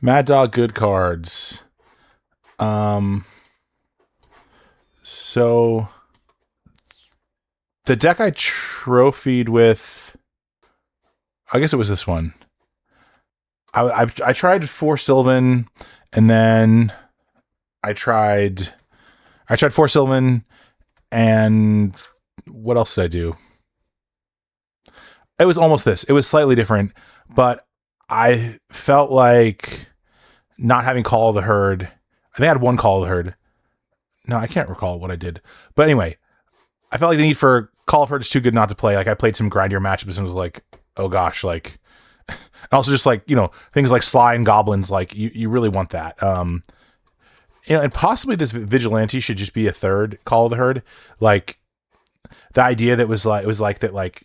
Mad Dog good cards. Um, so the deck I trophied with, I guess it was this one. I tried 4 Sylvan, and then I tried 4 Sylvan, and what else did I do? It was almost this. It was slightly different, but I felt like not having Call of the Herd. I think I had one Call of the Herd. No, I can't recall what I did. But anyway, I felt like the need for Call of Herd is too good not to play. Like I played some grindier matchups and was like, oh gosh, like also just like, things like Sly and Goblins, like you really want that. And possibly this Vigilante should just be a third Call of the Herd. Like the idea that was like, it was like that, like,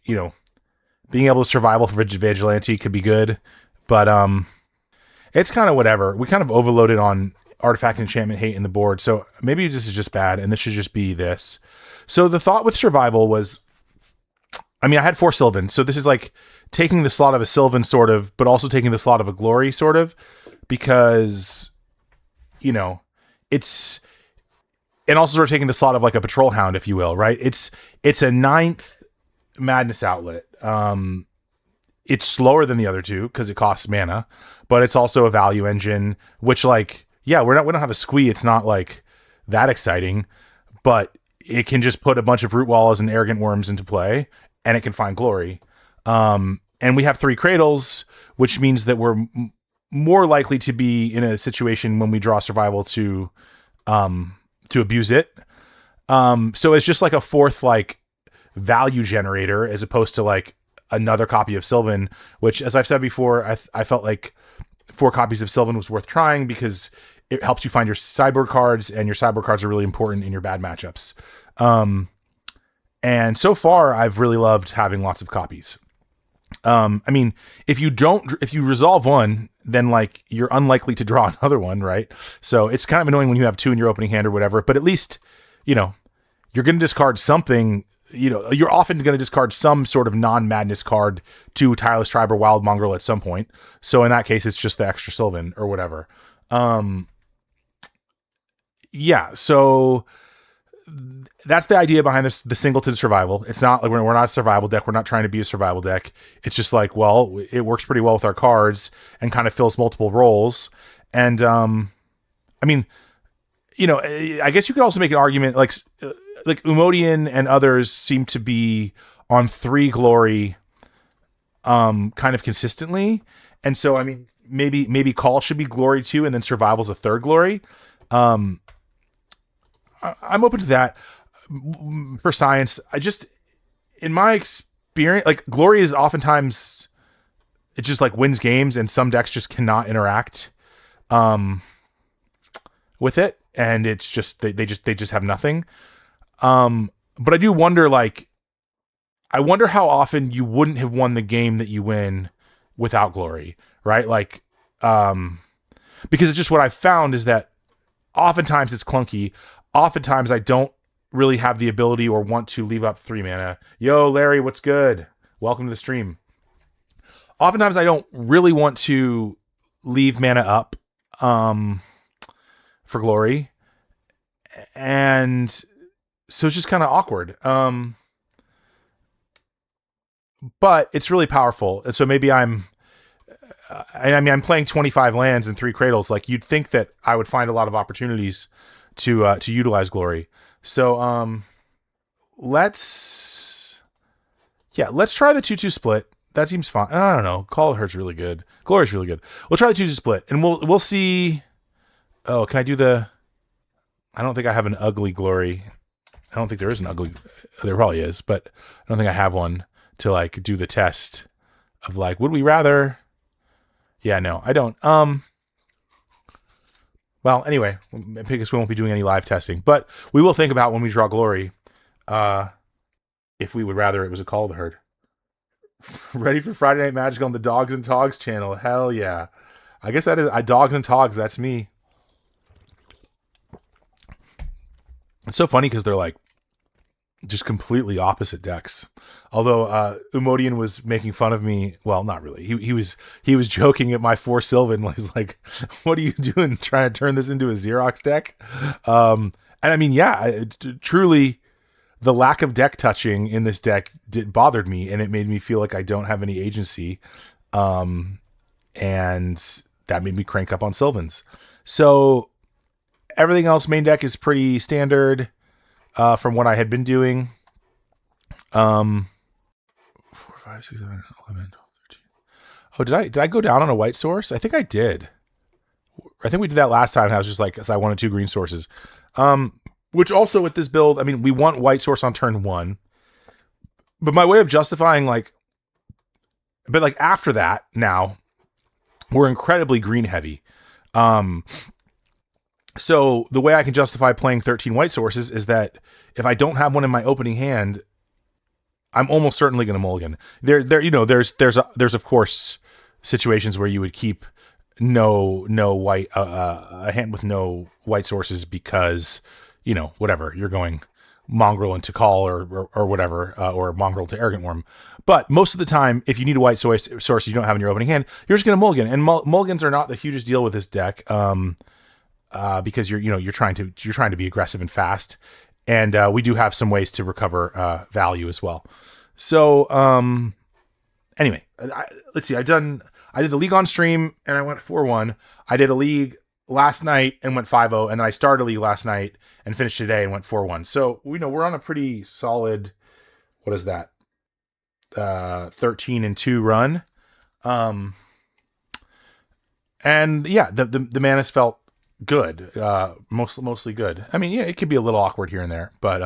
being able to survival for Vigilante could be good, but it's kind of whatever. We kind of overloaded on artifact enchantment hate in the board, so maybe this is just bad, and this should just be this. So the thought with survival was, I had 4 Sylvan, so this is like taking the slot of a Sylvan sort of, but also taking the slot of a Glory sort of, because it's, and also sort of taking the slot of like a Patrol Hound, if you will, right? It's a ninth Madness outlet. It's slower than the other two because it costs mana, but it's also a value engine, which, like, yeah, we don't have a squee. It's not like that exciting, but it can just put a bunch of Root Walls and Arrogant Worms into play, and it can find Glory. And we have 3 Cradles, which means that we're more likely to be in a situation when we draw survival to abuse it. So it's just like a fourth, like, value generator as opposed to like another copy of Sylvan, which, as I've said before, I felt like 4 copies of Sylvan was worth trying because it helps you find your sideboard cards, and your sideboard cards are really important in your bad matchups. And so far I've really loved having lots of copies. If you resolve one, then like you're unlikely to draw another one, right? So it's kind of annoying when you have 2 in your opening hand or whatever, but at least, you're going to discard something. You're often going to discard some sort of non-madness card to Tireless Tribe or Wild Mongrel at some point. So in that case, it's just the extra Sylvan or whatever. Yeah, so that's the idea behind this, the singleton survival. It's not like we're not a survival deck. We're not trying to be a survival deck. It's just like, well, it works pretty well with our cards and kind of fills multiple roles. And, I guess you could also make an argument like Umodian and others seem to be on 3 Glory kind of consistently. And so, maybe Call should be Glory 2 and then Survival's a 3rd Glory. I'm open to that for science. In my experience, like, Glory is oftentimes, it just like wins games, and some decks just cannot interact with it. And it's just, they just have nothing. But I do wonder, like, I wonder how often you wouldn't have won the game that you win without Glory, right? Like, because it's just what I've found is that oftentimes it's clunky. Oftentimes I don't really have the ability or want to leave up 3 mana. Yo, Larry, what's good? Welcome to the stream. Oftentimes I don't really want to leave mana up, for Glory. And so it's just kind of awkward. But it's really powerful. And so maybe I'm playing 25 lands and 3 Cradles. Like, you'd think that I would find a lot of opportunities to utilize Glory. So, let's try the 2-2 split. That seems fine. I don't know. Call of Herd's really good. Glory's really good. We'll try the 2-2 split, and we'll see. Oh, can I do the? I don't think I have an ugly Glory. I don't think there is an ugly. There probably is, but I don't think I have one to like do the test of like, would we rather? Yeah, no, I don't. Well, anyway, I guess we won't be doing any live testing, but we will think about when we draw Glory, if we would rather it was a Call of the Herd. Ready for Friday Night Magic on the Dogs and Togs channel? Hell yeah! I guess that is Dogs and Togs. That's me. It's so funny because they're like just completely opposite decks. Although Umodian was making fun of me. Well, not really. He was joking at my 4 Sylvan. He's like, "What are you doing? Trying to turn this into a Xerox deck?" And I mean, yeah, truly, the lack of deck touching in this deck bothered me, and it made me feel like I don't have any agency. And that made me crank up on Sylvans. So everything else main deck is pretty standard from what I had been doing. 4, 5, 6, 7, 11, 12, 13. Oh, did I go down on a white source? I think I did. I think we did that last time. And I was just like, because I wanted 2 green sources. Which also with this build, I mean, we want white source on turn 1. But my way of justifying, but after that, now we're incredibly green heavy. So the way I can justify playing 13 white sources is that if I don't have one in my opening hand, I'm almost certainly going to mulligan. There's of course situations where you would keep no white a hand with no white sources because whatever, you're going Mongrel into Call or whatever, or Mongrel to Arrogant Worm. But most of the time, if you need a white source you don't have in your opening hand, you're just going to mulligan. And mulligans are not the hugest deal with this deck, because you're trying to be aggressive and fast, and we do have some ways to recover value as well. So anyway, let's see. I did the league on stream and I went 4-1. I did a league last night and went 5-0, and then I started a league last night and finished today and went 4-1. So we're on a pretty solid, what is that, 13-2 run. And yeah, the Manus felt good, mostly good. I mean, yeah, it could be a little awkward here and there, but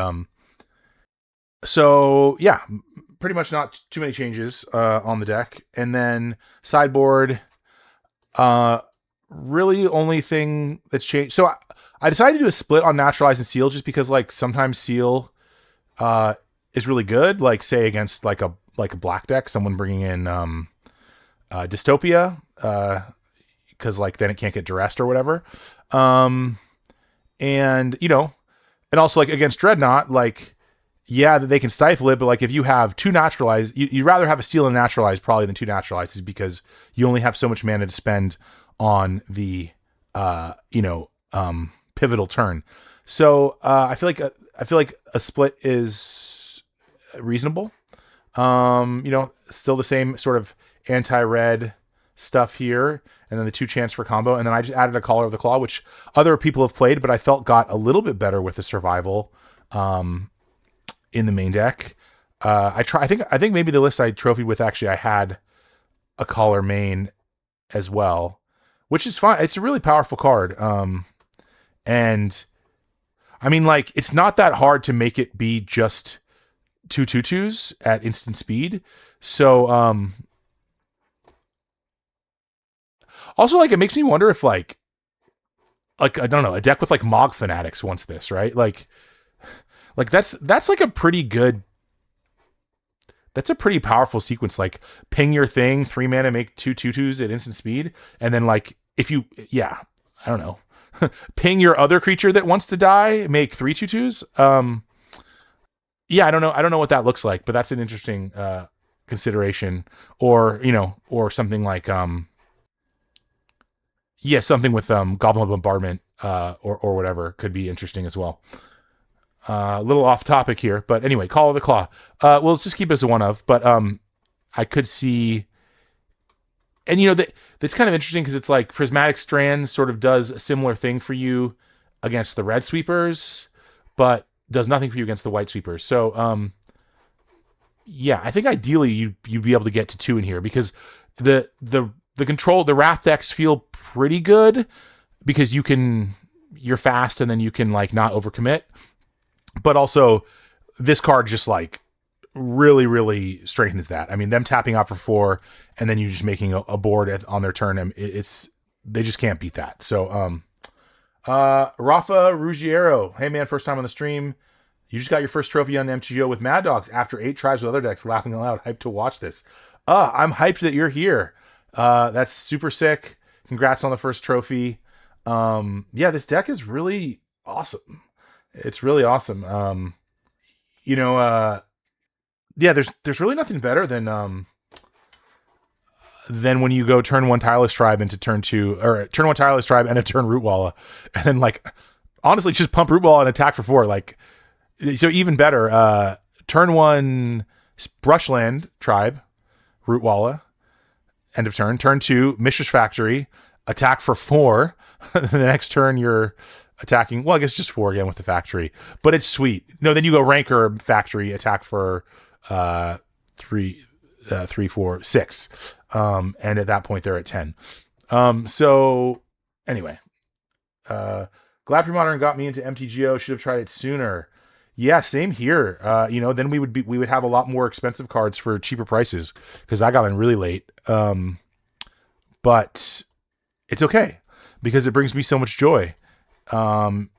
so yeah, pretty much not too many changes on the deck. And then sideboard, really only thing that's changed. So I decided to do a split on Naturalize and Seal, just because sometimes Seal is really good, say against like a black deck, someone bringing in Dystopia, because then it can't get duressed or whatever. And also against Dreadnought, yeah, they can stifle it, but if you have 2 Naturalize, you'd rather have a Seal and Naturalize probably than 2 Naturalizes, because you only have so much mana to spend on the pivotal turn. So I feel like a split is reasonable. Still the same sort of anti-red stuff here, and then the 2 chance for combo, and then I just added a Collar of the Claw, which other people have played, but I felt got a little bit better with the survival in the main deck. I think maybe the list I trophied with, actually I had a Collar main as well, which is fine. It's a really powerful card. And I mean, it's not that hard to make it be just 2 2/2s at instant speed. So also it makes me wonder if I don't know, a deck with Mog Fanatics wants this, right? That's a pretty good, that's a pretty powerful sequence. Ping your thing, 3 mana, make 2 2/2s at instant speed, and then if you, yeah, I don't know, ping your other creature that wants to die, make 3 2/2s. Yeah, I don't know what that looks like, but that's an interesting consideration. Or or something something with Goblin Bombardment or whatever could be interesting as well. A little off topic here, but anyway, Call of the Claw. Well, let's just keep it as a one of, but I could see, and that's kind of interesting because it's Prismatic Strand sort of does a similar thing for you against the red sweepers, but does nothing for you against the white sweepers. So yeah, I think ideally you'd be able to get to 2 in here, because the Wrath decks feel pretty good because you're fast and then you can not overcommit. But also, this card just really, really strengthens that. I mean, them tapping out for 4 and then you just making a board on their turn, they just can't beat that. So, Rafa Ruggiero, hey man, first time on the stream. You just got your first trophy on MTGO with Mad Dogs after 8 tries with other decks. Laughing aloud, hyped to watch this. I'm hyped that you're here. That's super sick. Congrats on the first trophy. Yeah, this deck is really awesome. It's really awesome. you know, yeah, there's really nothing better than when you go turn one tireless tribe into turn two, or turn one tireless tribe and a turn root walla, and then like honestly just pump root walla and attack for 4. Like, so even better, turn one brushland tribe, root walla, end of turn. Turn 2 Mistress Factory, attack for 4. The next turn you're attacking, well, I guess just 4 again with the factory, but it's sweet. No, then you go Ranker Factory, attack for 3, 4, 6. And at that point they're at 10. So anyway, glad Premodern got me into MTGO. Should have tried it sooner. Yeah, same here. Then we would have a lot more expensive cards for cheaper prices, because I got in really late. But it's okay because it brings me so much joy. And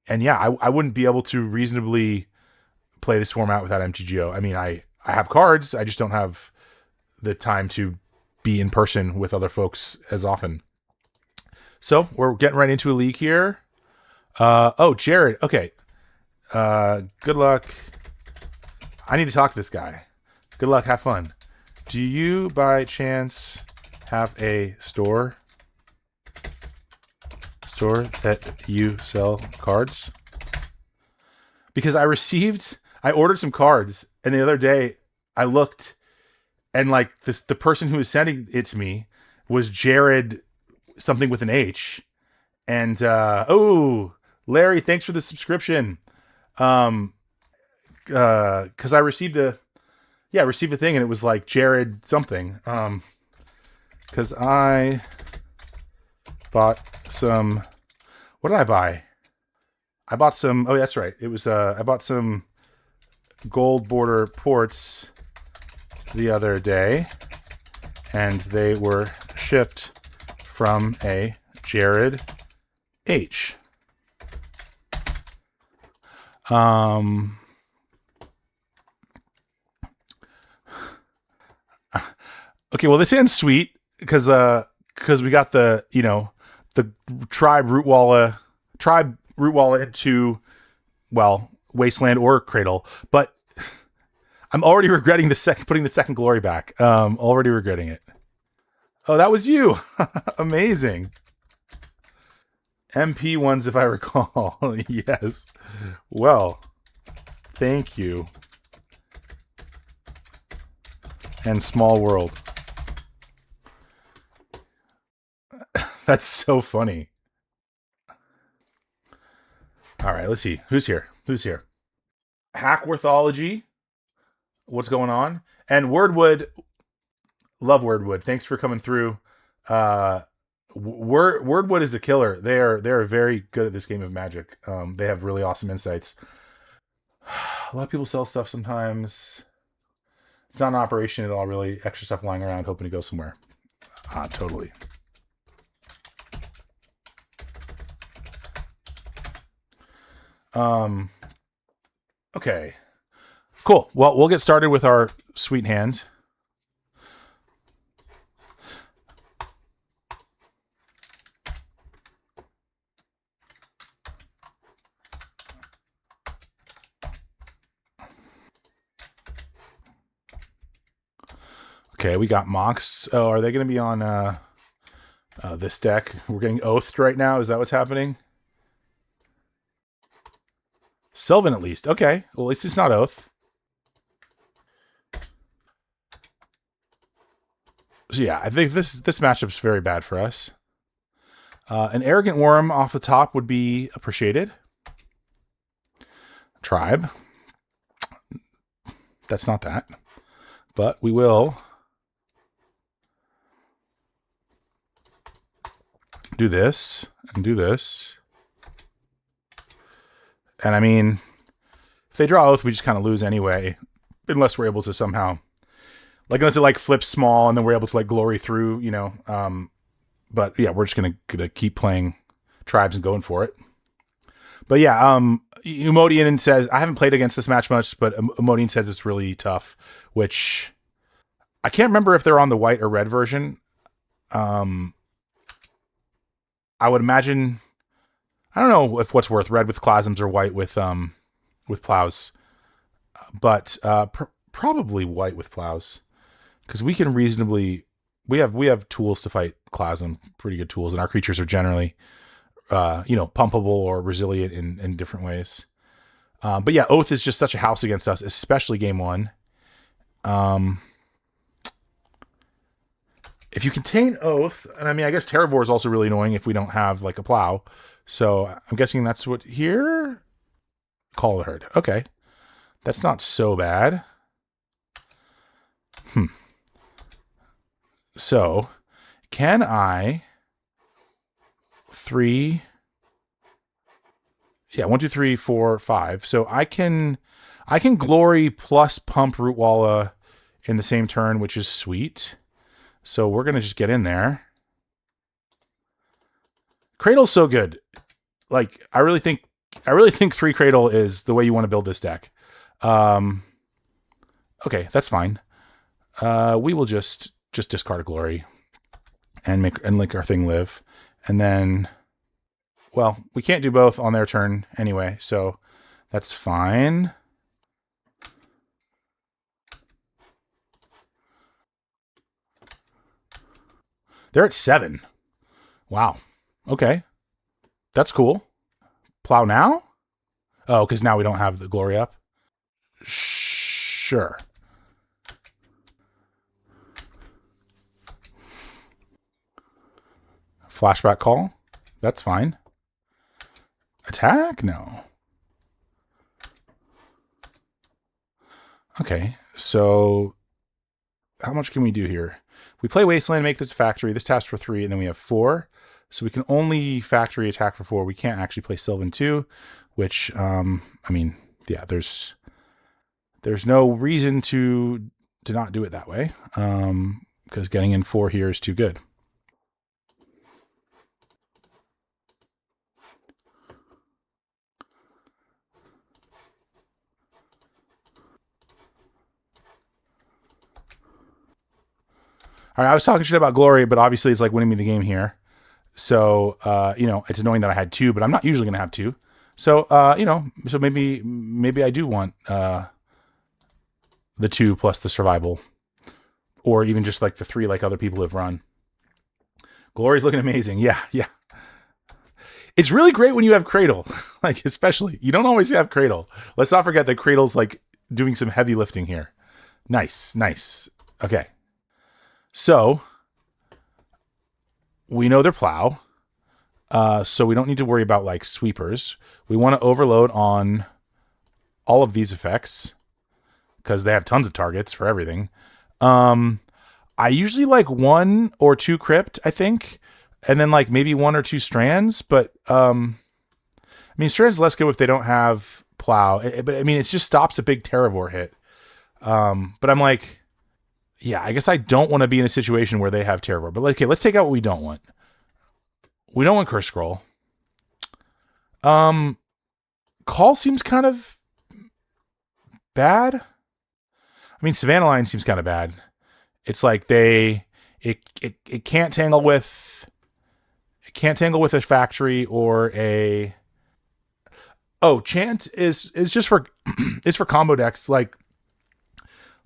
yeah, I wouldn't be able to reasonably play this format without MTGO. I mean, I have cards, I just don't have the time to be in person with other folks as often. So we're getting right into a league here. Oh, Jared. Okay. Good luck. I need to talk to this guy. Good luck. Have fun. Do you by chance have a store that you sell cards? Because I ordered some cards, and the other day I looked, and like the person who was sending it to me was Jared something with an H. And Larry, thanks for the subscription. Cause I received a thing, and it was like Jared something. Cause I bought some, what did I buy? I bought some, oh, that's right. It was, I bought some gold border ports the other day, and they were shipped from a Jared H. Okay, well, this ends sweet because we got the tribe root walla into, well, wasteland or cradle, but I'm already regretting putting the second glory back. Already regretting it. Oh, that was you. Amazing. MP ones, if I recall. Yes. Well, thank you. And small world. That's so funny. All right, let's see. Who's here? Hackworthology. What's going on? And Wordwood. Love Wordwood. Thanks for coming through. Wordwood is a killer. They are very good at this game of Magic. They have really awesome insights. A lot of people sell stuff sometimes. It's not an operation at all, really. Extra stuff lying around, hoping to go somewhere. Totally. Okay. Cool. Well, we'll get started with our sweet hand. Okay, we got Mox. Oh, are they going to be on this deck? We're getting oathed right now. Is that what's happening? Sylvan, at least. Okay. Well, at least it's not oath. So yeah, I think this matchup's very bad for us. An Arrogant Worm off the top would be appreciated. Tribe. That's not that. But we will do this and do this. And I mean, if they draw oath, we just kind of lose anyway. Unless we're able to somehow, like, unless it like flips small and then we're able to like glory through, but yeah, we're just gonna keep playing tribes and going for it. But yeah, Umodian says, I haven't played against this match much, but Umodian says it's really tough, which I can't remember if they're on the white or red version. I would imagine, I don't know if what's worth, red with Clasms or white with plows. but probably white with plows, because we can reasonably we have tools to fight Klasm, pretty good tools, and our creatures are generally pumpable or resilient in different ways. But yeah, Oath is just such a house against us, especially game one. If you contain Oath, and I mean, I guess Terravore is also really annoying if we don't have like a plow. So I'm guessing that's what here. Call the herd. Okay, that's not so bad. So, can I 3? Yeah, 1, 2, 3, 4, 5. So I can glory plus pump Rootwalla in the same turn, which is sweet. So we're gonna just get in there. Cradle's so good. Like I really think 3 Cradle is the way you want to build this deck. Okay, that's fine. We will just discard a glory and make our thing live. And then, well, we can't do both on their turn anyway, so that's fine. They're at 7. Wow. Okay. That's cool. Plow now? Oh, because now we don't have the glory up. Sure. Flashback call. That's fine. Attack? No. Okay, so how much can we do here? We play Wasteland, make this a factory. This taps for 3, and then we have 4. So we can only factory attack for 4. We can't actually play Sylvan 2, which, I mean, yeah, there's no reason to not do it that way, because getting in 4 here is too good. All right, I was talking shit about Glory, but obviously it's like winning me the game here. So, it's annoying that I had 2, but I'm not usually going to have 2. So, so maybe I do want the 2 plus the survival, or even just like the 3 like other people have run. Glory's looking amazing. Yeah. It's really great when you have Cradle, like especially. You don't always have Cradle. Let's not forget that Cradle's like doing some heavy lifting here. Nice. Okay. So we know their plow. So we don't need to worry about like sweepers. We want to overload on all of these effects because they have tons of targets for everything. I usually like 1 or 2 crypt, I think, and then like maybe 1 or 2 strands. But I mean, strands less good if they don't have plow. But I mean, it just stops a big Terravore hit. But I'm like, yeah, I guess I don't want to be in a situation where they have Terravore. But okay, let's take out what we don't want. We don't want Curse Scroll. Call seems kind of bad. I mean, Savannah Line seems kind of bad. It's like it can't tangle with a factory or a. Oh, Chant is just for it's for combo decks. Like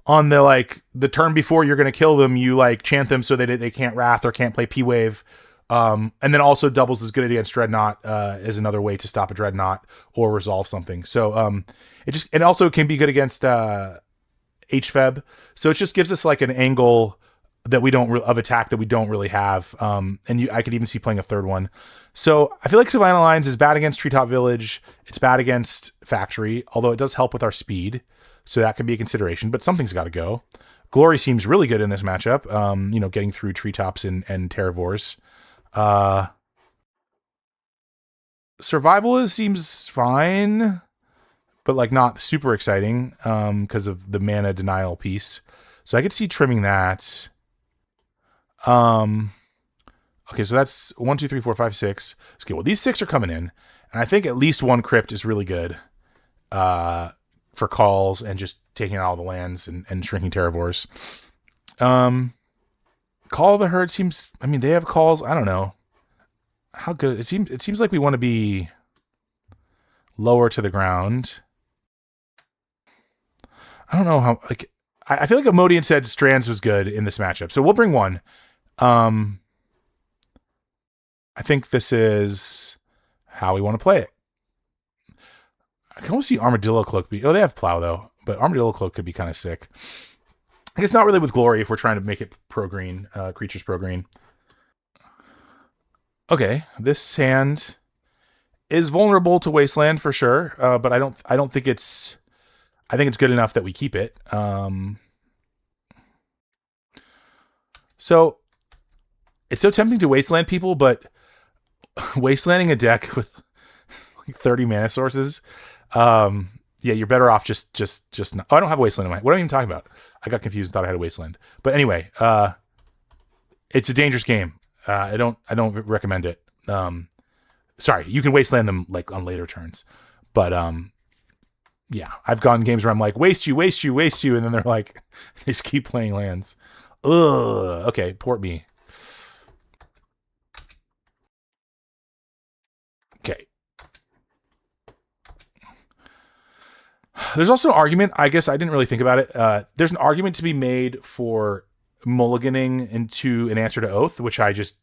on the turn before you're gonna kill them, you like chant them so that they can't Wrath or can't play P-Wave. And then also doubles is good against Dreadnought as another way to stop a Dreadnought or resolve something. So it also can be good against HFEB. So it just gives us like an angle that we don't of attack that we don't really have. I could even see playing a third one. So I feel like Savannah Lines is bad against Treetop Village. It's bad against Factory, although it does help with our speed. So that could be a consideration, but something's got to go. Glory seems really good in this matchup. Getting through Treetops and Terravores. Survival seems fine, but like not super exciting because of the mana denial piece. So I could see trimming that. Okay, so that's 1, 2, 3, 4, 5, 6. Okay, well these 6 are coming in, and I think at least 1 crypt is really good for calls and just taking out all the lands and shrinking Terravores. Call of the Herd seems. I mean, they have calls. I don't know how good it seems. It seems like we want to be lower to the ground. I don't know how, like, I feel like Emodian said Strands was good in this matchup. So we'll bring one. I think this is how we want to play it. I can almost see Armadillo Cloak be... Oh, they have Plow, though. But Armadillo Cloak could be kind of sick. I guess not really with Glory if we're trying to make it pro-green. Creatures pro-green. Okay, this hand is vulnerable to Wasteland for sure. But I don't think it's... I think it's good enough that we keep it. So it's so tempting to Wasteland people, but Wastelanding a deck with like 30 mana sources, yeah, you're better off just not. Oh, I don't have a Wasteland in my... What am I even talking about? I got confused and thought I had a Wasteland. But anyway, it's a dangerous game. I don't recommend it. Sorry, you can Wasteland them like on later turns, but yeah, I've gone games where I'm like, waste you, and then they're like, they just keep playing lands. Ugh. Okay, port me. Okay. There's also an argument, I guess I didn't really think about it. There's an argument to be made for mulliganing into an Answer to Oath, which I just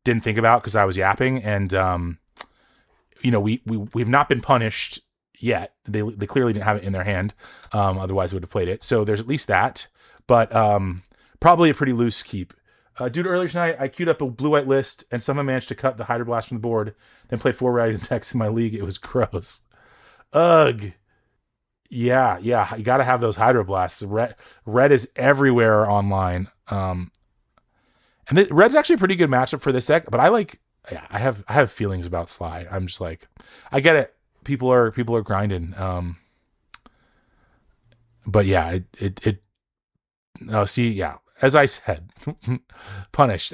didn't think about because I was yapping. And, you know, we've not been punished yet. They clearly didn't have it in their hand. Otherwise, would have played it. So there's at least that. But probably a pretty loose keep. Due to earlier tonight, I queued up a blue-white list and somehow managed to cut the Hydroblast from the board, then played 4 red decks in my league. It was gross. Ugh. Yeah, you got to have those Hydroblasts. Red is everywhere online. And red's actually a pretty good matchup for this deck, but I have feelings about Sly. I'm just like, I get it. People are grinding. But yeah, yeah, as I said, punished.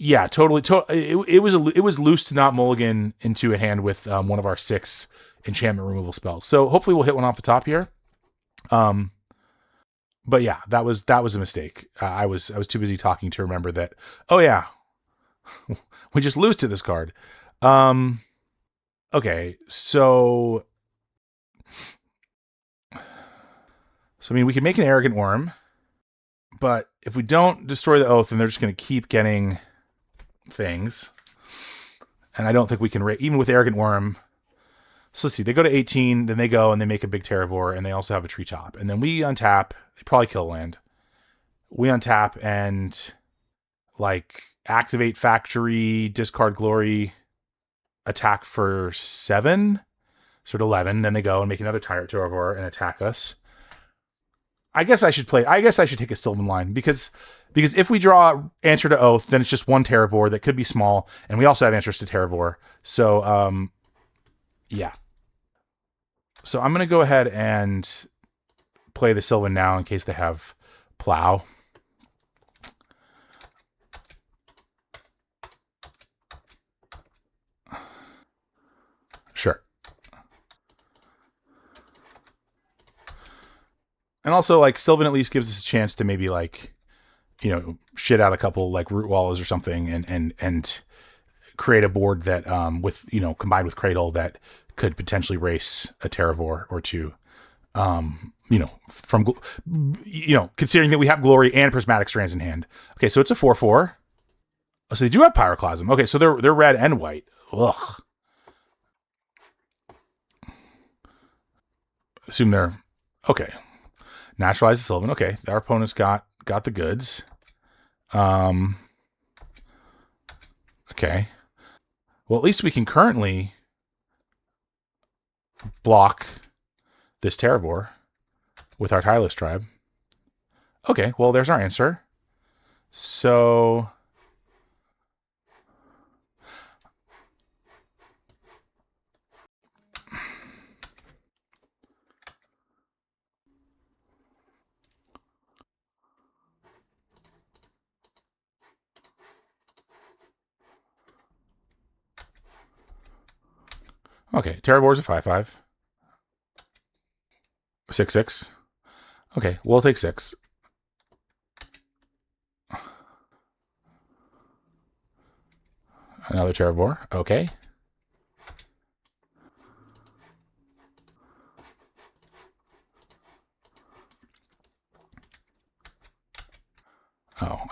Yeah, totally. It was loose to not mulligan into a hand with one of our 6 enchantment removal spells. So hopefully we'll hit one off the top here. But yeah, that was a mistake. I was too busy talking to remember that. Oh yeah, we just lose to this card. Okay, so I mean, we can make an Arrogant Worm, but if we don't destroy the Oath, then they're just going to keep getting things. And I don't think we can even with Arrogant Worm. So let's see, they go to 18, then they go and they make a big Terravore, and they also have a Treetop. And then we untap, they probably kill land. We untap and like activate Factory, discard Glory, attack for 7, so 11. Then they go and make another Terravore and attack us. I guess I should take a Sylvan line because if we draw Answer to Oath, then it's just one Terravore that could be small, and we also have Answers to Terravore. So yeah. So I'm going to go ahead and play the Sylvan now in case they have Plow. Sure. And also, like, Sylvan at least gives us a chance to maybe, like, you know, shit out a couple, like, Root Wallows or something and create a board that, with, you know, combined with Cradle that could potentially race a Terravore or two. You know, considering that we have Glory and Prismatic Strands in hand. Okay, so it's a 4/4. Oh, so they do have Pyroclasm. Okay, so they're red and white. Ugh. Assume they're okay. Naturalize the Sylvan. Okay, our opponent's got the goods. Okay. Well, at least we can currently block this Terravore with our Tireless Tribe. Okay, well, there's our answer. So okay, Terravore's a 5/5. 6/6. Okay, we'll take 6. Another Terravore. Okay.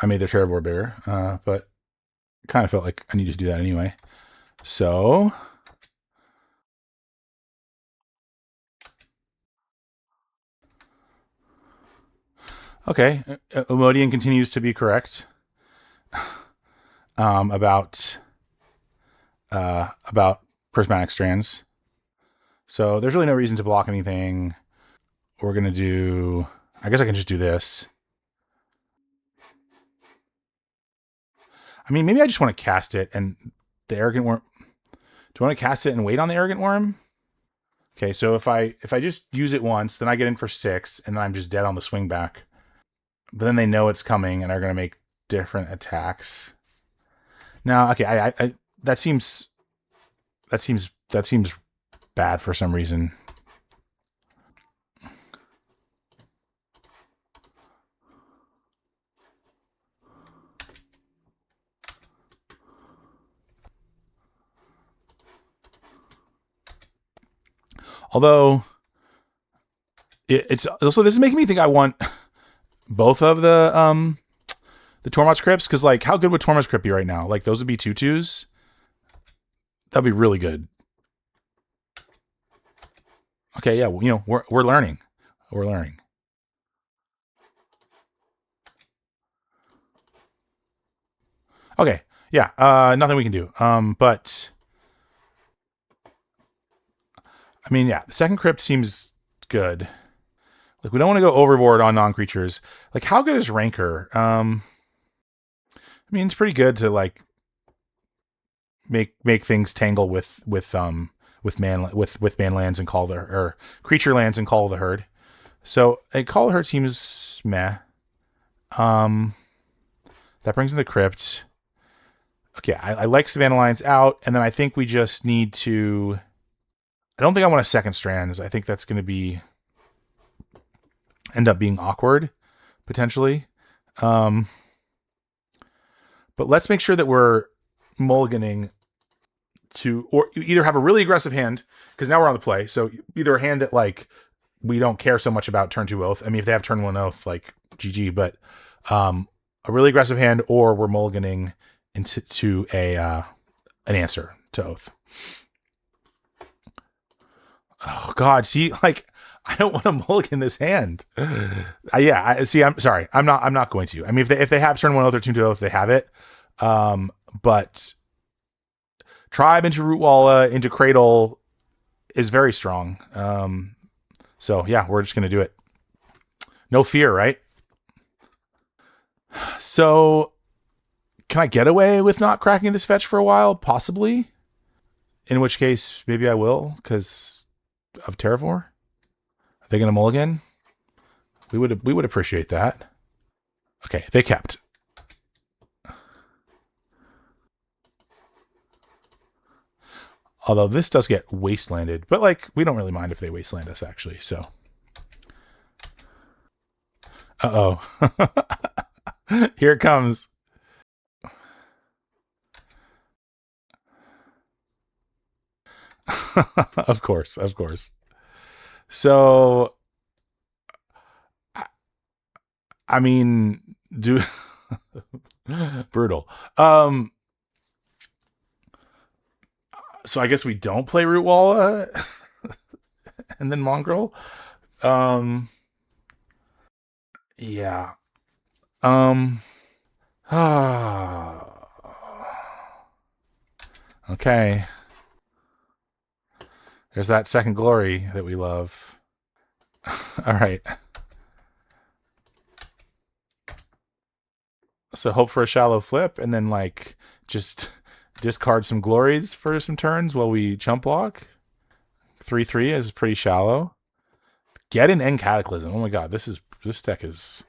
I made their terror board bigger, but kind of felt like I needed to do that anyway. So okay, Emodian continues to be correct about prismatic strands. So there's really no reason to block anything. We're gonna do. I guess I can just do this. I mean, maybe I just want to cast it and the arrogant worm. Do I want to cast it and wait on the arrogant worm? Okay, so if I just use it once, then I get in for 6, and then I'm just dead on the swing back. But then they know it's coming and are going to make different attacks. Now, okay, I that seems bad for some reason. Although it's also, this is making me think I want both of the Tormod's Crypts, because like, how good would Tormod's Crypt be right now? Like, those would be 2/2s. That'd be really good. Okay, yeah, well, you know, we're learning. We're learning. Okay, yeah, nothing we can do. But I mean, yeah, the second crypt seems good. Like, we don't want to go overboard on non-creatures. Like, how good is Rancor? I mean, it's pretty good to like make things tangle with man lands and call the, or creature lands and call the herd. So a call the herd seems meh. Um, that brings in the crypt. Okay, I like Savannah Lions out, and then I think we just need to. I don't think I want a second Strands. I think that's going to be end up being awkward potentially. Um, but let's make sure that we're mulliganing to, or either have a really aggressive hand, because now we're on the play. So either a hand that like we don't care so much about turn 2 oath. I mean, if they have turn 1 oath, like GG, but a really aggressive hand, or we're mulliganing into an answer to oath. Oh God, see, like, I don't want to mulligan this hand. I'm sorry. I'm not going to. I mean, if they have turn 1 oath or turn 2 oath, they have it. But Tribe into Rootwalla into Cradle is very strong. So yeah, we're just gonna do it. No fear, right? So can I get away with not cracking this fetch for a while? Possibly. In which case, maybe I will, because of Terravor. Are they gonna mulligan? We would appreciate that. Okay, they kept. Although this does get wastelanded, but like, we don't really mind if they wasteland us, actually. So, oh, here it comes. Of course, of course. So, I mean, do brutal. So I guess we don't play Rootwalla and then Mongrel. Yeah. Um. Okay. There's that second glory that we love. All right. So hope for a shallow flip, and then like just discard some glories for some turns while we chump block. 3/3 is pretty shallow. Get an End Cataclysm. Oh my god, this deck is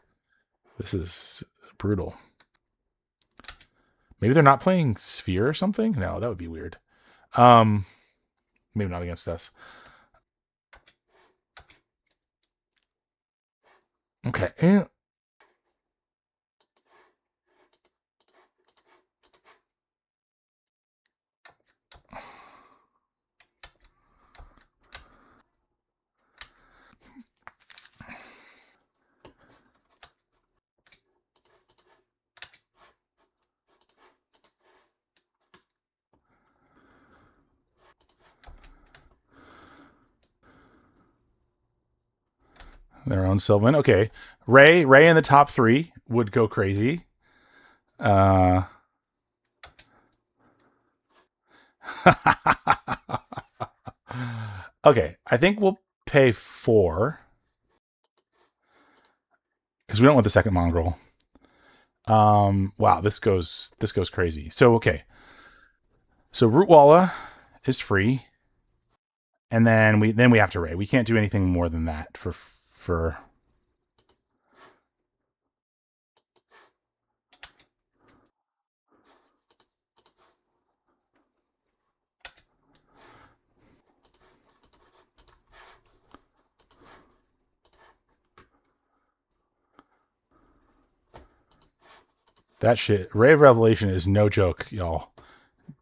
brutal. Maybe they're not playing Sphere or something? No, that would be weird. Maybe not against us. Okay. their own Sylvan. Okay, Ray in the top 3 would go crazy. Okay, I think we'll pay 4 because we don't want the second mongrel. Wow, this goes crazy. So okay, so Rootwalla is free, and then we have to Ray. We can't do anything more than that for. That shit, Ray of Revelation is no joke, y'all.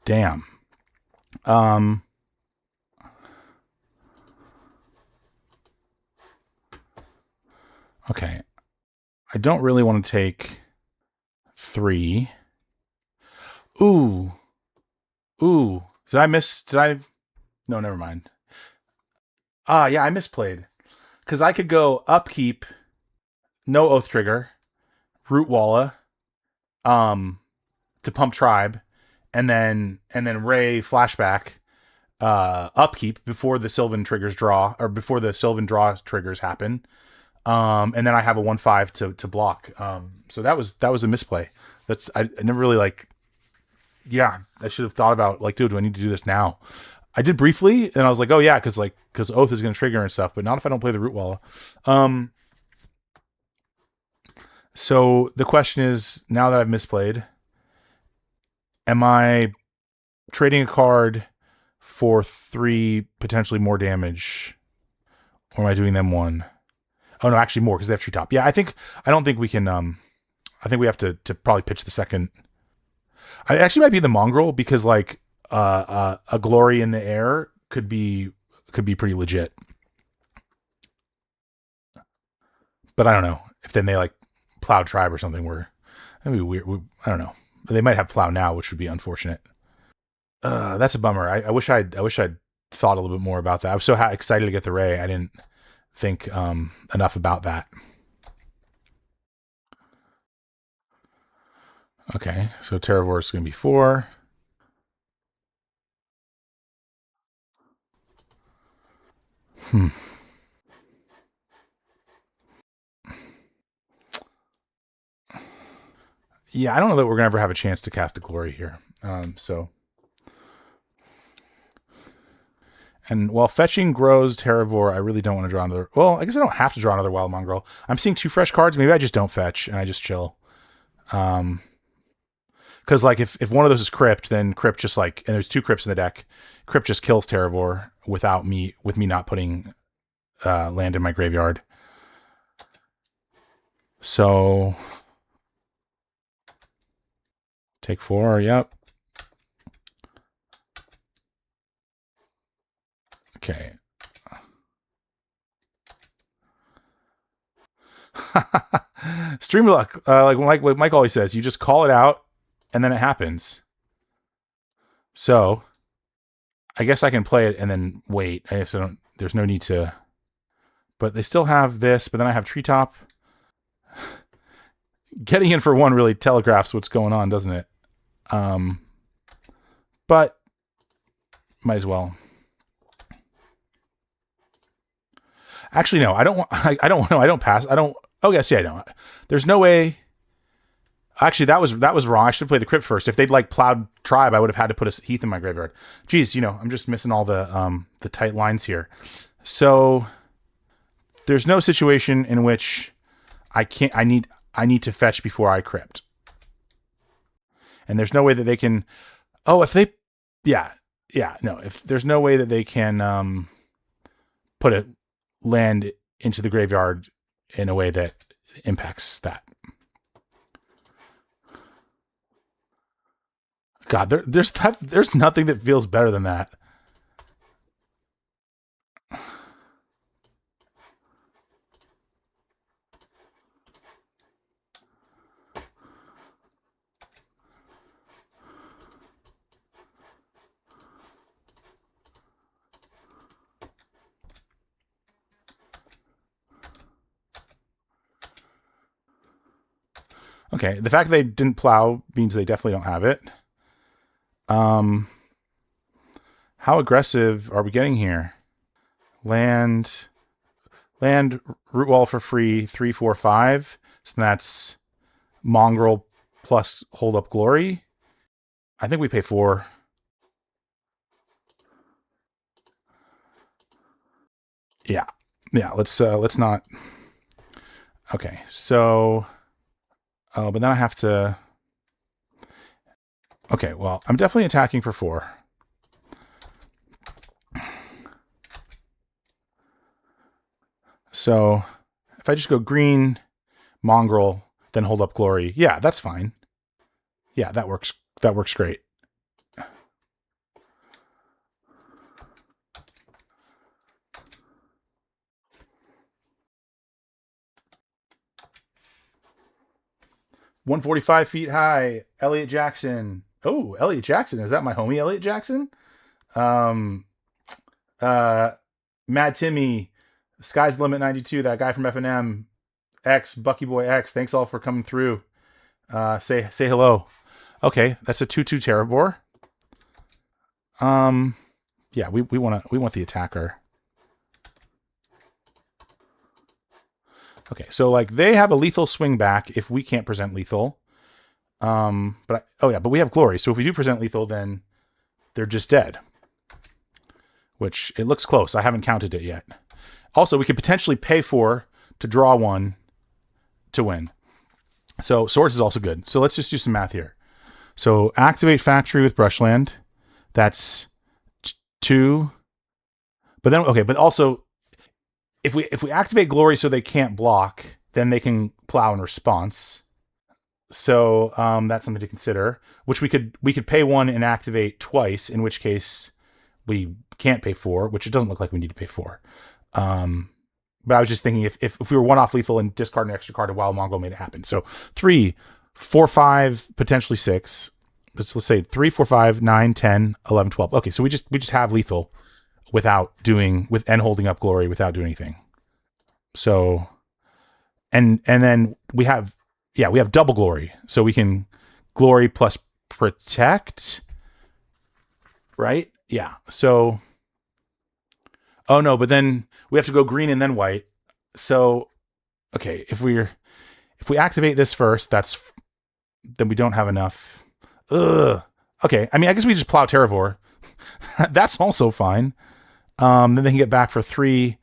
Damn. Okay. I don't really want to take 3. Ooh. Did I miss? Did I? No, never mind. Yeah, I misplayed. Because I could go upkeep, no Oath Trigger, Rootwalla, to pump Tribe, and then Ray flashback, upkeep before the Sylvan triggers draw, or before the Sylvan draw triggers happen. And then I have a 1/5 to block. So that was a misplay. I never really like. Yeah, I should have thought about like, dude, do I need to do this now? I did briefly, and I was like, oh yeah, because Oath is going to trigger and stuff, but not if I don't play the Rootwalla. So the question is, now that I've misplayed, am I trading a card for 3 potentially more damage, or am I doing them 1? Oh no, actually more because they have treetop. Yeah, I don't think we can. I think we have to probably pitch the second. I actually might be the mongrel because like a glory in the air could be pretty legit. But I don't know if then they like plow tribe or something. That'd be weird. I don't know. They might have plow now, which would be unfortunate. That's a bummer. I wish I'd thought a little bit more about that. I was so excited to get the Ray. I didn't think enough about that. Okay, so Terravore is going to be 4. Yeah, I don't know that we're gonna ever have a chance to cast a glory here. And while fetching grows Terravore, I really don't want to draw another. Well, I guess I don't have to draw another Wild Mongrel. I'm seeing 2 fresh cards. Maybe I just don't fetch and I just chill. Because like if one of those is Crypt, then Crypt just like, and there's 2 Crypts in the deck, Crypt just kills Terravore with me not putting land in my graveyard. So take 4. Yep. Okay. Stream luck. Like what Mike always says, you just call it out and then it happens. So I guess I can play it and then wait. I guess there's no need to. But they still have this, but then I have Treetop. Getting in for 1 really telegraphs what's going on, doesn't it? But might as well. Actually, no. I don't want. I don't know. I don't pass. I don't. Oh yes, yeah. I don't. There's no way. Actually, that was wrong. I should play the Crypt first. If they'd like plowed Tribe, I would have had to put a Heath in my graveyard. Geez, I'm just missing all the tight lines here. So there's no situation in which I can't. I need to fetch before I Crypt, and there's no way that they can. Oh, if they, yeah, no. If there's no way that they can put a land into the graveyard in a way that impacts that. God, there's nothing that feels better than that. Okay, the fact that they didn't plow means they definitely don't have it. How aggressive are we getting here? Land, root wall for free, 3, 4, 5. So that's Mongrel plus hold up glory. I think we pay 4. Yeah. Let's not. Okay, so but then I have to. Okay, well, I'm definitely attacking for 4. So if I just go green, Mongrel, then hold up glory, yeah, that's fine. Yeah, that works. That works great. "145 feet high, Elliot Jackson." Oh, Elliot Jackson. Is that my homie, Elliot Jackson? Um, Mad Timmy, Sky's the Limit 92, that guy from FNM, X, Bucky Boy X. Thanks all for coming through. Say hello. Okay, that's a 2/2 Terrabor. Yeah, we want the attacker. Okay, so like they have a lethal swing back if we can't present lethal. But we have glory. So if we do present lethal, then they're just dead. Which it looks close. I haven't counted it yet. Also, we could potentially pay 4 to draw 1 to win. So swords is also good. So let's just do some math here. So activate factory with brushland. That's 2. But then but also if we activate glory so they can't block, then they can plow in response. So that's something to consider. Which we could pay 1 and activate twice, in which case we can't pay 4, which it doesn't look like we need to pay 4. But I was just thinking if we were 1 off lethal and discard an extra card, a Wild Mongol made it happen. So 3, 4, 5, potentially 6. Let's say 3, 4, 5, 9, 10, 11, 12. Okay, so we just have lethal without doing and holding up glory without doing anything. So and then we have double glory. So we can glory plus protect. Right? Yeah. So oh no, but then we have to go green and then white. So okay, if we activate this first, then we don't have enough. Ugh. Okay, I mean I guess we just plow Terravor. That's also fine. Then they can get back for 3,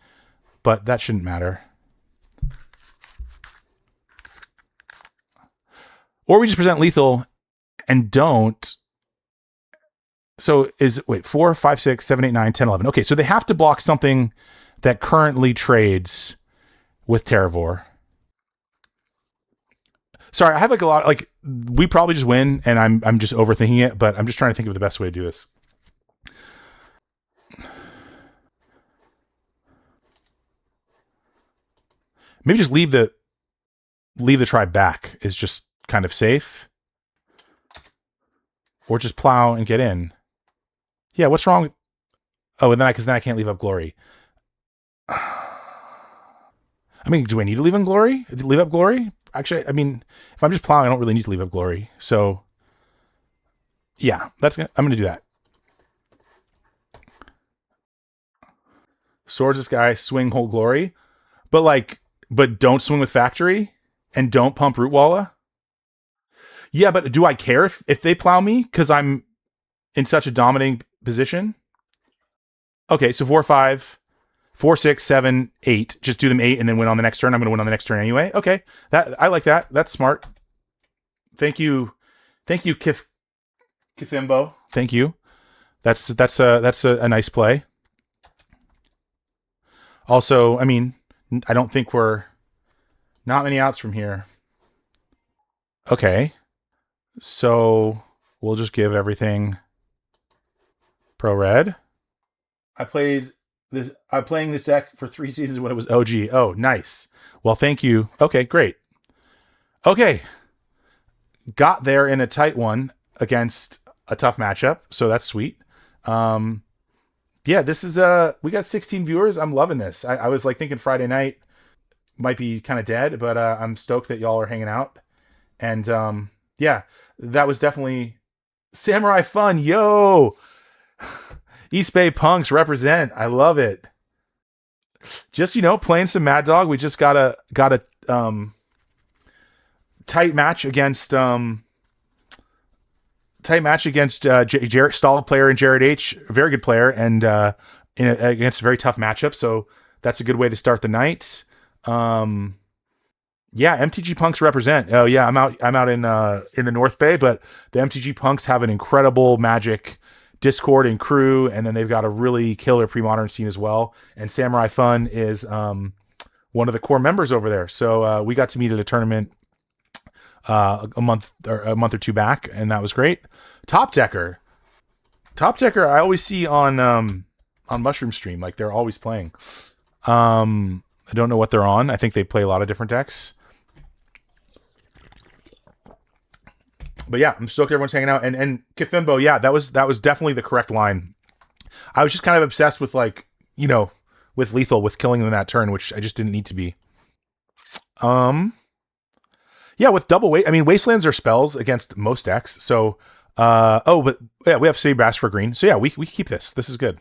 but that shouldn't matter. Or we just present lethal and don't. So 4, 5, 6, 7, 8, 9, 10, 11. Okay, so they have to block something that currently trades with Terravor. Sorry, I have like a lot. Like we probably just win, and I'm just overthinking it. But I'm just trying to think of the best way to do this. Maybe just leave the tribe back is just kind of safe, or just plow and get in. Yeah, what's wrong? Oh, and then I can't leave up glory. I mean, do I need to leave glory? Leave up glory? Actually, I mean, if I'm just plowing, I don't really need to leave up glory. So, yeah, I'm going to do that. Swords this guy, swing, hold glory, but don't swing with factory and don't pump root walla. Yeah, but do I care if they plow me because I'm in such a dominating position? Okay, so 4, 5. 4, 6, 7, 8. Just do them 8 and then win on the next turn. I'm going to win on the next turn anyway. Okay, I like that. That's smart. Thank you, Kithimbo. Thank you. That's a nice play. Also, I mean, I don't think we're not many outs from here. Okay, so we'll just give everything pro red. I'm playing this deck for 3 seasons when it was OG. Oh, nice. Well, thank you. Okay, great. Okay. Got there in a tight one against a tough matchup, so that's sweet. Yeah, this is we got 16 viewers. I'm loving this. I was like thinking Friday night might be kind of dead, but I'm stoked that y'all are hanging out. And yeah, that was definitely Samurai Fun. Yo, East Bay Punks represent. I love it. Just playing some Mad Dog. We just got a tight match against Jarrett Stahl player and Jared H, a very good player, and against a very tough matchup. So that's a good way to start the night. Yeah, MTG Punks represent. Oh yeah, I'm out in the North Bay, but the MTG Punks have an incredible Magic Discord and crew, and then they've got a really killer pre-modern scene as well. And Samurai Fun is one of the core members over there. So we got to meet at a tournament a month or two back, and that was great. Top Decker, I always see on Mushroom Stream, like they're always playing. I don't know what they're on. I think they play a lot of different decks. But yeah, I'm stoked everyone's hanging out. And Kifimbo, yeah, that was definitely the correct line. I was just kind of obsessed with with lethal, with killing them in that turn, which I just didn't need to be. Yeah, with double weight, I mean, wastelands are spells against most decks. So, but yeah, we have City Bass for green. So yeah, we keep this. This is good.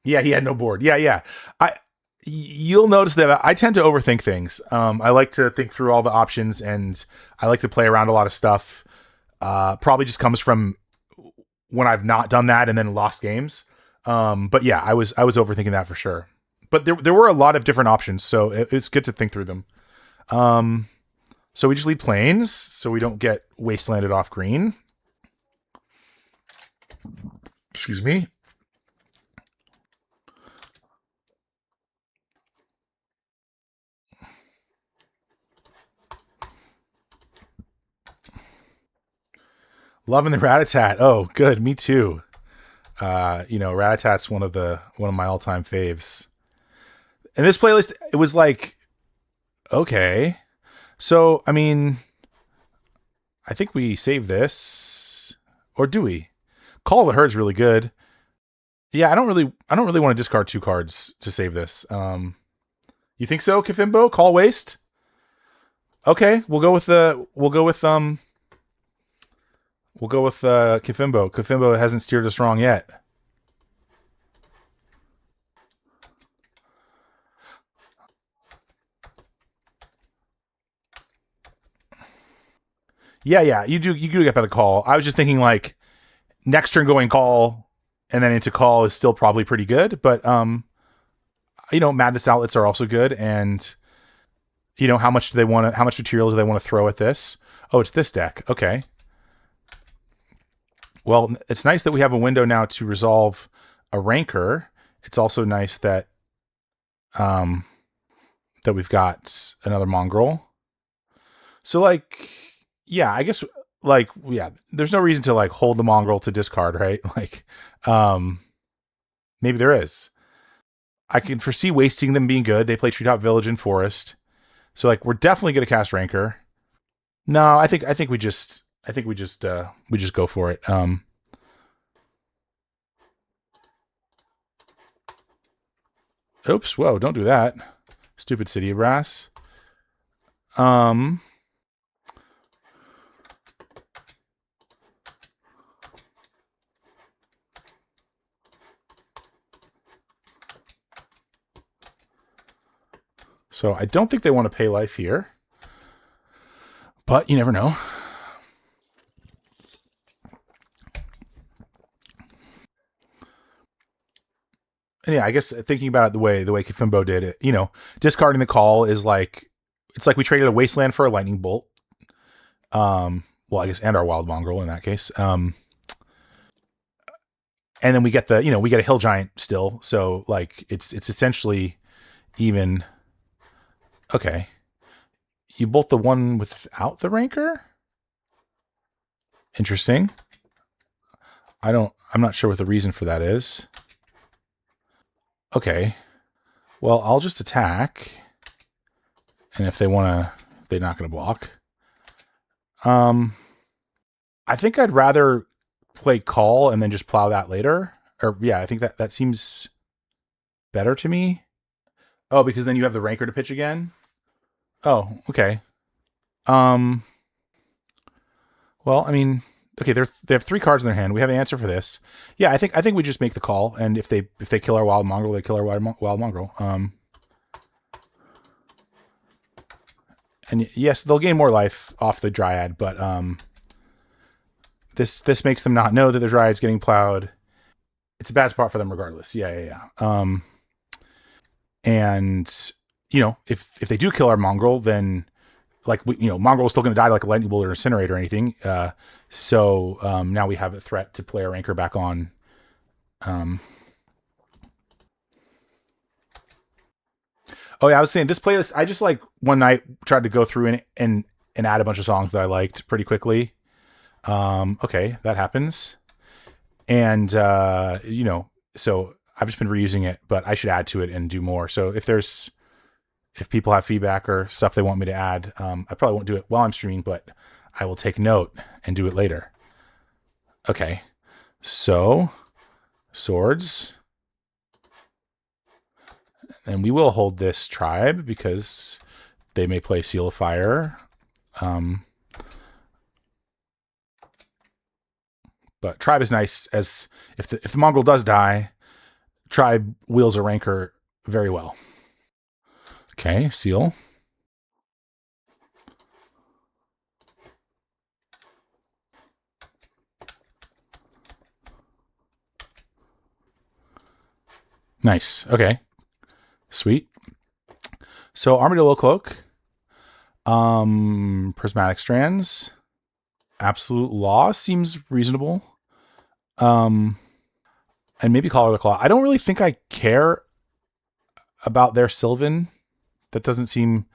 Yeah, he had no board. Yeah. You'll notice that I tend to overthink things. I like to think through all the options, and I like to play around a lot of stuff. Probably just comes from when I've not done that and then lost games. But yeah, I was overthinking that for sure. But there were a lot of different options, so it's good to think through them. So we just leave plains so we don't get wastelanded off green. Excuse me. Loving the Ratatat. Oh, good. Me too. Ratatat's one of my all-time faves. And this playlist, it was like, okay. So, I mean, I think we save this, or do we? Call of the Herd's really good. Yeah, I don't really want to discard 2 cards to save this. You think so, Kifimbo? Call waste? Okay, we'll go with Kifimbo. Kifimbo hasn't steered us wrong yet. Yeah, you do get by the call. I was just thinking like next turn going call and then into call is still probably pretty good, but Madness outlets are also good, and how much material do they want to throw at this? Oh, it's this deck. Okay. Well, it's nice that we have a window now to resolve a rancor. It's also nice that that we've got another mongrel. So yeah, I guess there's no reason to hold the mongrel to discard, right? Maybe there is. I can foresee wasting them being good. They play Treetop Village and Forest. So we're definitely going to cast Rancor. No, I think we just go for it. Oops, whoa, don't do that. Stupid City of Brass. So I don't think they want to pay life here. But you never know. And yeah, I guess thinking about it the way Kifimbo did it, discarding the call is it's like we traded a wasteland for a lightning bolt. Well, I guess, and our wild mongrel in that case. And then we get we get a hill giant still. So it's essentially even. Okay. You bolt the one without the rancor? Interesting. I'm not sure what the reason for that is. Okay. Well, I'll just attack. And if they want to, they're not going to block. I think I'd rather play call and then just plow that later. Or yeah, I think that seems better to me. Oh, because then you have the rancor to pitch again? Oh, okay. Um, well, I mean, okay, they have 3 cards in their hand. We have an answer for this. Yeah, I think we just make the call, and if they kill our wild mongrel, they kill our wild mongrel. And yes, they'll gain more life off the dryad, but this makes them not know that the dryad's getting plowed. It's a bad spot for them regardless. Yeah. And if they do kill our mongrel, then like mongrel is still going to die like a lightning bolt or incinerate or anything. So now we have a threat to play our anchor back on. Oh yeah, I was saying this playlist. I just like one night tried to go through and add a bunch of songs that I liked pretty quickly. Okay, that happens, and so I've just been reusing it, but I should add to it and do more. So if people have feedback or stuff they want me to add, I probably won't do it while I'm streaming, but I will take note and do it later. Okay, so swords. And we will hold this tribe because they may play Seal of Fire. But tribe is nice, as if the mongrel does die, tribe wields a rancor very well. Okay, seal. Nice. Okay. Sweet. So Armadillo Cloak. Prismatic Strands. Absolute Law seems reasonable. And maybe Collar the Claw. I don't really think I care about their Sylvan. That doesn't seem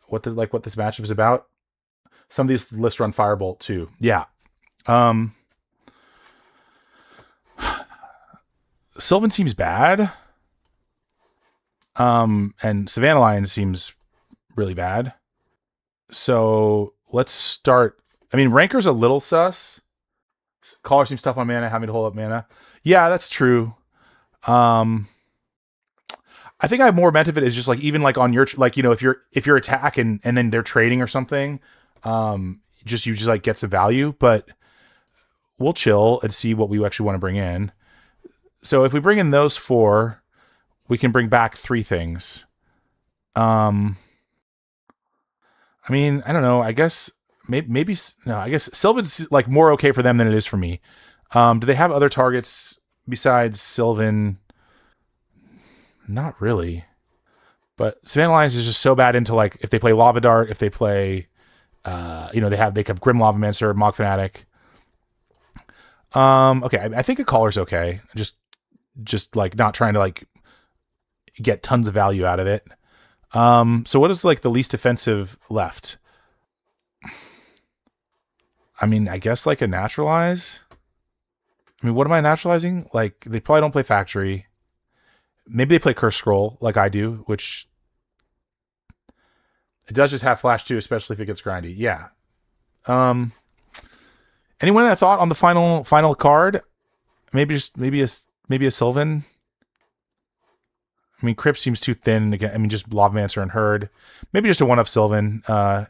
what this matchup is about. Some of these lists run Firebolt too. Yeah. Sylvan seems bad. And Savannah Lion seems really bad. So let's start. I mean, Ranker's a little sus. Caller seems tough on mana, having to hold up mana. Yeah, that's true. I think I have more meant of it is just like even like on your like if you're attack and then they're trading or something, you just like get some value, but we'll chill and see what we actually want to bring in. So if we bring in those 4, we can bring back 3 things. I mean, I don't know. I guess maybe no. I guess Sylvan's like more okay for them than it is for me. Do they have other targets besides Sylvan? Not really. But Savannah Lions is just so bad into like if they play Lava Dart, if they play, they have Grim Lavamancer, Mog Fanatic. Okay, I think a Caller's okay. Just like not trying to like get tons of value out of it. So what is like the least offensive left? I mean, I guess like a naturalize. I mean, what am I naturalizing? Like they probably don't play Factory. Maybe they play Curse Scroll like I do, which it does just have flash too, especially if it gets grindy. Yeah. Anyone that thought on the final card? Maybe a Sylvan. I mean, Crypt seems too thin. Again, I mean, just Lavamancer and Herd. Maybe just a 1-up Sylvan. I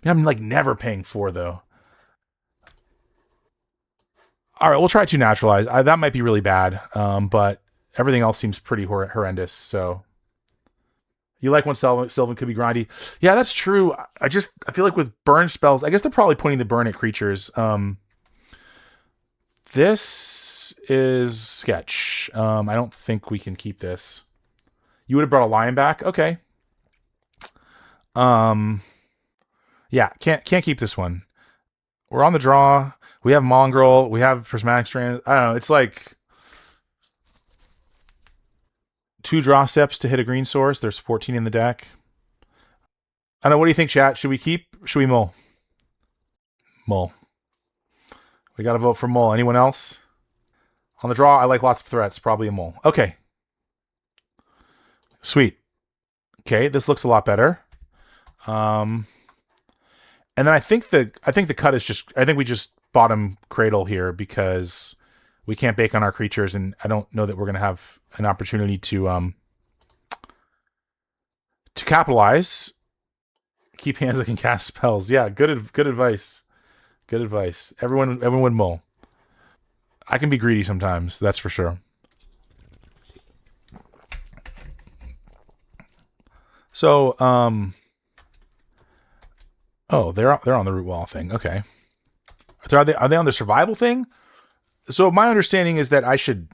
mean, I'm like never paying 4 though. All right, we'll try to naturalize. That might be really bad, but everything else seems pretty horrendous. So you like when Sylvan could be grindy? Yeah, that's true. I feel like with burn spells, I guess they're probably pointing the burn at creatures. This is sketch. I don't think we can keep this. You would have brought a lion back? Okay. Yeah, can't keep this one. We're on the draw. We have Mongrel. We have Prismatic Strand. I don't know. It's like 2 draw steps to hit a green source. There's 14 in the deck. I don't know. What do you think, chat? Should we keep? Should we mull? Mull. We got to vote for mull. Anyone else? On the draw, I like lots of threats. Probably a mull. Okay. Sweet. Okay, this looks a lot better. And then I think the cut is just I think we just bottom cradle here because we can't bake on our creatures, and I don't know that we're gonna have an opportunity to capitalize. Keep hands that can cast spells. Yeah, good advice. Good advice. Everyone would mull. I can be greedy sometimes, that's for sure. So, oh, they're on the root wall thing. Okay. Are they on the survival thing? So my understanding is that I should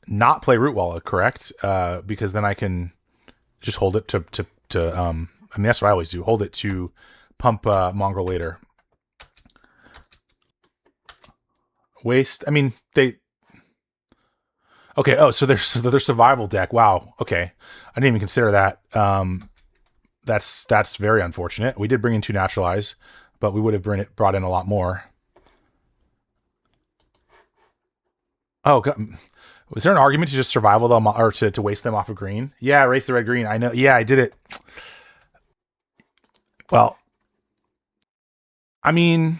not play root wall, correct? Because then I can just hold it to I mean, that's what I always do. Hold it to pump mongrel later. Waste. I mean, they. Okay. Oh, so their survival deck. Wow. Okay, I didn't even consider that. That's very unfortunate. We did bring in 2 naturalize, but we would have brought in a lot more. Oh, God. Was there an argument to just survival them or to waste them off of green? Yeah, erase the red green. I know. Yeah, I did it. Well, I mean,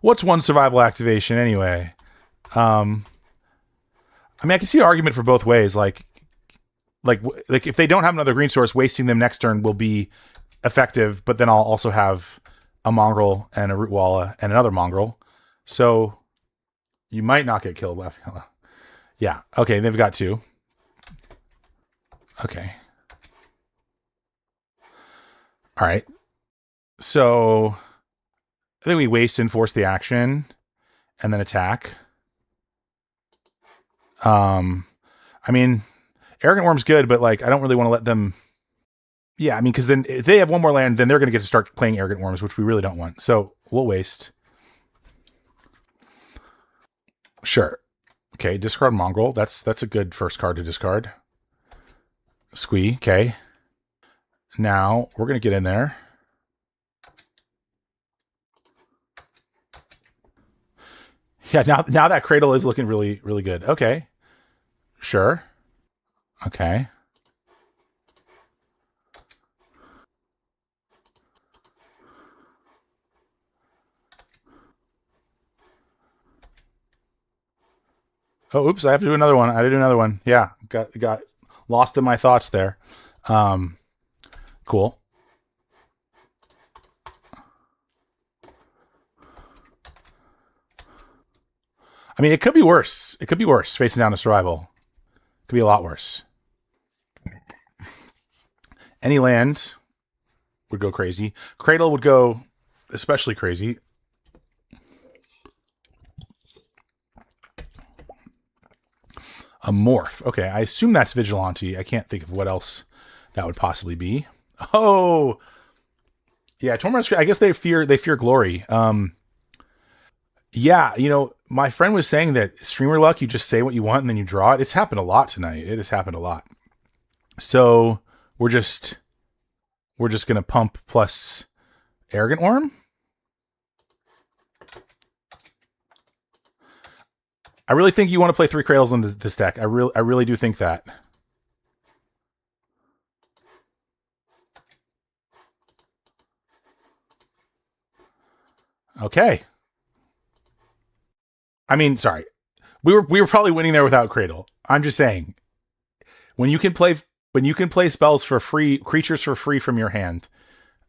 what's one survival activation anyway? Um, I mean, I can see an argument for both ways. Like if they don't have another green source, wasting them next turn will be effective. But then I'll also have a mongrel and a root walla and another mongrel, so you might not get killed. Yeah. Okay. They've got 2. Okay. All right. So I think we waste and force the action and then attack. I mean, Arrogant Worm's good, but like I don't really want to let them. Yeah, I mean, because then if they have one more land, then they're going to get to start playing Arrogant Worms, which we really don't want. So we'll waste. Sure. Okay, discard Mongrel. That's a good first card to discard. Squee. Okay. Now we're going to get in there. Yeah, now that Cradle is looking really, really good. Okay. Sure. Okay. Oh, oops! I have to do another one. I had to do another one. Yeah, got lost in my thoughts there. Cool. I mean, it could be worse. It could be worse. Facing down to survival could be a lot worse. Any land would go crazy. Cradle would go especially crazy. A morph. Okay, I assume that's Vigilante. I can't think of what else that would possibly be. Oh, yeah, Torment. I guess they fear glory. Yeah, my friend was saying that streamer luck, you just say what you want and then you draw it. It's happened a lot tonight. It has happened a lot. So we're just gonna pump plus Arrogant Worm. I really think you want to play 3 Cradles in this deck. I really do think that. Okay. I mean, sorry. We were probably winning there without Cradle. I'm just saying, when you can play spells for free, creatures for free from your hand,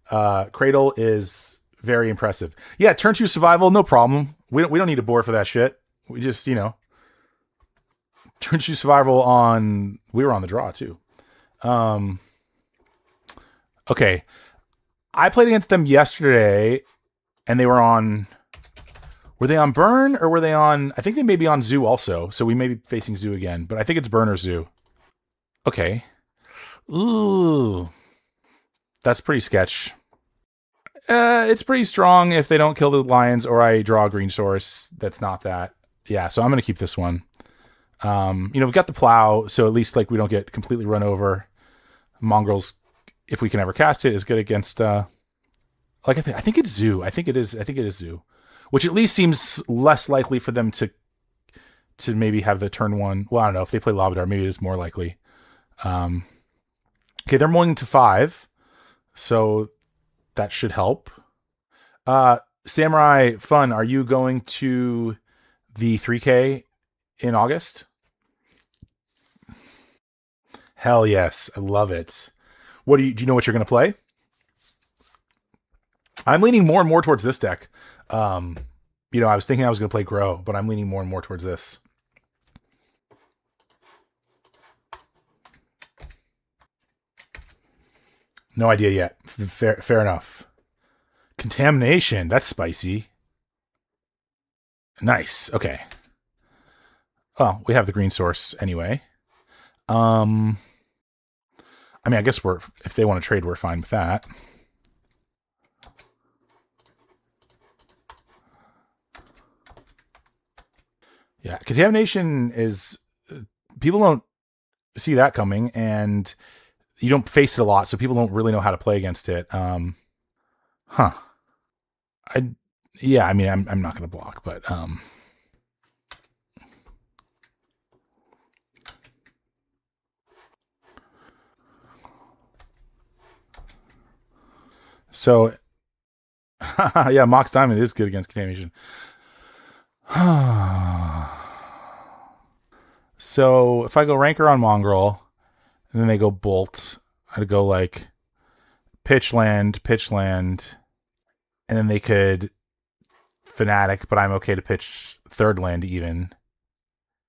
Cradle is very impressive. Yeah, turn 2 survival, no problem. We don't need a board for that shit. We just, turn 2 survival on. We were on the draw too. Okay, I played against them yesterday, and they were on. Were they on Burn or were they on? I think they may be on Zoo also. So we may be facing Zoo again, but I think it's Burn or Zoo. Okay. Ooh, that's pretty sketch. It's pretty strong if they don't kill the lions or I draw a green source. That's not that. Yeah, so I'm gonna keep this one. We've got the plow, so at least like we don't get completely run over. Mongrels, if we can ever cast it, is good against. I think it's Zoo. I think it is Zoo, which at least seems less likely for them to maybe have the turn 1. Well, I don't know if they play Lavadar, maybe it is more likely. Okay, they're mulling to 5, so that should help. Samurai Fun, are you going to the 3K in August? Hell yes, I love it. Do you know what you're going to play? I'm leaning more and more towards this deck. Um, I was thinking I was going to play Grow, but I'm leaning more and more towards this. No idea yet. Fair enough. Contamination. That's spicy. Nice. Okay. Well, we have the green source anyway. I mean, I guess if they want to trade, we're fine with that. Yeah, contamination is people don't see that coming, and you don't face it a lot, so people don't really know how to play against it. Huh. I yeah, I mean, I'm not going to block, but so yeah, Mox Diamond is good against contamination. So if I go Ranker on Mongrel, and then they go Bolt, I'd go like pitch land, and then they could Fanatic, but I'm okay to pitch third land even.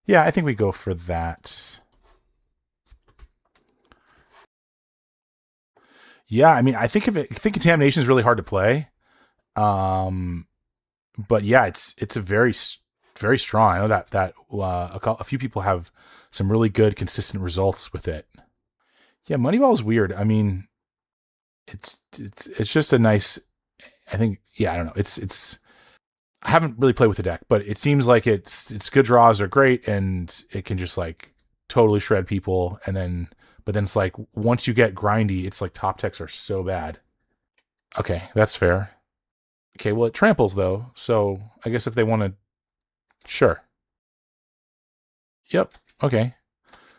Yeah, I think we go for that. Yeah, I mean, I think contamination is really hard to play. But yeah, it's a very strong. I know that a few people have some really good consistent results with it. Yeah, Moneyball is weird. I mean, it's just a nice. I think I don't know. It's I haven't really played with the deck, but it seems like its good draws are great, and it can just like totally shred people. But then it's like once you get grindy, it's like top techs are so bad. Okay, that's fair. Okay, well it tramples though, so I guess if they want to, sure. Yep. Okay.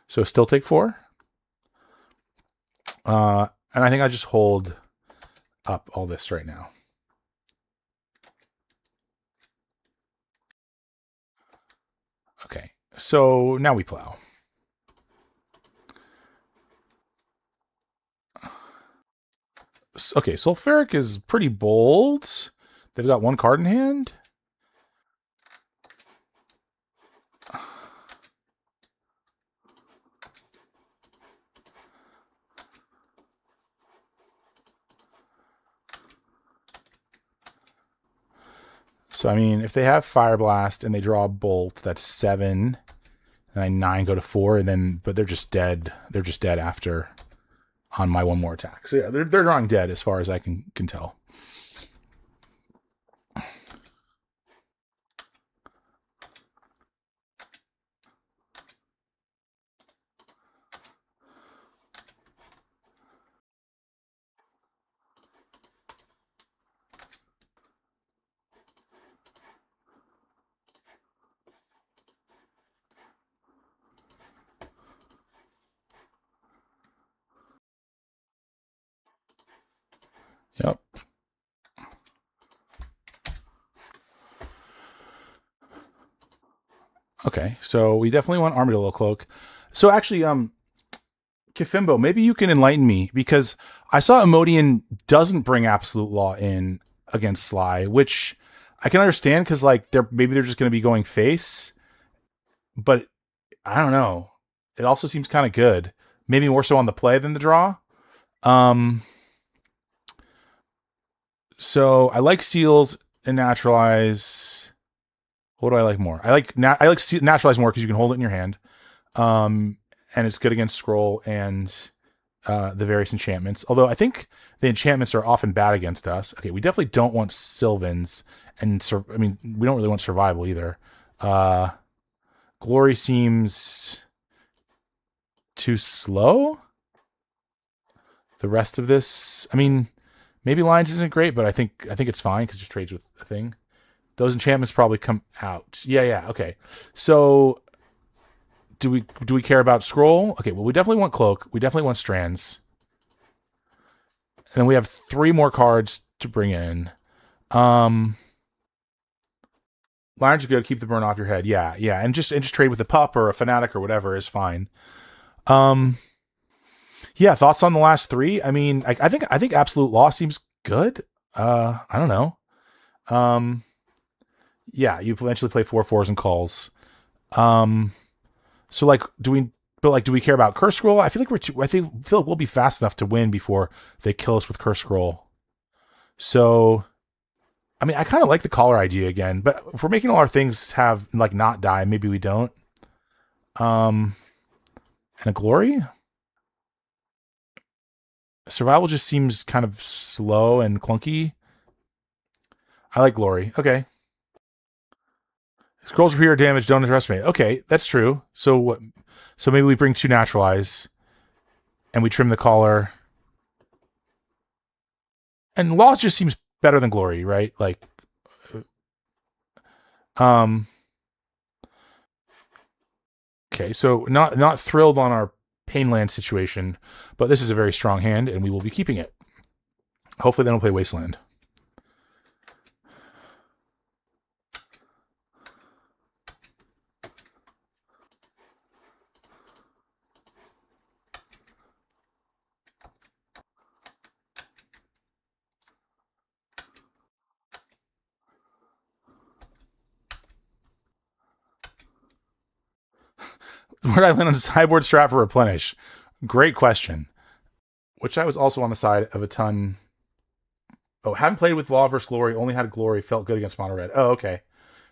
So still take 4. And I think I just hold up all this right now. Okay. So now we plow. Okay, Sulfuric is pretty bold. They've got 1 card in hand. So I mean, if they have Fire Blast and they draw a Bolt, that's 7, and I 9 go to 4, and then but they're just dead. They're just dead after on my 1 more attack. So yeah, they're drawing dead as far as I can tell. Yep. Okay, so we definitely want Armadillo Cloak. So actually, Kifimbo, maybe you can enlighten me, because I saw Emodian doesn't bring Absolute Law in against Sly, which I can understand because like maybe they're just going to be going face, but I don't know. It also seems kind of good, maybe more so on the play than the draw. So I like Seals and Naturalize. What do I like more? I like Naturalize more because you can hold it in your hand. And it's good against Scroll and the various enchantments. Although I think the enchantments are often bad against us. Okay, we definitely don't want Sylvans, and I mean we don't really want Survival either. Glory seems too slow. The rest of this, I mean, maybe Lines isn't great, but I think it's fine because it just trades with a thing. Those enchantments probably come out. Yeah, okay. So do we care about Scroll? Okay, well we definitely want Cloak. We definitely want Strands. And then we have 3 more cards to bring in. Lines are good. Keep the burn off your head. Yeah, and just trade with a pup or a fanatic or whatever is fine. Yeah, thoughts on the last 3? I mean, I think Absolute Law seems good. I don't know. Um, yeah, you eventually play 4/4s and calls. Um, so like, do we care about curse scroll? I feel like feel like we'll be fast enough to win before they kill us with curse scroll. So, I mean, I kind of like the collar idea again, but if we're making all our things have like not die, maybe we don't. Um, and a glory survival just seems kind of slow and clunky. I like glory. Okay. Scrolls repair damage, don't underestimate. Okay, that's true. So what? So maybe we bring 2 naturalize and we trim the collar. And laws just seems better than glory, right? Like, um, okay. So not thrilled on our Painland situation, but this is a very strong hand, and we will be keeping it. Hopefully, they don't play Wasteland. Where did I land on sideboard strat for replenish? Great question. Which I was also on the side of a ton. Oh, haven't played with Law versus Glory. Only had Glory. Felt good against Mono Red. Oh, okay.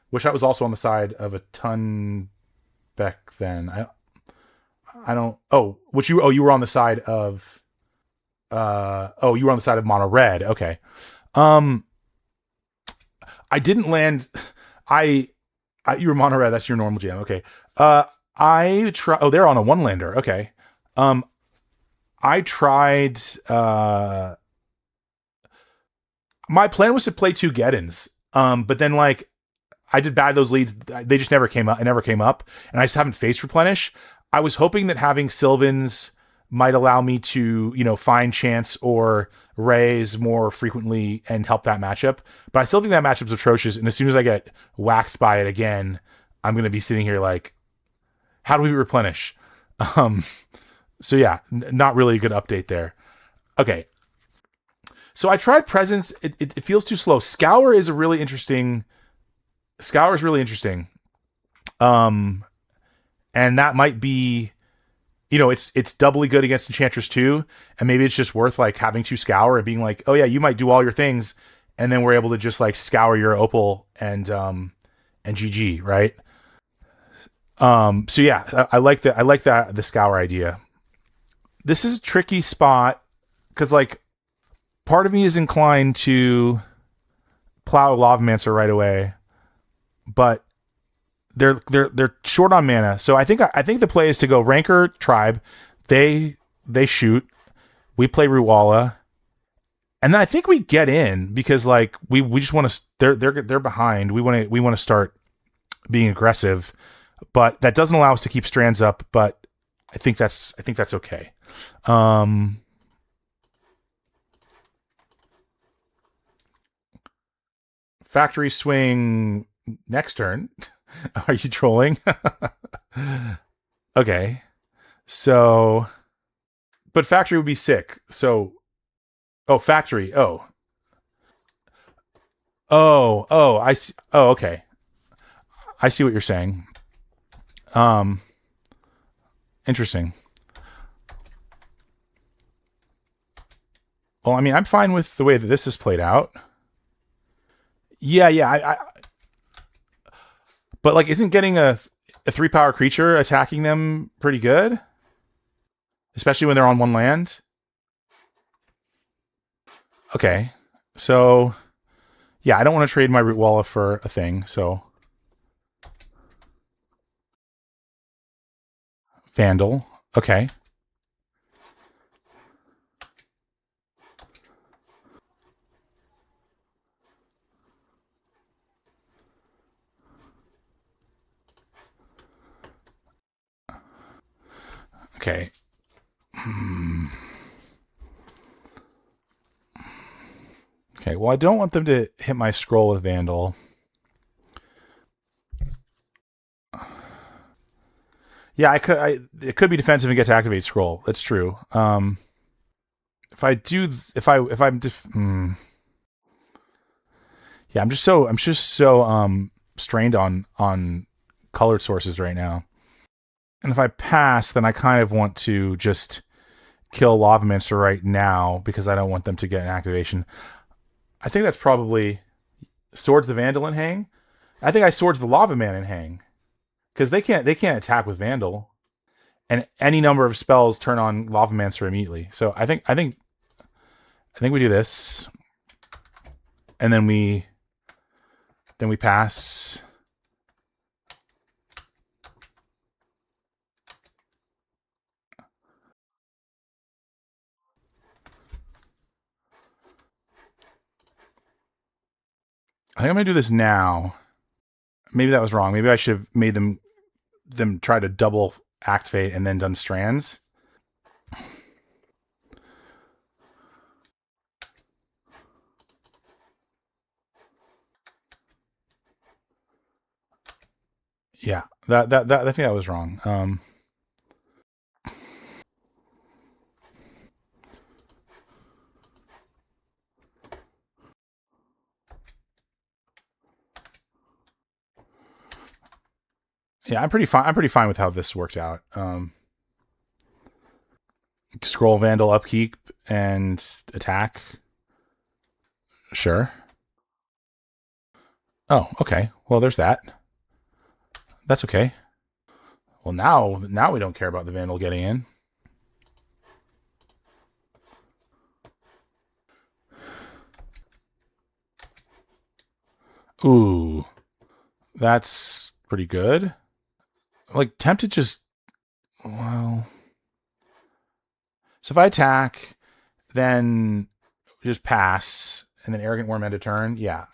Wish I was also on the side of a ton back then. I don't. Oh, which you? Oh, you were on the side of. Oh, you were on the side of Mono Red. Okay. Um, I didn't land. I you were Mono Red. That's your normal jam. Okay. I try. Oh, they're on a one lander. Okay. Um, I tried. My plan was to play 2 Geddons. But then like I did bad those leads. They just never came up. It never came up, and I just haven't faced replenish. I was hoping that having Sylvans might allow me to, find chance or raise more frequently and help that matchup. But I still think that matchup's atrocious. And as soon as I get waxed by it again, I'm going to be sitting here like, how do we replenish? Um, so yeah, not really a good update there. Okay. So I tried presence. It feels too slow. Scour is really interesting. Scour is really interesting. Um, and that might be, it's doubly good against Enchantress too, and maybe it's just worth like having 2 Scour and being like, oh yeah, you might do all your things, and then we're able to just like scour your Opal and GG, right? So yeah, I like that. I like that the Scour idea. This is a tricky spot because like part of me is inclined to plow Lavamancer right away, but they're short on mana. So I think the play is to go Rancor Tribe. They shoot. We play Ruwala, and then I think we get in because like we just want to. They're behind. We want to start being aggressive, but that doesn't allow us to keep strands up. But I think that's okay. Factory swing next turn. Are you trolling? Okay. So, but factory would be sick. So, oh, factory. Oh, I see. Oh, okay. I see what you're saying. Um, Interesting. Well, I mean, I'm fine with the way that this is played out. Yeah. But like, isn't getting a 3-power creature attacking them pretty good? Especially when they're on 1 land. Okay. So, yeah, I don't want to trade my Root Walla for a thing, so. Vandal. Okay. Okay. Okay, well, I don't want them to hit my scroll with Vandal. Yeah, it could be defensive and get to activate scroll. That's true. If I do, if I'm, Yeah, I'm just so strained on colored sources right now. And if I pass, then I kind of want to just kill Lava Mancer right now because I don't want them to get an activation. I think that's probably Swords the Vandal and hang. I think I Swords the Lava Man and hang because they can't attack with Vandal, and any number of spells turn on Lava Mancer immediately. So I think we do this, and then we pass. I think I'm gonna do this now. Maybe that was wrong. Maybe I should have made them try to double activate and then done strands. Yeah, that I think that was wrong. Yeah, I'm pretty fine. I'm pretty fine with how this worked out. Scroll Vandal upkeep and attack. Sure. Oh, okay. Well, there's that. That's okay. Well, now we don't care about the Vandal getting in. Ooh, that's pretty good. Like tempted just well. So if I attack, then just pass, and then Arrogant Worm end a turn. Yeah.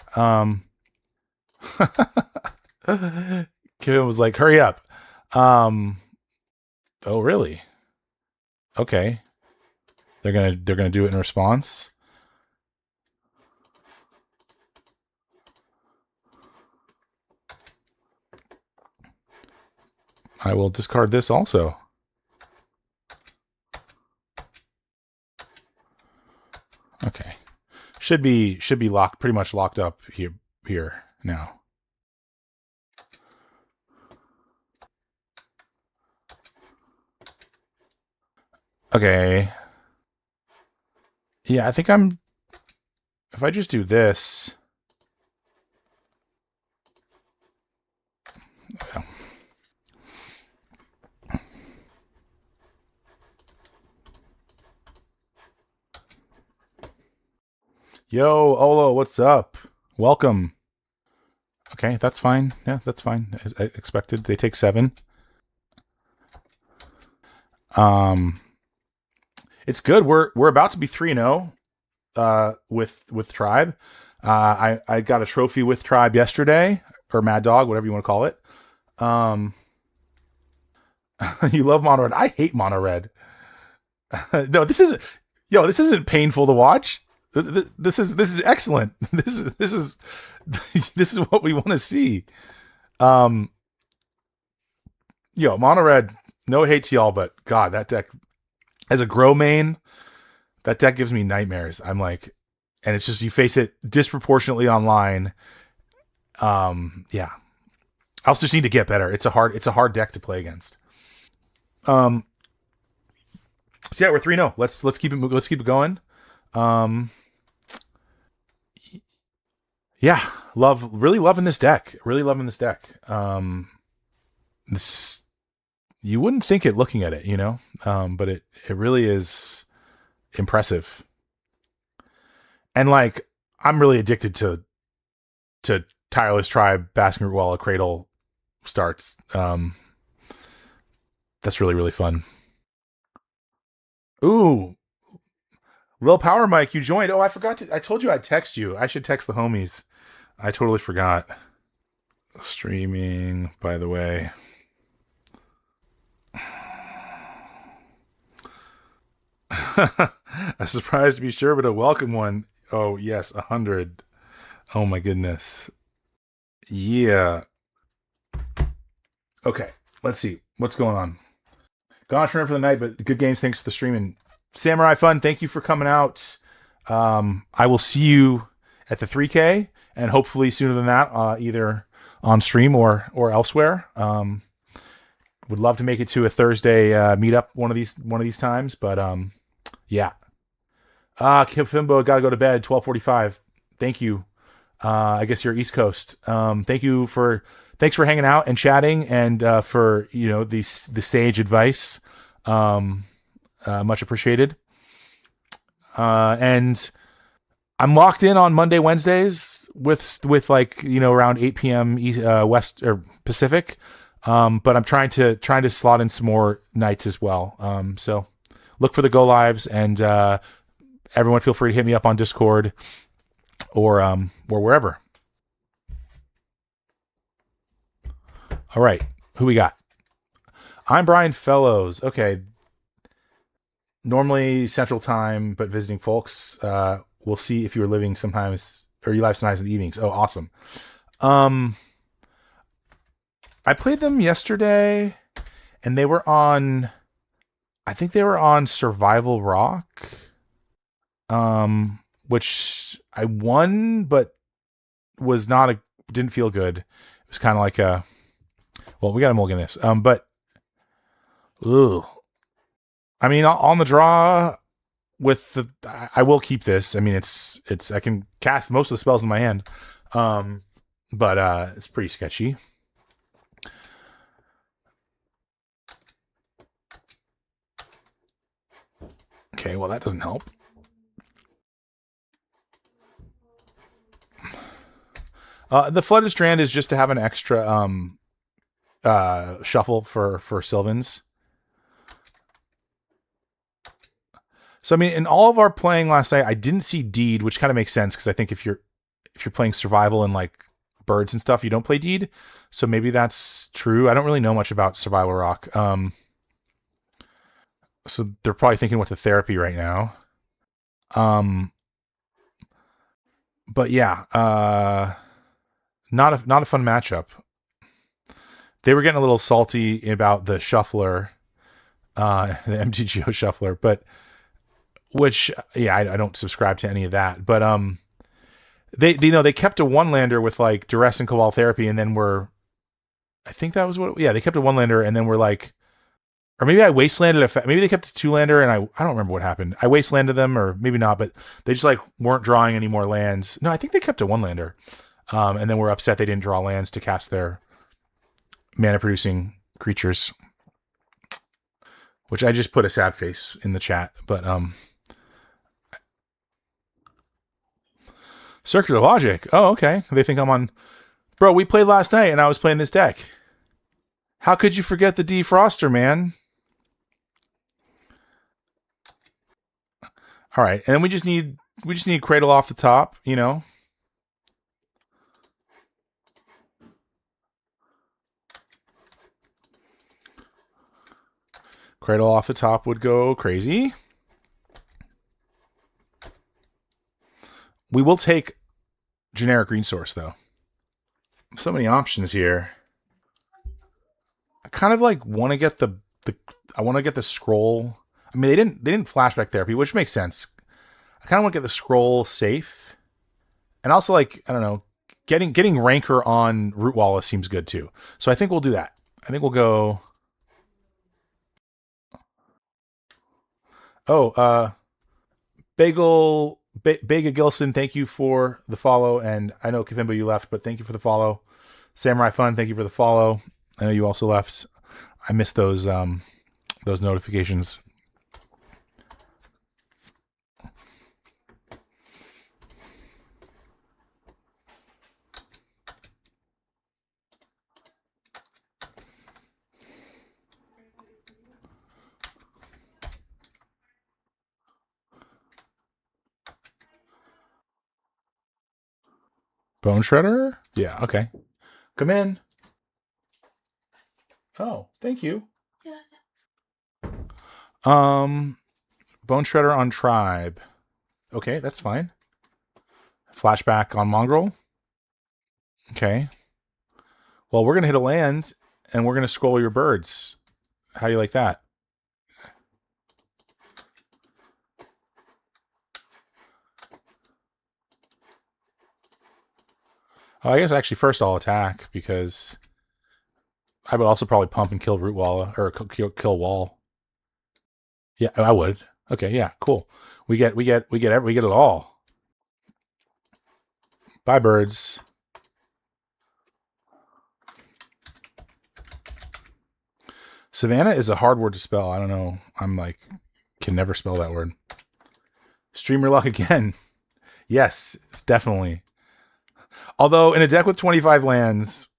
Kevin was like, "Hurry up." Um. Oh, really? Okay. They're gonna do it in response. I will discard this also. Okay. Should be locked, pretty much locked up here now. Okay. Yeah, I think I'm. If I just do this. Yo, Olo, what's up? Welcome. Okay, that's fine. Yeah, that's fine. As I expected, they take 7. Um, it's good. We're about to be 3-0 with Tribe. I got a trophy with Tribe yesterday, or Mad Dog, whatever you want to call it. Um, you love Mono Red. I hate Mono Red. No, this isn't painful to watch. This is excellent. This is this is what we want to see. Um, Mono Red. No hate to y'all, but God, that deck as a grow main, that deck gives me nightmares. I'm like, and it's just you face it disproportionately online. Yeah, I also just need to get better. It's a hard deck to play against. Um, so yeah, we're 3-0. Let's keep it going. Um, yeah, really loving this deck. Really loving this deck. This you wouldn't think it looking at it, but it really is impressive. And like I'm really addicted to Tireless Tribe Basking Root while a Cradle starts. That's really really fun. Ooh, Lil Power Mike, you joined. Oh, I forgot to. I told you I'd text you. I should text the homies. I totally forgot. Streaming, by the way. A surprise to be sure, but a welcome one. Oh yes, 100. Oh my goodness. Yeah. Okay. Let's see what's going on. Gone for the night, but good games. Thanks for the stream and Samurai Fun. Thank you for coming out. I will see you at the 3K, and hopefully sooner than that, either on stream or elsewhere. Would love to make it to a Thursday meetup one of these times, but yeah. Kifimbo, gotta go to bed. 12:45. Thank you. I guess you're East Coast. Thanks for hanging out and chatting, and for the sage advice. Much appreciated. And I'm locked in on Monday, Wednesdays with like around 8 p.m. West or Pacific. But I'm trying to slot in some more nights as well. So look for the go lives, and everyone feel free to hit me up on Discord or wherever. All right, who we got? I'm Brian Fellows. Okay. Normally Central Time, but visiting folks. We'll see if you're living sometimes, or you live sometimes in the evenings. Oh, awesome. I played them yesterday, and they were on. I think they were on Survival Rock, which I won, but didn't feel good. It was kind of like we got a mulligan this. But ooh, I mean, on the draw with I will keep this. I mean, it's I can cast most of the spells in my hand, but it's pretty sketchy. Okay, well that doesn't help. The Flooded Strand is just to have an extra shuffle for Sylvans. So I mean, in all of our playing last night, I didn't see Deed, which kind of makes sense because I think if you're playing survival and like birds and stuff, you don't play Deed. So maybe that's true. I don't really know much about Survival Rock. So they're probably thinking what to therapy right now. But yeah, not a fun matchup. They were getting a little salty about the shuffler, the MTGO shuffler, but which I don't subscribe to any of that. But they kept a one lander with like duress and Cabal Therapy, and then I think that was they kept a one lander, and then we're like, or maybe I wastelanded maybe they kept a two lander, and I don't remember what happened. I wastelanded them, or maybe not, but they just like weren't drawing any more lands. No, I think they kept a one lander, and then we're upset they didn't draw lands to cast their mana producing creatures, which I just put a sad face in the chat. But Circular Logic. Oh, okay. They think I'm on. Bro, we played last night, and I was playing this deck. How could you forget the Defroster, man? All right, and then we just need Cradle off the top, Cradle off the top would go crazy. We will take generic green source though. So many options here. I kind of like want to get I want to get the scroll. I mean, they didn't flashback therapy, which makes sense. I kind of want to get the scroll safe, and also like I don't know, getting Rancor on Root Wallace seems good too. So I think we'll do that. I think we'll go. Oh, Bega Gilson, thank you for the follow, and I know Kavimbo you left, but thank you for the follow. Samurai Fun, thank you for the follow. I know you also left. I missed those notifications. Bone Shredder? Yeah, okay. Come in. Oh, thank you. Bone Shredder on Tribe. Okay, that's fine. Flashback on Mongrel. Okay. Well, we're gonna hit a land, and we're gonna scroll your birds. How do you like that? Oh, I guess actually first I'll attack because I would also probably pump and kill root wall or kill wall. Yeah, I would. Okay, yeah, cool. We get it all. Bye, birds. Savannah is a hard word to spell. I don't know. I'm like, can never spell that word. Streamer luck again. Yes, it's definitely. Although in a deck with 25 lands,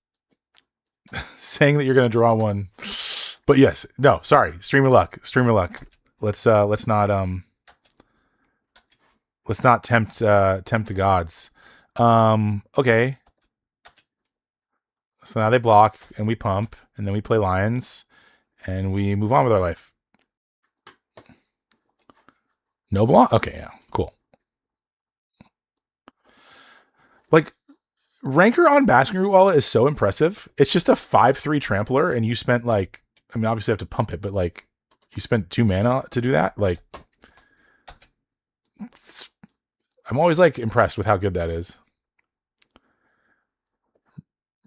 saying that you're going to draw one, but yes, no, sorry, streamer luck. Let's not tempt the gods. Okay. So now they block and we pump and then we play lions and we move on with our life. No block? Okay, yeah, cool. Like, Ranker on Basking Root Walla is so impressive. It's just a 5/3 trampler, and you spent like, I mean, obviously you have to pump it, but like, you spent 2 mana to do that. Like, I'm always like impressed with how good that is.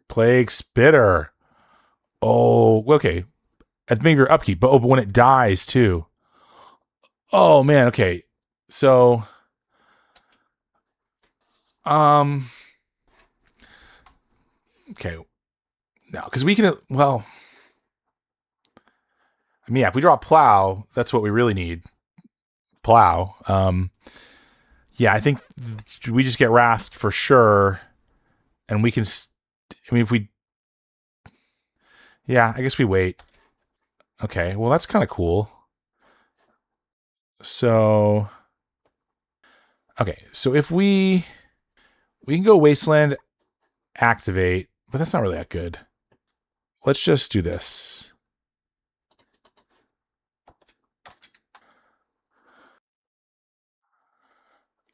Plague Spitter. Oh, okay. At the beginning of your upkeep, but when it dies too. Oh man, okay. So, okay. No, because we can. Well, I mean, yeah, if we draw Plow, that's what we really need. Plow. Yeah, I think we just get Wrath for sure, and we can. I mean, if we. Yeah, I guess we wait. Okay, well, that's kind of cool. So, okay, so if we can go Wasteland, activate, but that's not really that good. Let's just do this.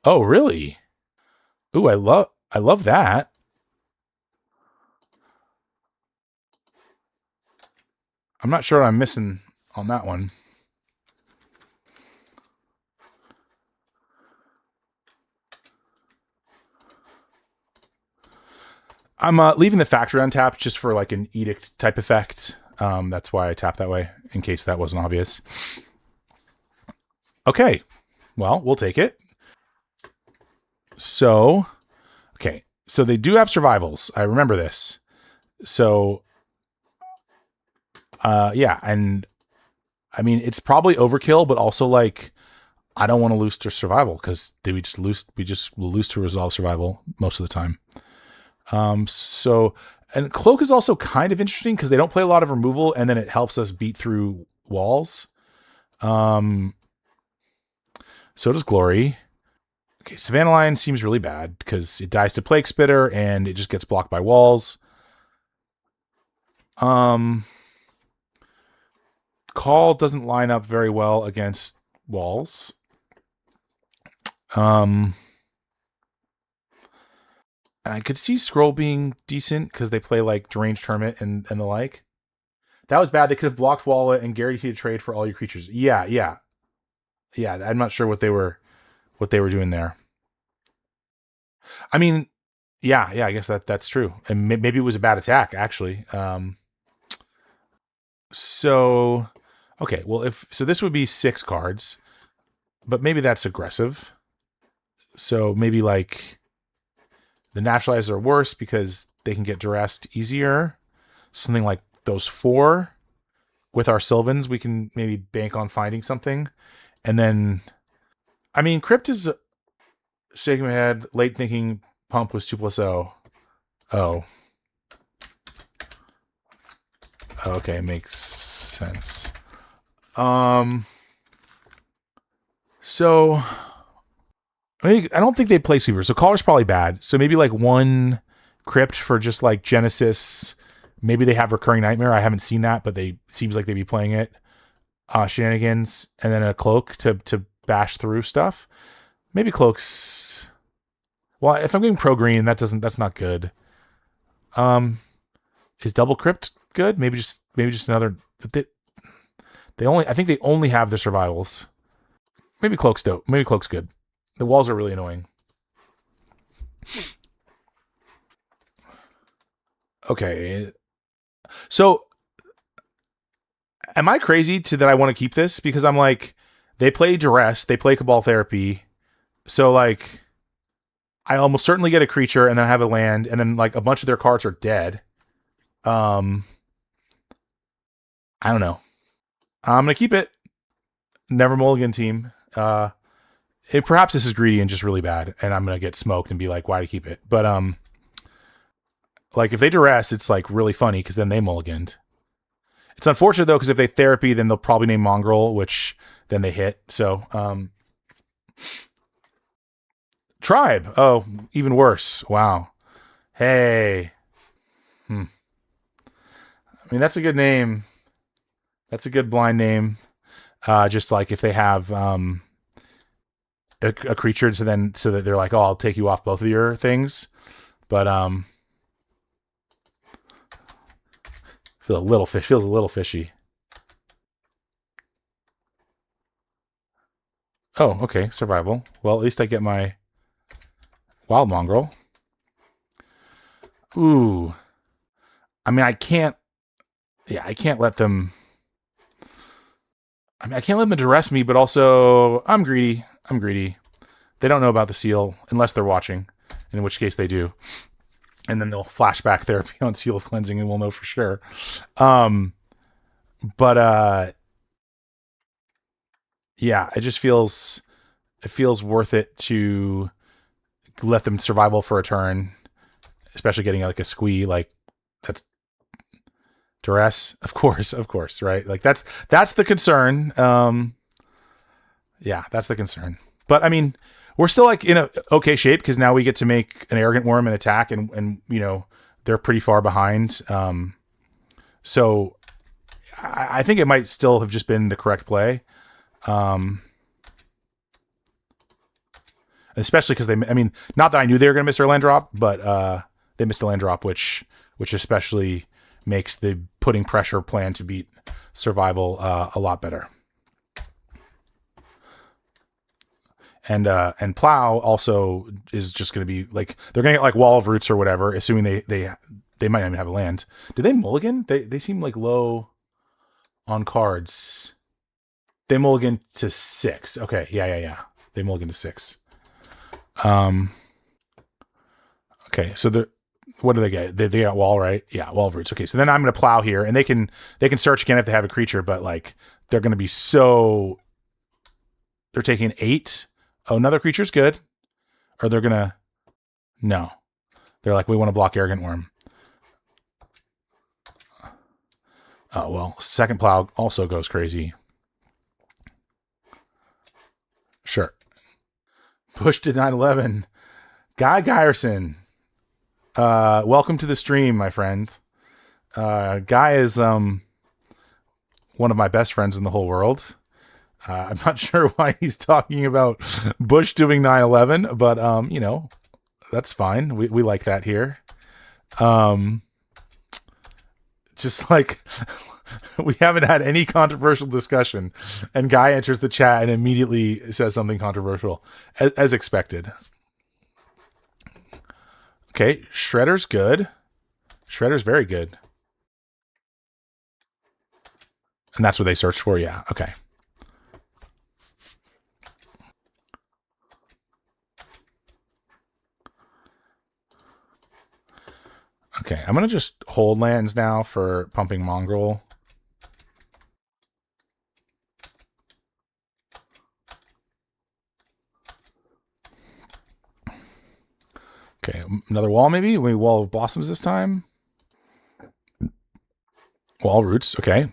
Oh, really? Ooh, I love that. I'm not sure what I'm missing on that one. I'm leaving the factory untapped just for like an edict type effect. That's why I tap that way, in case that wasn't obvious. Okay, well, we'll take it. So, okay, so they do have survivals. I remember this. So, yeah, and I mean, it's probably overkill, but also like, I don't want to lose to survival because we just will lose to resolve survival most of the time. So, and Cloak is also kind of interesting because they don't play a lot of removal, and then it helps us beat through walls. So does Glory. Okay, Savannah Lion seems really bad because it dies to Plague Spitter and it just gets blocked by walls. Call doesn't line up very well against walls. And I could see Scroll being decent because they play like Deranged Hermit and the like. That was bad. They could have blocked Walla and guaranteed a trade for all your creatures. Yeah. I'm not sure what they were doing there. I mean, yeah. I guess that's true. And maybe it was a bad attack actually. So, okay. Well, this would be 6 cards, but maybe that's aggressive. So maybe like the Naturalizers are worse because they can get duressed easier. Something like those 4. With our Sylvans, we can maybe bank on finding something. And then, I mean, Crypt is shaking my head, late thinking Pump was 2+0. Oh. Okay, makes sense. So I don't think they play Sweeper, so Caller's probably bad. So maybe like 1 Crypt for just like Genesis. Maybe they have Recurring Nightmare. I haven't seen that, but seems like they'd be playing it. Shenanigans, and then a Cloak to bash through stuff. Maybe Cloak's. Well, if I'm getting pro green, that's not good. Is Double Crypt good? Maybe just another. But I think they only have the survivals. Maybe Cloak's dope. Maybe Cloak's good. The walls are really annoying. Okay. So am I crazy to that I want to keep this? Because I'm like, they play Duress, they play Cabal Therapy. So like I almost certainly get a creature and then I have a land, and then like a bunch of their cards are dead. Um I don't know. I'm gonna keep it. Never mulligan team. Perhaps this is greedy and just really bad, and I'm gonna get smoked and be like, why to keep it? But like if they duress, it's like really funny because then they mulliganed. It's unfortunate though because if they therapy, then they'll probably name Mongrel, which then they hit. So tribe. Oh, even worse. Wow. Hey. I mean that's a good name. That's a good blind name. Just like if they have a creature, so that they're like, oh, I'll take you off both of your things. But feels a little fishy. Oh, okay, survival. Well, at least I get my wild mongrel. Ooh. I mean, I can't. Yeah, I can't let them. I mean, I can't let them duress me, but also I'm greedy. I'm greedy. They don't know about the seal unless they're watching, in which case they do. And then they'll flashback therapy on Seal of Cleansing and we'll know for sure. But yeah, it just feels worth it to let them survival for a turn, especially getting like a squee, like that's duress. Of course, right? Like that's the concern. Yeah, that's the concern. But I mean, we're still like in a okay shape because now we get to make an arrogant worm and attack, and you know they're pretty far behind. So I think it might still have just been the correct play. Especially because I mean, not that I knew they were going to miss their land drop, but they missed a land drop, which especially makes the putting pressure plan to beat survival a lot better. And plow also is just going to be like they're going to get like Wall of Roots or whatever, assuming they might not even have a land. Did they mulligan? They seem like low on cards. They mulligan to 6. Okay, yeah. They mulligan to 6. Okay, so what do they get? They got Wall, right? Yeah, Wall of Roots. Okay, so then I'm going to plow here, and they can search again if they have a creature, but like they're going to be so. They're taking 8. Oh, another creature's good. Or they're gonna no. They're like, we want to block Arrogant Worm. Oh well, second plow also goes crazy. Sure. Push to 9/11. Guy Geyerson. Welcome to the stream, my friend. Guy is one of my best friends in the whole world. I'm not sure why he's talking about Bush doing 9/11, but you know, that's fine. We like that here. Just like we haven't had any controversial discussion, and Guy enters the chat and immediately says something controversial, as expected. Okay, Shredder's good. Shredder's very good. And that's what they searched for, yeah. Okay. Okay, I'm going to just hold lands now for pumping Mongrel. Okay, another wall maybe? We Wall of Blossoms this time? Wall Roots, okay.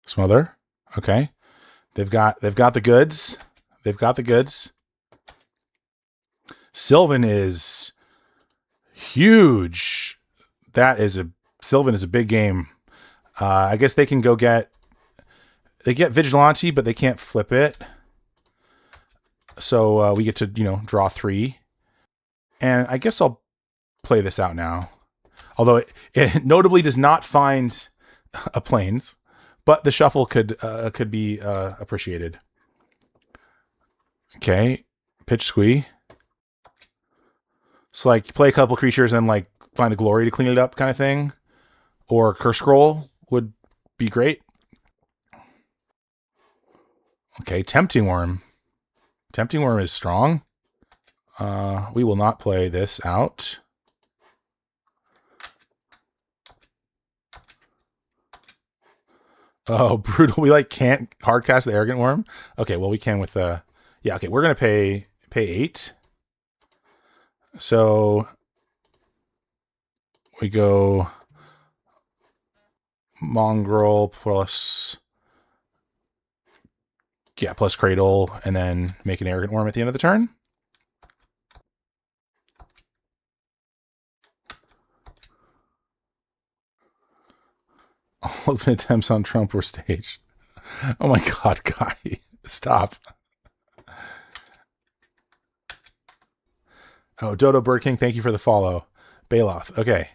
Smother, okay. They've got the goods. They've got the goods. Sylvan is huge. Sylvan is a big game. I guess they can go get Vigilante, but they can't flip it. So we get to, draw 3. And I guess I'll play this out now. Although it notably does not find a plains, but the shuffle could be appreciated. Okay, pitch squee. So like play a couple creatures and like find a glory to clean it up kind of thing. Or curse scroll would be great. Okay, tempting worm. Tempting worm is strong. We will not play this out. Oh, brutal. We like can't hardcast the arrogant worm. Okay, well we can with yeah, okay, we're gonna pay 8. So we go mongrel plus plus cradle, and then make an arrogant worm at the end of the turn. All of the attempts on Trump were staged. Oh my god, Guy. Stop. Oh, Dodo Bird King, thank you for the follow. Bailoff. Okay.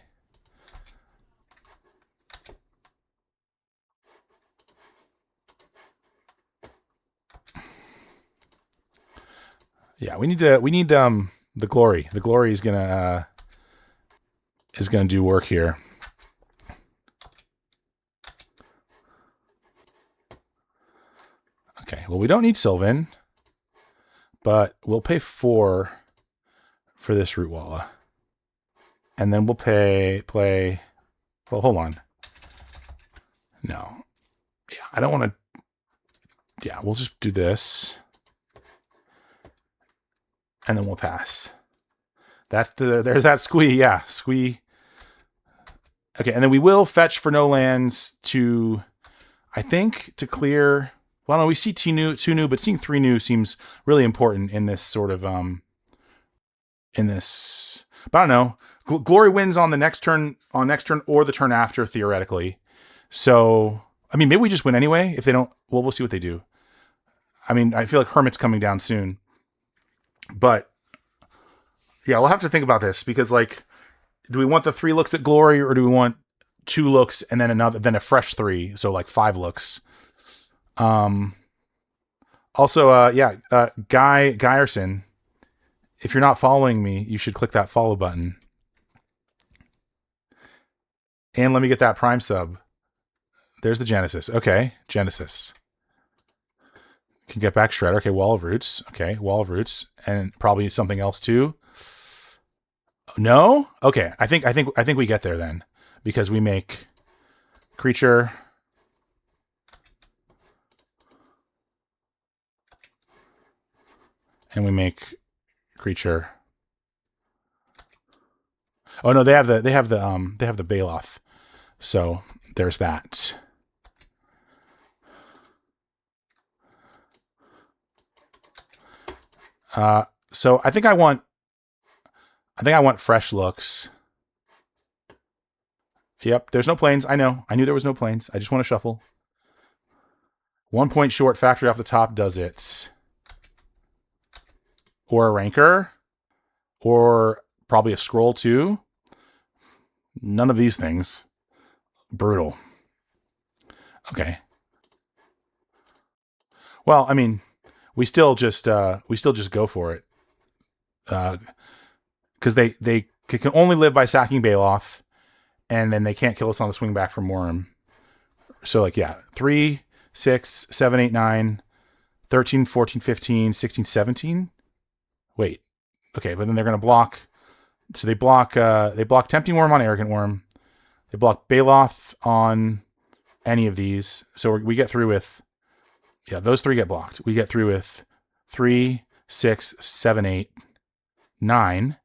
Yeah, we need the glory. The glory is gonna do work here. Okay, well we don't need Sylvan, but we'll pay 4 for this Root Walla. And then we'll play well, hold on. No. Yeah, I don't want to. Yeah, we'll just do this. And then we'll pass. There's that squee. Yeah, squee. Okay, and then we will fetch for no lands to, I think, to clear. Well, no, we see two new, but seeing 3 new seems really important in this sort of in this. But I don't know. Glory wins on the next turn, or the turn after, theoretically. So, I mean, maybe we just win anyway. If they don't, well, we'll see what they do. I mean, I feel like Hermit's coming down soon. But, yeah, we'll have to think about this, because, like, do we want the 3 looks at Glory, or do we want 2 looks and then then a fresh 3? So, like, 5 looks. Also, yeah, Guy Geyerson, if you're not following me, you should click that follow button. And let me get that Prime sub. There's the Genesis. Okay, Genesis. Can get back Shredder. Okay, Wall of Roots. Okay, Wall of Roots. And probably something else too. No? Okay, I think we get there then. Because we make creature. And we make creature. Oh no, they have the Bailoff. So there's that. So I think I want fresh looks. Yep, there's no planes. I know. I knew there was no planes. I just want to shuffle. 1 point short, factory off the top does it. Or a Ranker. Or probably a Scroll too. None of these things. Brutal. Okay. Well, I mean, we still just go for it. Because they can only live by sacking Bailoff, and then they can't kill us on the swing back from Worm. So, like, yeah, 3, 6, 7, 8, 9, 13, 14, 15, 16, 17. Wait. Okay, but then they're going to block. So they block Tempting Worm on Arrogant Worm. They block Bailoff on any of these. So we get through with, yeah, those 3 get blocked. We get through with 3, 6, 7, 8, 9,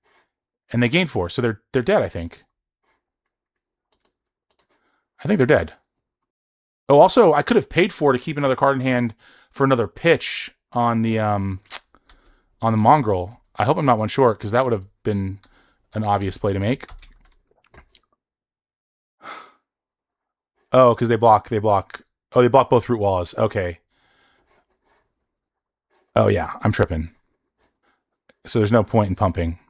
and they gain 4. So they're dead, I think. I think they're dead. Oh, also, I could have paid 4 to keep another card in hand for another pitch on the Mongrel. I hope I'm not one short, because that would have been an obvious play to make. Oh, because they block. Oh, they block both Root Walls. Okay. Oh yeah, I'm tripping. So there's no point in pumping.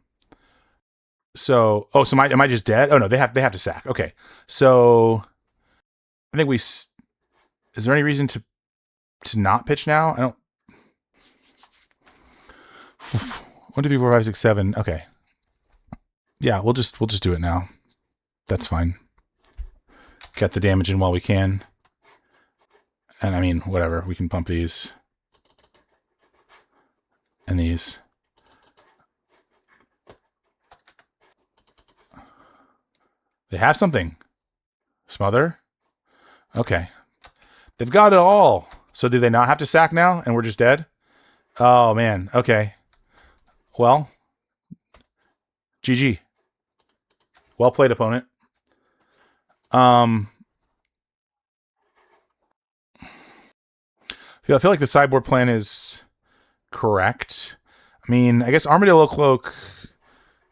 So, am I just dead? Oh no, they have to sack. Okay. So I think is there any reason to not pitch now? I don't. 1, 2, 3, 4, 5, 6, 7. Okay. Yeah, we'll just do it now. That's fine. Get the damage in while we can. And I mean, whatever. We can pump these. And these. They have something. Smother? Okay. They've got it all. So do they not have to sack now? And we're just dead? Oh, man. Okay. Well. GG. Well played, opponent. I feel like the sideboard plan is correct. I mean, I guess Armadillo Cloak,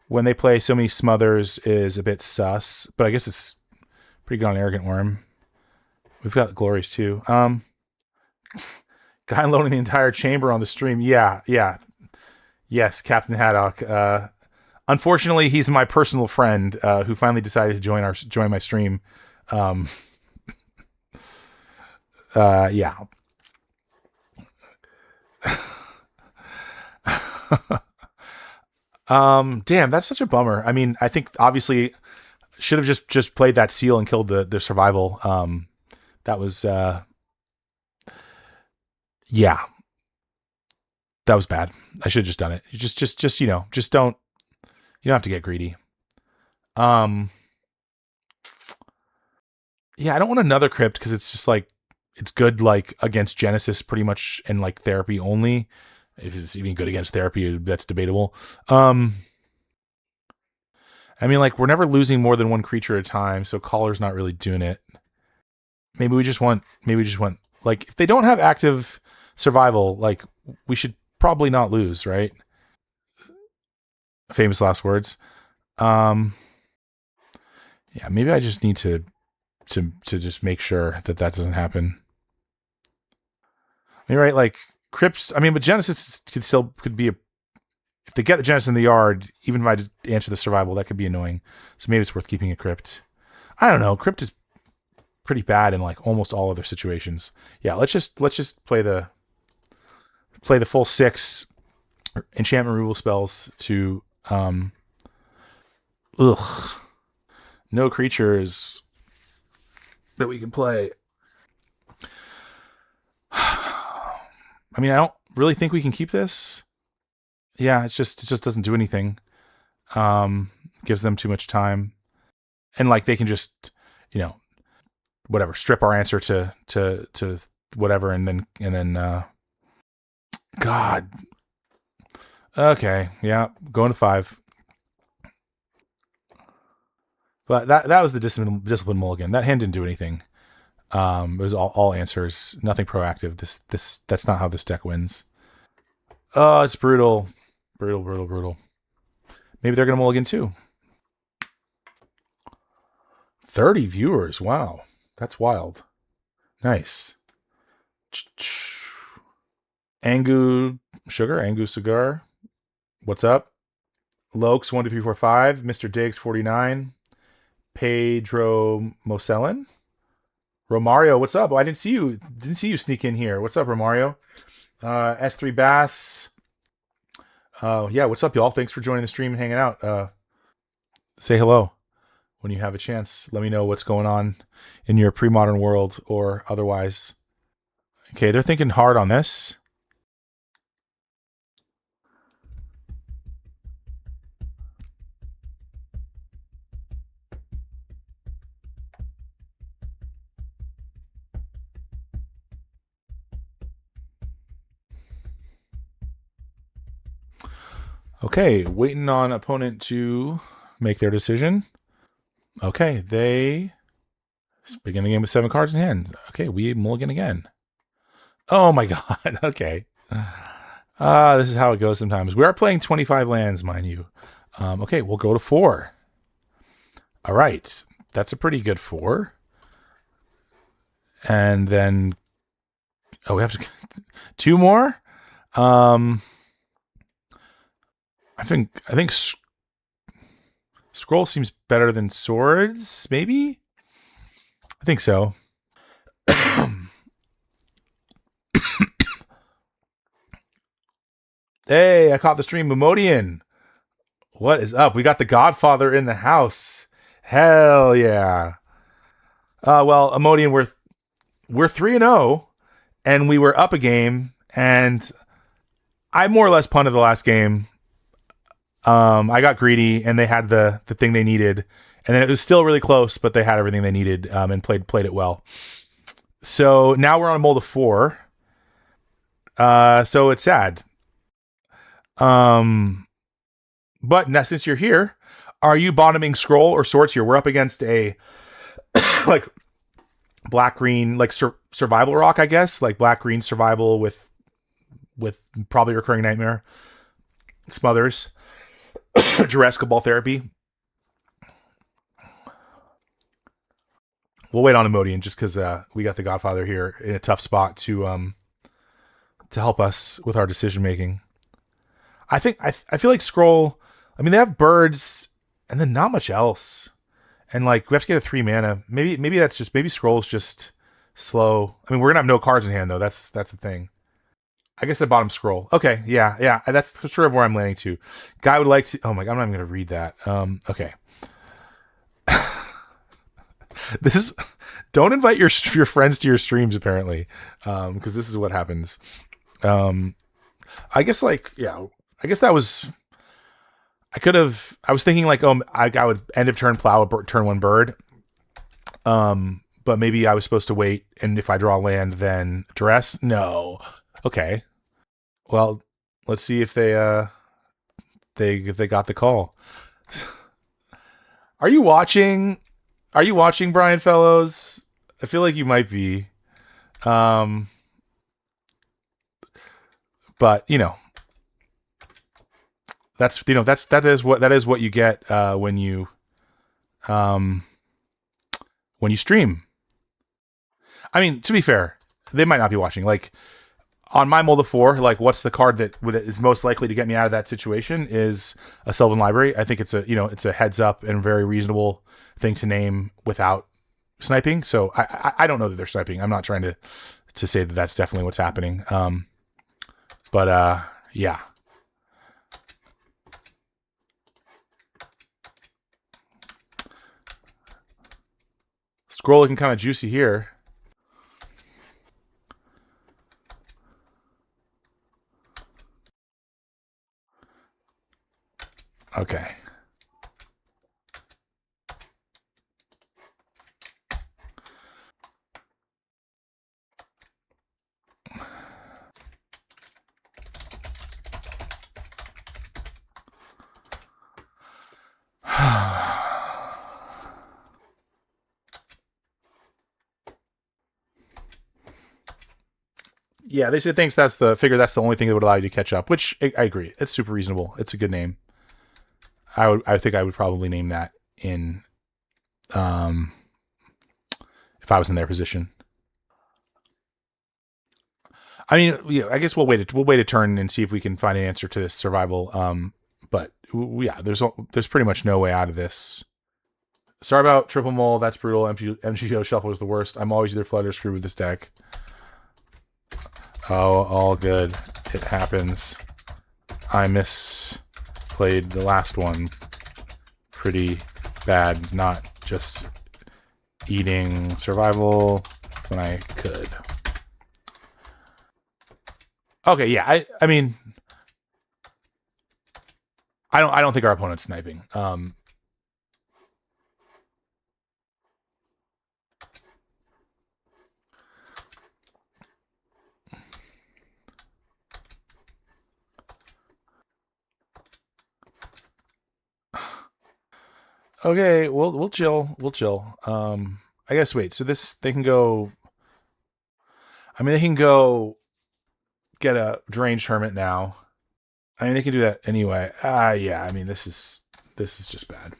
when they play so many smothers, is a bit sus, but I guess it's pretty good on Arrogant Worm. We've got Glories too. Guy unloading the entire chamber on the stream. Yeah. Yes, Captain Haddock. Unfortunately, he's my personal friend who finally decided to join my stream. Yeah. Damn, that's such a bummer. I mean, I think obviously should have just played that seal and killed the survival. That was yeah. That was bad. I should have just done it. Just don't you don't have to get greedy. Yeah, I don't want another crypt because it's just like it's good like against Genesis pretty much and like therapy only. If it's even good against therapy, that's debatable. I mean, like we're never losing more than one creature at a time, so Caller's not really doing it. Maybe we just want like if they don't have active survival, like we should probably not lose, right? Famous last words. Yeah, maybe I just need to just make sure that doesn't happen. I mean, right, like crypts. I mean, but Genesis could be if they get the Genesis in the yard, even if I just answer the survival, that could be annoying. So maybe it's worth keeping a crypt. I don't know. Crypt is pretty bad in like almost all other situations. Yeah, let's just play the full 6 enchantment removal spells to no creatures that we can play. I mean, I don't really think we can keep this. Yeah, it just doesn't do anything. Gives them too much time. And like they can just, whatever, strip our answer to whatever and then God. Okay, yeah, going to 5. But that was the discipline mulligan. That hand didn't do anything. It was all answers, nothing proactive. That's not how this deck wins. Oh, it's brutal. Brutal. Maybe they're gonna mulligan too. 30 viewers. Wow. That's wild. Nice. Angu Cigar. What's up? Lokes 1, 2, 3, 4, 5. Mr. Diggs 49. Pedro Mosellen. Romario, what's up? Oh, I didn't see you sneak in here. What's up, Romario? S3 Bass. Yeah, what's up, y'all? Thanks for joining the stream and hanging out. Say hello when you have a chance. Let me know what's going on in your pre-modern world or otherwise. Okay, they're thinking hard on this. Okay, waiting on opponent to make their decision. Okay, they begin the game with 7 cards in hand. Okay, we mulligan again. Oh my god, okay. This is how it goes sometimes. We are playing 25 lands, mind you. Okay, we'll go to 4. All right, that's a pretty good 4. And then, we have to 2 more. I think Scroll seems better than Swords, maybe? I think so. Hey, I caught the stream. Memodian, what is up? We got the Godfather in the house. Hell yeah. Well, Emodian, we're 3-0, and we were up a game, and I more or less punted the last game. I got greedy, and they had the thing they needed, and then it was still really close, but they had everything they needed, and played it well. So now we're on a mold of 4. So it's sad. But now, since you're here, are you bottoming scroll or swords here? We're up against a like black green like survival rock, I guess, like black green survival with probably recurring nightmare, smothers, Jurassic ball therapy. We'll wait on Emodian just because we got the Godfather here in a tough spot to help us with our decision making. I think I feel like scroll. I mean, they have birds and then not much else, and like we have to get a 3 mana. Maybe that's just maybe scroll's just slow. I mean, we're gonna have no cards in hand though. That's the thing. I guess the bottom scroll. Okay, yeah. That's sort of where I'm landing to. Guy would like to. Oh my god, I'm not even gonna read that. Okay. This is. Don't invite your friends to your streams apparently, because this is what happens. I guess I guess that was. I could have. I was thinking like, I would end of turn plow a turn 1 bird. But maybe I was supposed to wait, and if I draw land, then duress. No. Okay. Well, let's see if they got the call. Are you watching? Are you watching, Brian Fellows? I feel like you might be. But that is what you get when you stream. I mean, to be fair, they might not be watching. Like on my mold of 4, like what's the card that is most likely to get me out of that situation is a Sylvan Library. I think it's a heads up and very reasonable thing to name without sniping. So I don't know that they're sniping. I'm not trying to say that that's definitely what's happening. But yeah. Scroll looking kind of juicy here. Okay. Yeah, they said thanks. That's the only thing that would allow you to catch up, which I agree. It's super reasonable. It's a good name. I think I would probably name that in if I was in their position. I mean, yeah, I guess we'll wait a turn and see if we can find an answer to this survival. But yeah, there's pretty much no way out of this. Sorry about triple mole. That's brutal. MTGO shuffle is the worst. I'm always either flood or screwed with this deck. Oh, all good. It happens. I misplayed the last one pretty bad. Not just eating survival when I could. Okay, yeah. I mean, I don't think our opponent's sniping. Okay, we'll chill. We'll chill. I guess wait. So they can go. I mean, they can go get a Deranged Hermit now. I mean, they can do that anyway. Yeah. I mean, this is just bad.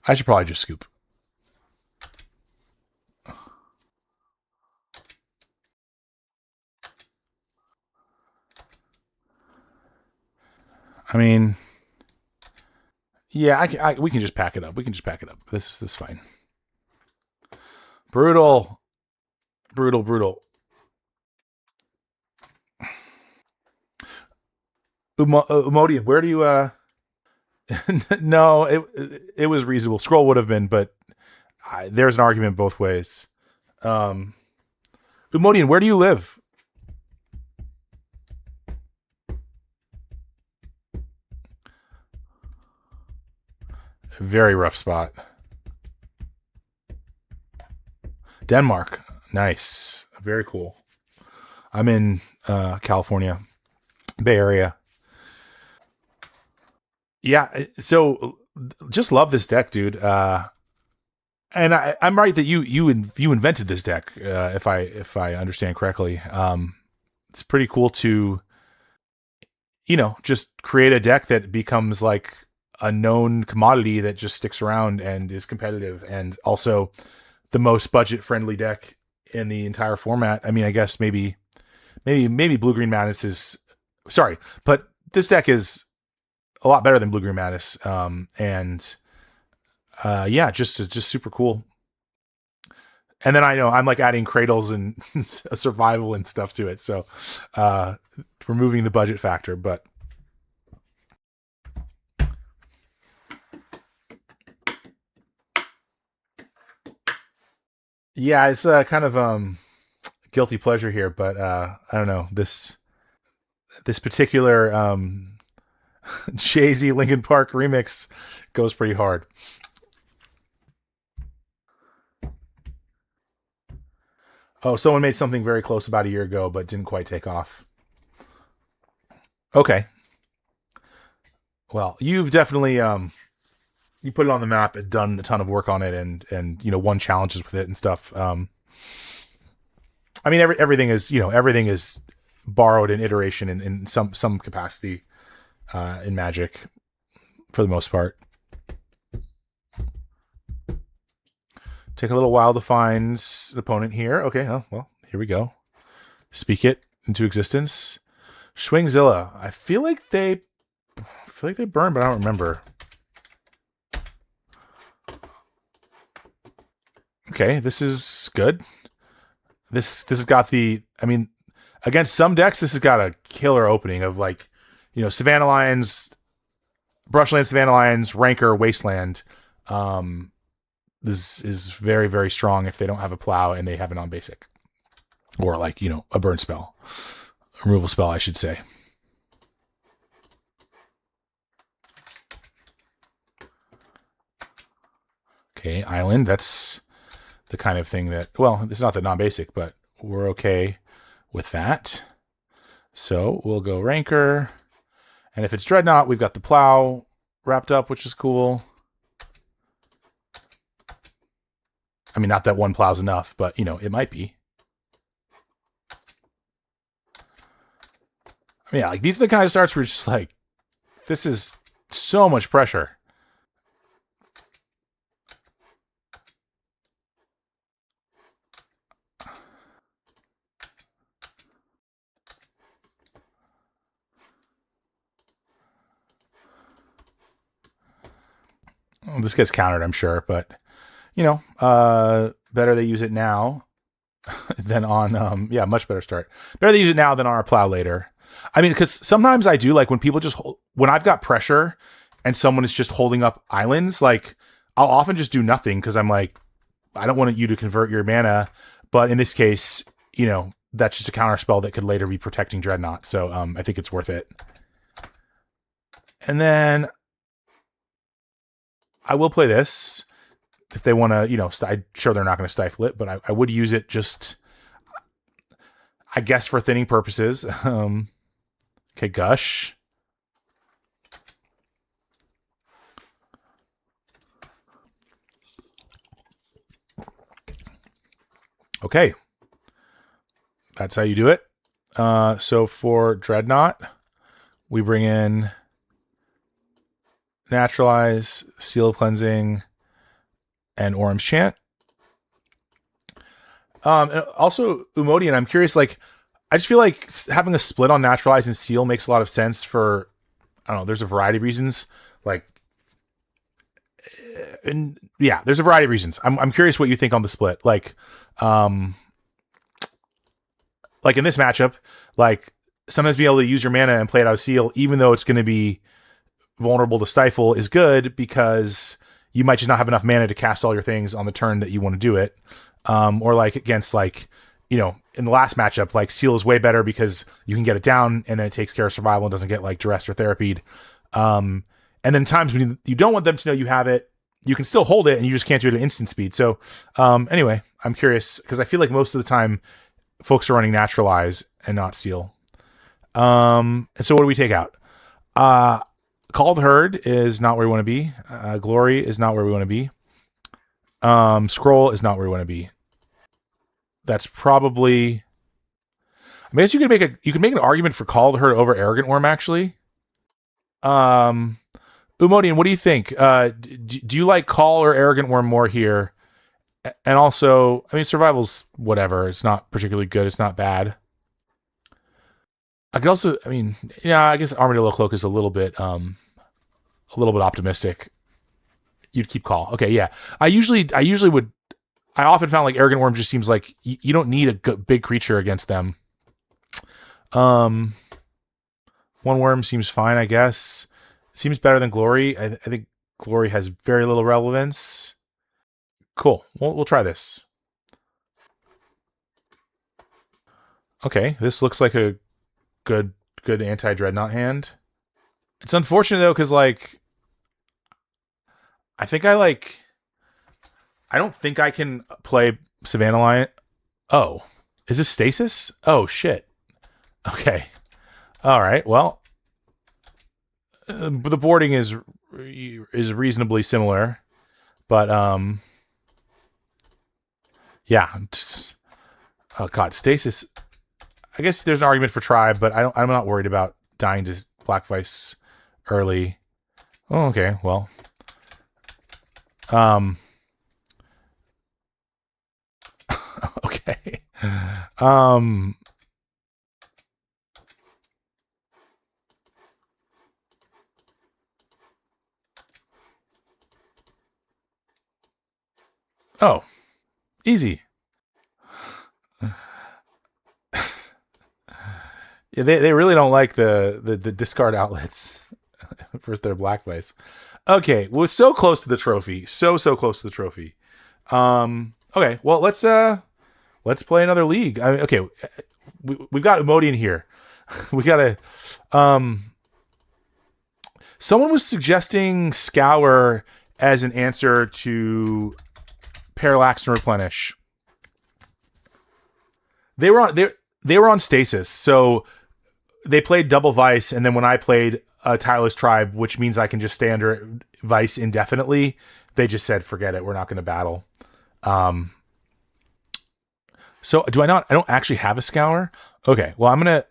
I should probably just scoop. I mean, yeah, we can just pack it up. We can just pack it up. This is fine. Brutal. Brutal, brutal. Umodian, where do you no, it was reasonable. Scroll would have been, but there's an argument both ways. Umodian, where do you live? Very rough spot. Denmark. Nice. Very cool. I'm in California, Bay Area. Yeah, so just love this deck, dude. And I'm right that you invented this deck, if I understand correctly. It's pretty cool to, just create a deck that becomes like a known commodity that just sticks around and is competitive, and also the most budget friendly deck in the entire format. I mean, I guess maybe Blue Green Madness is sorry, but this deck is a lot better than Blue Green Madness. And yeah, just super cool. And then I know I'm like adding cradles and survival and stuff to it, so removing the budget factor. But yeah, it's kind of guilty pleasure here. But I don't know, this particular Jay-Z Linkin Park remix goes pretty hard. Oh, someone made something very close about a year ago, but didn't quite take off. Okay. Well, you've definitely you put it on the map and done a ton of work on it, and won challenges with it and stuff. I mean, everything is borrowed in iteration in some capacity in Magic for the most part. Take a little while to find an opponent here. Okay, oh, well, here we go. Speak it into existence. Schwingzilla. I feel like they burned, but I don't remember. Okay, this is good. This has got the. I mean, against some decks, this has got a killer opening of like, Savannah Lions, Brushland, Savannah Lions, Rancor, Wasteland. This is very, very strong if they don't have a plow and they have it on basic. Or like, a burn spell. A removal spell, I should say. Okay, Island, that's the kind of thing that, well, it's not the non-basic, but we're okay with that. So we'll go Rancor. And if it's Dreadnought, we've got the plow wrapped up, which is cool. I mean, not that one plow's enough, but, it might be. I mean, yeah, like, these are the kind of starts where it's just like, this is so much pressure. Well, this gets countered, I'm sure, but, better they use it now than on, much better start. Better they use it now than on our plow later. I mean, because sometimes I do, like, when people just, when I've got pressure and someone is just holding up islands, like, I'll often just do nothing because I'm like, I don't want you to convert your mana. But in this case, that's just a counter spell that could later be protecting Dreadnought. So I think it's worth it. And then I will play this if they want to, I'm sure they're not going to stifle it, but I would use it just, I guess, for thinning purposes. Okay, Gush. Okay. That's how you do it. So for Dreadnought, we bring in Naturalize, Seal of Cleansing, and Orm's Chant. Also, Umodian, I'm curious, like, I just feel like having a split on Naturalize and Seal makes a lot of sense for, I don't know, there's a variety of reasons. Like, and yeah, there's a variety of reasons. I'm curious what you think on the split. Like in this matchup, like sometimes being able to use your mana and play it out of seal, even though it's going to be vulnerable to stifle, is good because you might just not have enough mana to cast all your things on the turn that you want to do it. Or like against like, you know, in the last matchup, like seal is way better because you can get it down and then it takes care of survival and doesn't get like duressed or therapied. And then times when you don't want them to know you have it, you can still hold it and you just can't do it at instant speed. So anyway, I'm curious because I feel like most of the time folks are running naturalize and not seal. And so what do we take out? Called Herd is not where we want to be. Glory is not where we want to be. Scroll is not where we want to be. That's probably. I guess you could make an argument for Called Herd over Arrogant Worm actually. Umodian, what do you think? Do you like Call or Arrogant Worm more here? And also, I mean, survival's whatever. It's not particularly good. It's not bad. I could also, I mean, yeah, I guess Armadillo Cloak is a little bit optimistic. You'd keep Call. Okay, yeah. I often found like Arrogant Worm just seems like you don't need a big creature against them. One Worm seems fine, I guess. Seems better than Glory. I think Glory has very little relevance. Cool. We'll try this. Okay, this looks like a good anti-Dreadnought hand. It's unfortunate though, because like I don't think I can play Savannah Lion. Oh, is this Stasis? Oh shit. Okay. All right. Well, the boarding is reasonably similar, but yeah. Oh god, Stasis. I guess there's an argument for Tribe, but I'm not worried about dying to Black Vice early. Oh, okay. Well, okay. Oh, easy. Yeah, they really don't like the discard outlets for their Black Vice. Okay, we're so close to the trophy. So close to the trophy. Okay, well let's play another league. I mean, okay, we've got Umodian here. We gotta. Someone was suggesting Scour as an answer to Parallax and Replenish. They were on Stasis, so they played double Vice, and then when I played a Tireless Tribe, which means I can just stay under Vice indefinitely, they just said, forget it, we're not going to battle. So do I not? I don't actually have a Scour. Okay, well I'm gonna.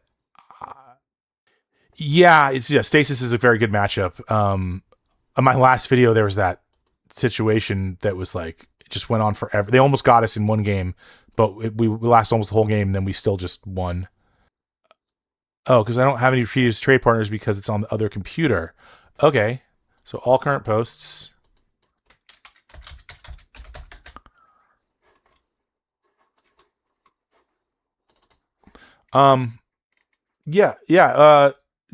Stasis is a very good matchup. On my last video, there was that situation that was like it just went on forever. They almost got us in one game, but we lasted almost the whole game. And then we still just won. Oh, because I don't have any previous trade partners because it's on the other computer. Okay, so all current posts.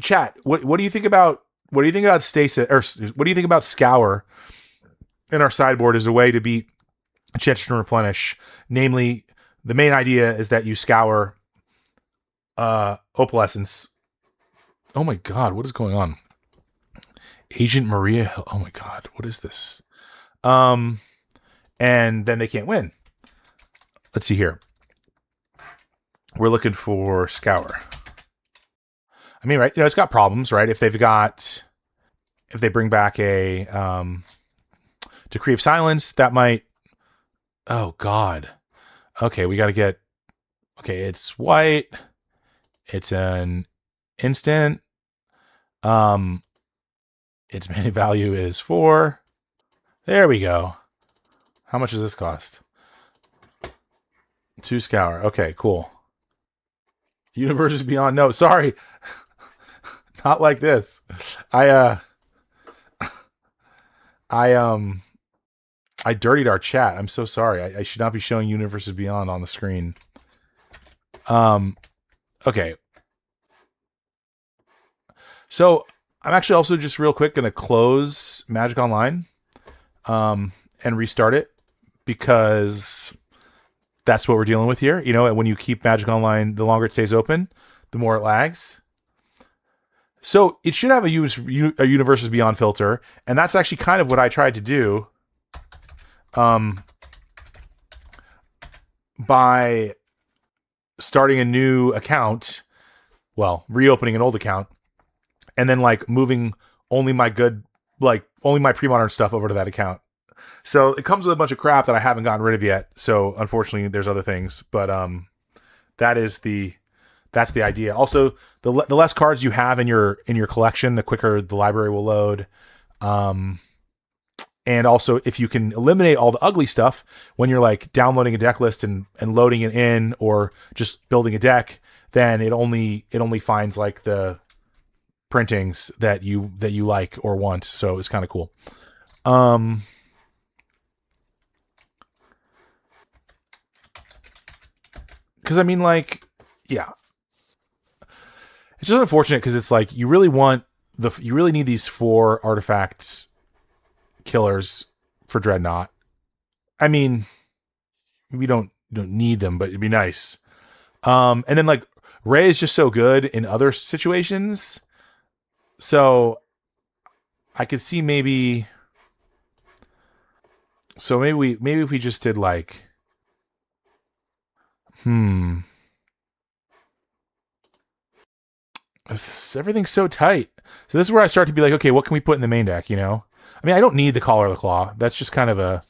Chat. What do you think about Stasis, or what do you think about Scour in our sideboard as a way to beat Chester and Replenish? Namely, the main idea is that you Scour Opalescence. Oh my god, what is going on? Agent Maria. Oh my god, what is this? And then they can't win. Let's see here. We're looking for Scour. I mean, right? You know, it's got problems, right? If they bring back a Decree of Silence, that might. Oh God. Okay, we got to get. Okay, it's white. It's an instant. Its mana value is 4. There we go. How much does this cost? 2 Scour. Okay, cool. Universes Beyond. No, sorry. Not like this. I dirtied our chat. I'm so sorry. I should not be showing Universes Beyond on the screen. Okay. So I'm actually also just real quick going to close Magic Online, and restart it because that's what we're dealing with here. You know, when you keep Magic Online, the longer it stays open, the more it lags. So it should have a Universes Beyond filter, and that's actually kind of what I tried to do by starting a new account, well, reopening an old account, and then like moving only my Premodern stuff over to that account. So it comes with a bunch of crap that I haven't gotten rid of yet. So unfortunately, there's other things, but that's the idea. Also, the less cards you have in your collection, the quicker the library will load. And also, if you can eliminate all the ugly stuff when you're like downloading a deck list and loading it in, or just building a deck, then it only finds like the printings that you like or want. So it's kind of cool. Because I mean, like, yeah, it's just unfortunate because it's like you really need these 4 artifacts killers for Dreadnought. I mean, we don't need them, but it'd be nice. And then like Ray is just so good in other situations, so I could see maybe. So maybe if we just did like, everything's so tight. So this is where I start to be like, okay, what can we put in the main deck? You know, I mean, I don't need the Collar of the Claw. That's just kind of a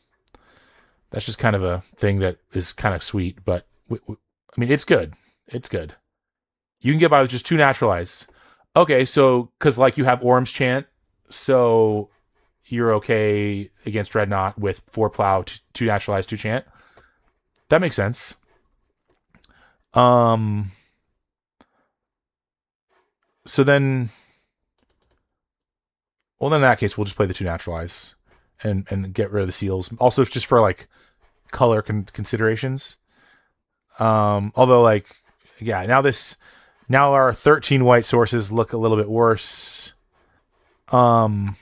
thing that is kind of sweet, but I mean, it's good. It's good. You can get by with just 2 Naturalize. Okay, so because like you have Orm's Chant, so you're okay against Dreadnought with 4 Plow, 2 Naturalize, 2 Chant. That makes sense. So then, well, then in that case, we'll just play the 2 Naturalize and get rid of the seals. Also, it's just for like color considerations. Although, like, yeah, now our 13 white sources look a little bit worse. You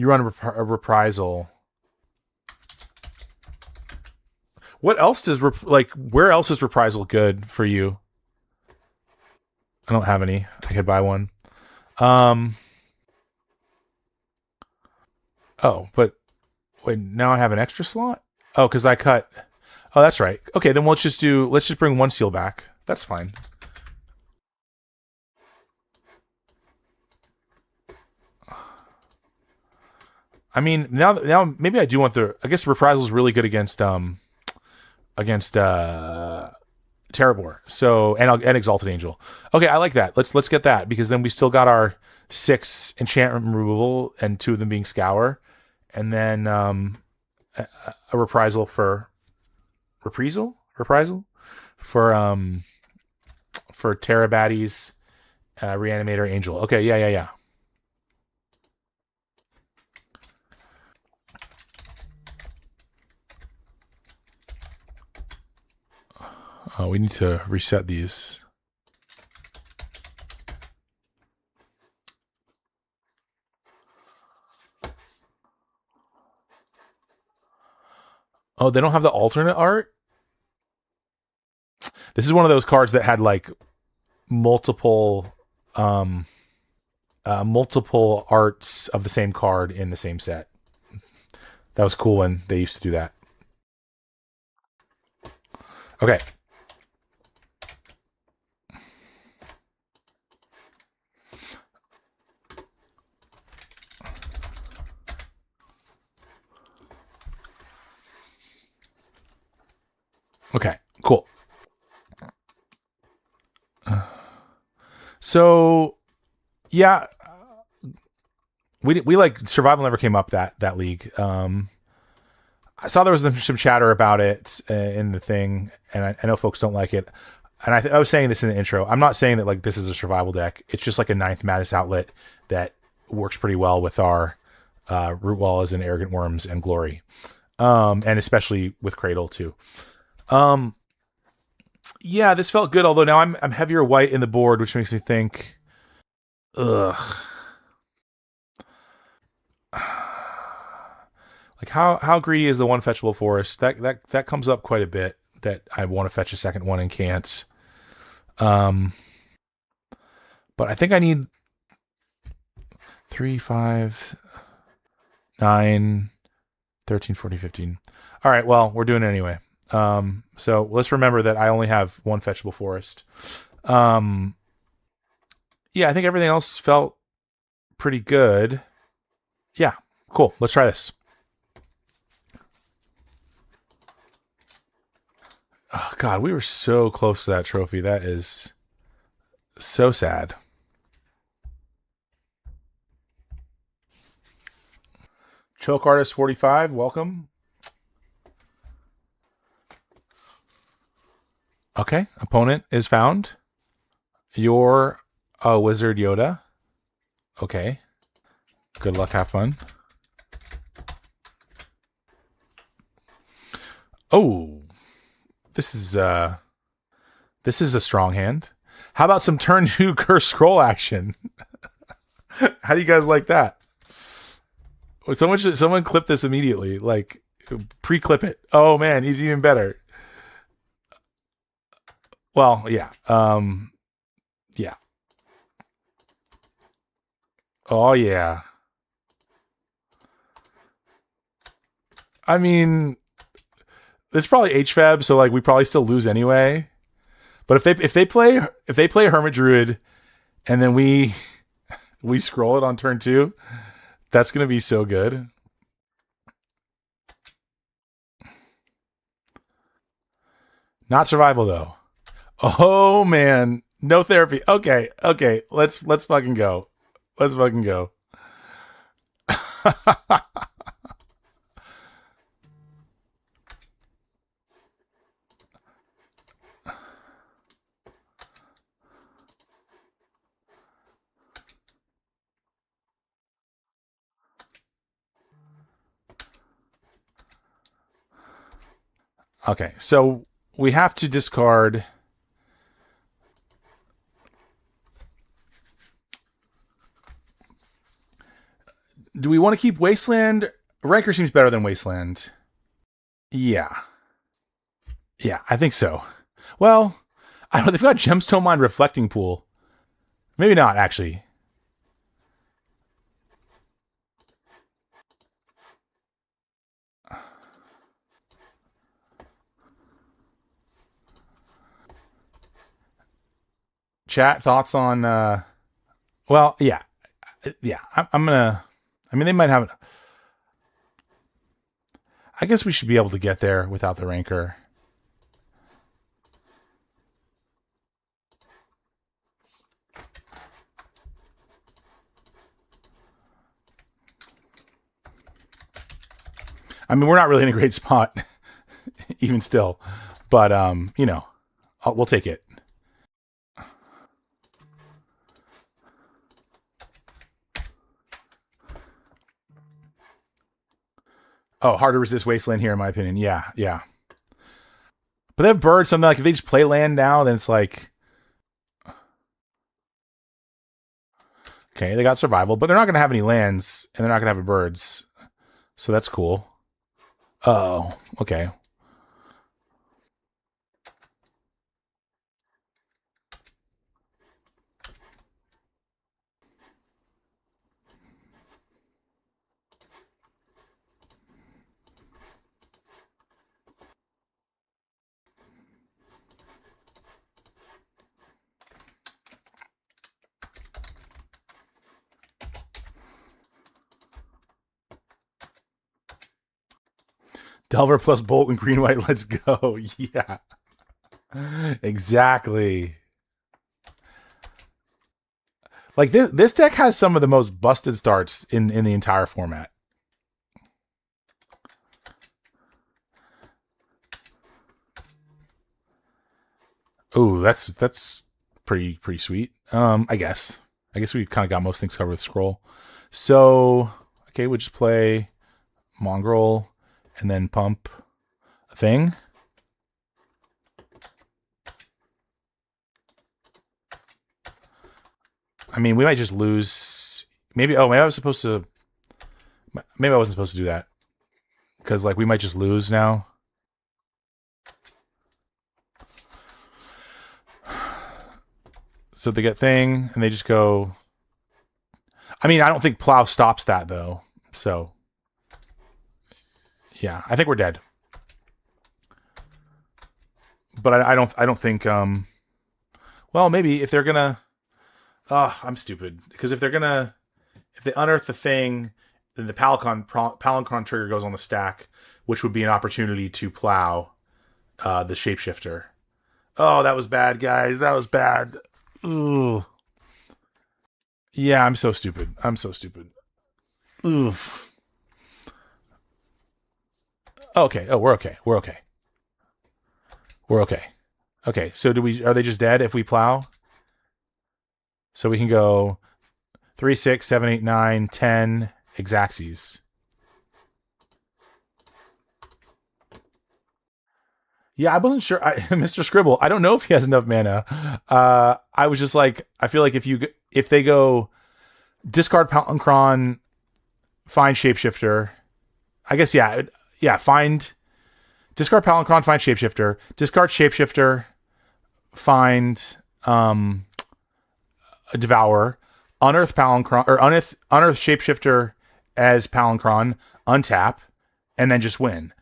run a reprisal. What else does where else is reprisal good for you? I don't have any. I could buy one. Oh, but wait, now I have an extra slot? Oh, because I cut. Oh, that's right. Okay, then let's just bring 1 seal back. That's fine. I mean, now maybe I do want I guess reprisal is really good against Terrabor. So and Exalted Angel. Okay, I like that. Let's get that, because then we still got our 6 enchantment removal and 2 of them being Scour, and then a reprisal for Terrabatty's Reanimator Angel. Okay, yeah. We need to reset these. Oh, they don't have the alternate art? This is one of those cards that had like multiple arts of the same card in the same set. That was cool when they used to do that. Okay. Okay, cool. So, yeah, we like survival never came up that league. I saw there was some chatter about it in the thing, and I know folks don't like it. And I was saying this in the intro. I'm not saying that like this is a survival deck. It's just like a 9th Madness outlet that works pretty well with our Root Wall is in Arrogant Worms and Glory, and especially with Cradle too. Yeah, this felt good. Although now I'm heavier white in the board, which makes me think, ugh. Like how greedy is the one fetchable forest? That comes up quite a bit. That I want to fetch a second one and can't. But I think I need 3, 5, 9, 13, 14, 15. All right, well, we're doing it anyway. So let's remember that I only have one fetchable forest. Yeah, I think everything else felt pretty good. Yeah, cool. Let's try this. Oh, God, we were so close to that trophy. That is so sad. Choke Artist 45, welcome. Okay, opponent is found. You're a Wizard Yoda. Okay. Good luck, have fun. Oh, this is a strong hand. How about some turn 2 Curse Scroll action? How do you guys like that? Someone clip this immediately. Like, pre-clip it. Oh man, he's even better. Well, yeah. Yeah. Oh yeah. I mean, this is probably HFAB, so like we probably still lose anyway. But if they play Hermit Druid, and then we scroll it on turn 2, that's gonna be so good. Not survival though. Oh man, no therapy. Okay, let's fucking go. Let's fucking go. Okay, so we have to discard. Do we want to keep Wasteland? Ranker seems better than Wasteland. Yeah. Yeah, I think so. Well, I don't know. They've got Gemstone Mine Reflecting Pool. Maybe not, actually. Chat, thoughts on... well, yeah. Yeah, I'm gonna... I mean, they might have... I guess we should be able to get there without the Ranker. I mean, we're not really in a great spot, even still. But, you know, we'll take it. Oh, hard to resist Wasteland here, in my opinion. Yeah, yeah. But they have birds, something like if they just play land now, then it's like... Okay, they got survival, but they're not going to have any lands, and they're not going to have birds. So that's cool. Oh, okay. Delver plus Bolt and green white. Let's go. Yeah. Exactly. Like this deck has some of the most busted starts in the entire format. Oh, that's pretty sweet. I guess we kind of got most things covered with scroll. So Okay, we'll just play Mongrel and then pump a thing. I mean, we might just lose. Maybe. Oh, maybe I was supposed to. Maybe I wasn't supposed to do that because like we might just lose now. So they get thing and they just go. I mean, I don't think plow stops that though. So yeah, I think we're dead. But I don't think. Well, maybe if they're gonna. Oh, I'm stupid because if they unearth the thing, then the Palinchron trigger goes on the stack, which would be an opportunity to plow the shapeshifter. Oh, that was bad, guys. That was bad. Ooh. Yeah, I'm so stupid. Oof. Okay. Oh, we're okay. Okay. So are they just dead if we plow? So we can go 3, 6, 7, 8, 9, 10 Exaxes. Yeah, I wasn't sure. Mr. Scribble, I don't know if he has enough mana. I was just like, I feel like if they go discard Palinchron, find Shapeshifter. I guess find discard Palinchron, find Shapeshifter, discard Shapeshifter, find a Devourer, unearth Palinchron or unearth Shapeshifter as Palinchron, untap, and then just win.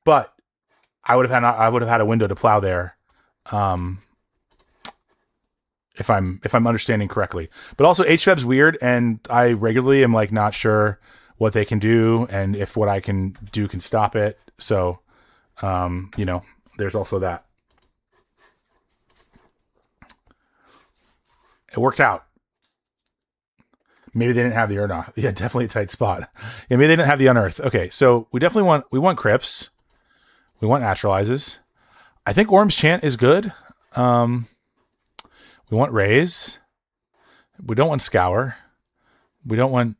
But I would have had a window to plow there, if I'm understanding correctly. But also HFEB's weird, and I regularly am like not sure what they can do and if what I can do can stop it. So, there's also that. It worked out. Maybe they didn't have the Unearth. Yeah, definitely a tight spot. Yeah, maybe they didn't have the Unearth. Okay, so we want Crypts. We want Naturalizes. I think Orm's Chant is good. We want Raise. We don't want Scour. We don't want...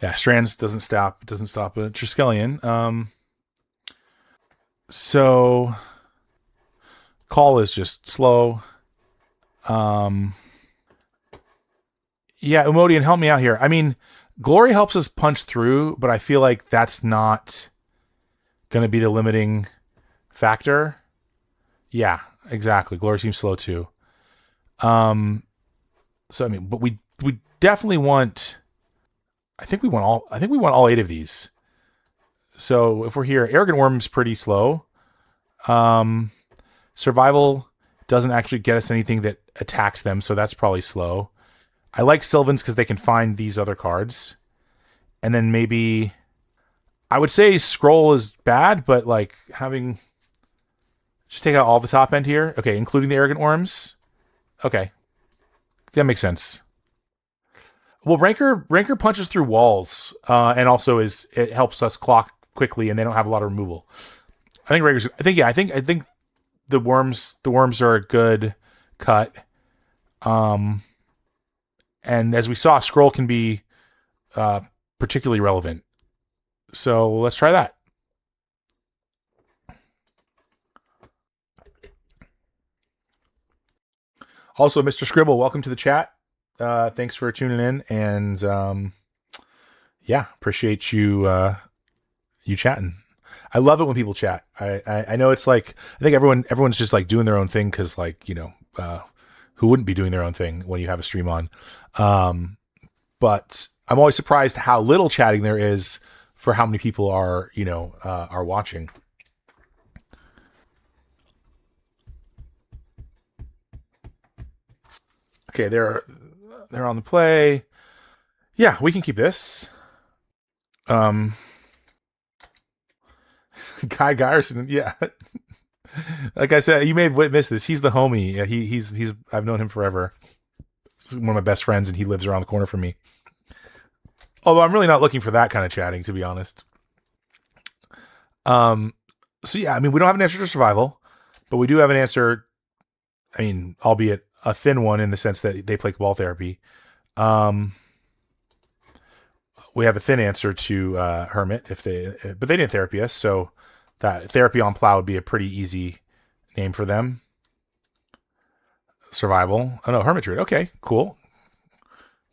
Yeah, Strands doesn't stop a Triskelion. So Call is just slow. Yeah, Umodian, help me out here. I mean, Glory helps us punch through, but I feel like that's not going to be the limiting factor. Yeah, exactly. Glory seems slow too. So I mean, but we definitely want. I think we want all 8 of these. So if we're here, Arrogant Worm's pretty slow. Survival doesn't actually get us anything that attacks them, so that's probably slow. I like Sylvans because they can find these other cards. And then maybe... I would say Scroll is bad, but like having... Just take out all the top end here. Okay, including the Arrogant Worms. Okay. That makes sense. Well, Ranker punches through walls, and also it helps us clock quickly, and they don't have a lot of removal. I think the worms are a good cut. And as we saw, Scroll can be particularly relevant. So let's try that. Also, Mr. Scribble, welcome to the chat. Thanks for tuning in, and appreciate you chatting. I love it when people chat. I know it's like I think everyone's just like doing their own thing because like who wouldn't be doing their own thing when you have a stream on? But I'm always surprised how little chatting there is for how many people are watching. Okay, they're on the play. Yeah, we can keep this. Guy Geyerson, yeah. Like I said, you may have missed this. He's the homie. Yeah, he's I've known him forever. He's one of my best friends, and he lives around the corner from me. Although I'm really not looking for that kind of chatting, to be honest. So yeah, I mean, we don't have an answer to survival, but we do have an answer. I mean, albeit a thin one in the sense that they play Cabal Therapy. We have a thin answer to Hermit but they didn't therapy us, so that Therapy on Plow would be a pretty easy name for them. Survival. Oh no, Hermit Druid. Okay, cool.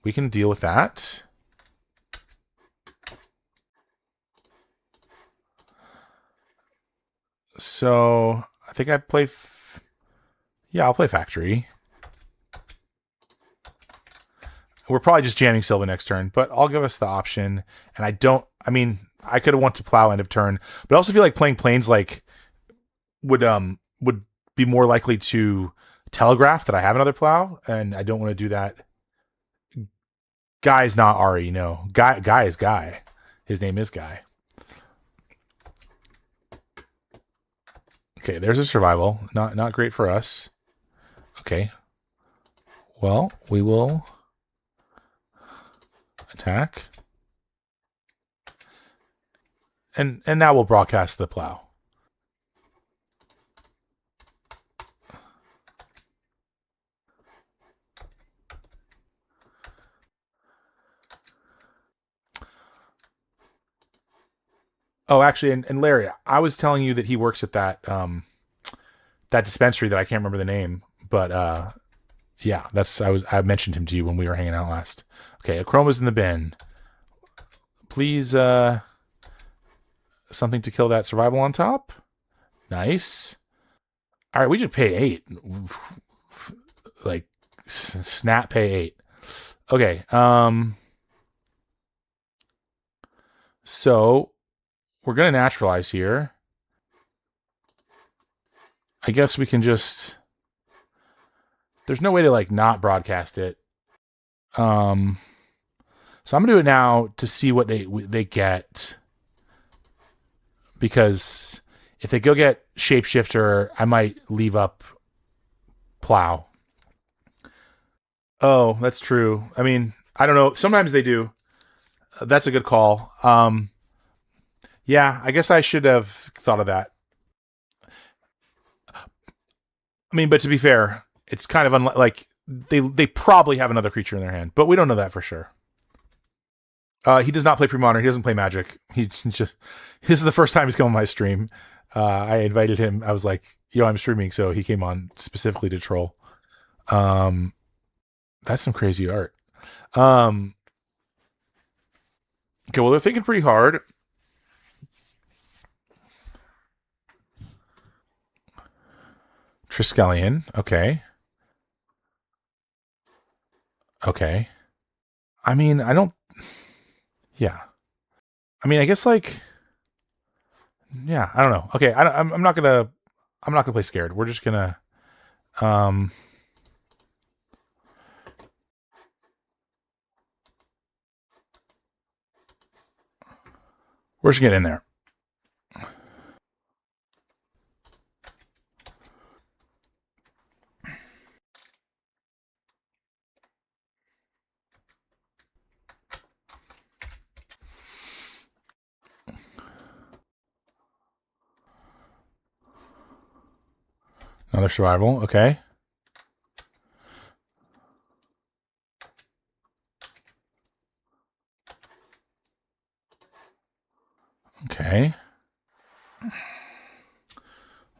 We can deal with that. So I think I play. Yeah, I'll play Factory. We're probably just jamming Sylvan next turn, but I'll give us the option. And I mean, I could have went to Plow end of turn, but I also feel like playing Plains like would be more likely to telegraph that I have another Plow, and I don't want to do that. Guy's not Ari, no. Guy is Guy. His name is Guy. Okay, there's a survival. Not great for us. Okay. Well, we will attack. And now we'll broadcast the Plow. Oh, actually, and Larry, I was telling you that he works at that that dispensary that I can't remember the name, but yeah, I mentioned him to you when we were hanging out last. Okay, Achroma's in the bin. Please, something to kill that survival on top. Nice. All right, we should pay 8. Like snap pay 8. Okay. So we're gonna naturalize here. I guess we can just. There's no way to like not broadcast it. So I'm gonna do it now to see what they get, because if they go get Shapeshifter, I might leave up Plow. Oh, that's true. I mean, I don't know. Sometimes they do. That's a good call. Yeah, I guess I should have thought of that. I mean, but to be fair, it's kind of like they probably have another creature in their hand, but we don't know that for sure. He does not play Premodern. He doesn't play Magic. He just this is the first time he's come on my stream. I invited him. I was like, "Yo, I'm streaming," so he came on specifically to troll. That's some crazy art. Okay, well, they're thinking pretty hard. Triskelion. Okay. Okay. I mean, I don't. Yeah. I mean, I guess like. Yeah, I don't know. Okay, I'm not gonna. I'm not gonna play scared. We're just gonna. We're just getting in there. Another survival. Okay. Okay.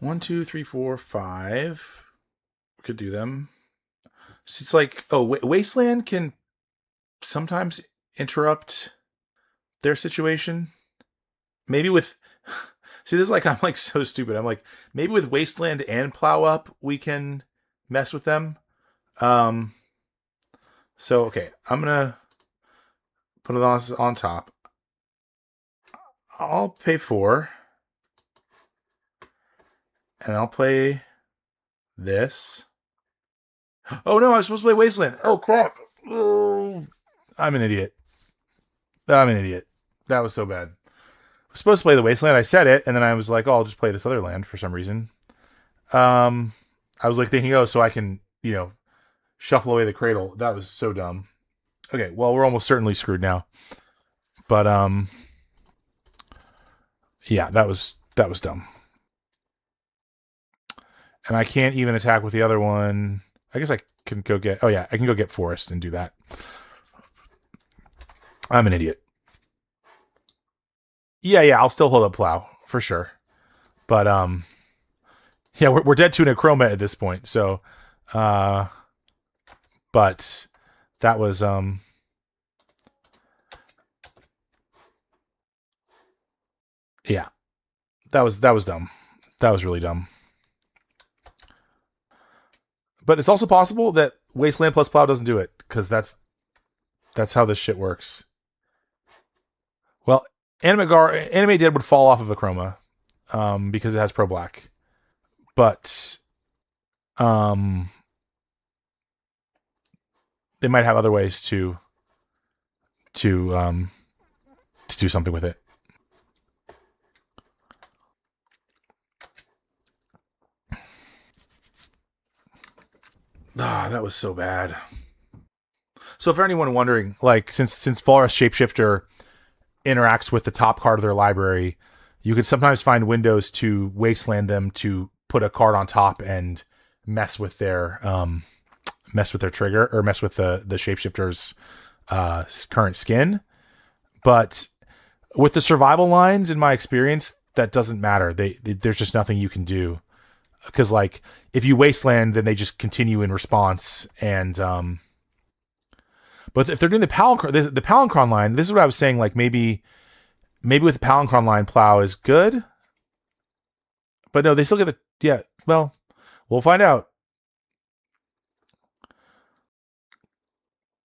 1, 2, 3, 4, 5. We could do them. So it's like, oh, Wasteland can sometimes interrupt their situation. Maybe with. See, this is like, I'm like so stupid. I'm like, maybe with Wasteland and Plow Up, we can mess with them. So, okay, I'm going to put it on top. I'll pay 4. And I'll play this. Oh no, I was supposed to play Wasteland. Oh crap. Oh, I'm an idiot. That was so bad. I was supposed to play the Wasteland. I said it, and then I was like, oh, I'll just play this other land for some reason. I was like thinking, oh, so I can, shuffle away the cradle. That was so dumb. Okay, well, we're almost certainly screwed now. But yeah, that was dumb. And I can't even attack with the other one. I guess I can go get... Oh, yeah, I can go get Forest and do that. I'm an idiot. Yeah, I'll still hold up Plow, for sure. But, yeah, we're dead to an Acroma at this point, so... But that was... Yeah, that was dumb. That was really dumb. But it's also possible that Wasteland plus Plow doesn't do it, because that's how this shit works. Well, Anime Dead would fall off of Acroma, because it has Pro Black. But they might have other ways to do something with it. That was so bad. So for anyone wondering, like since Valrus Shapeshifter interacts with the top card of their library, you could sometimes find windows to wasteland them to put a card on top and mess with their trigger, or mess with the shapeshifter's current skin. But with the survival lines, in my experience, that doesn't matter. There's just nothing you can do, because like if you wasteland, then they just continue in response. And but if they're doing the Palinchron line, this is what I was saying. Like maybe with the Palinchron line, Plow is good. But no, they still get the... Yeah, well, we'll find out.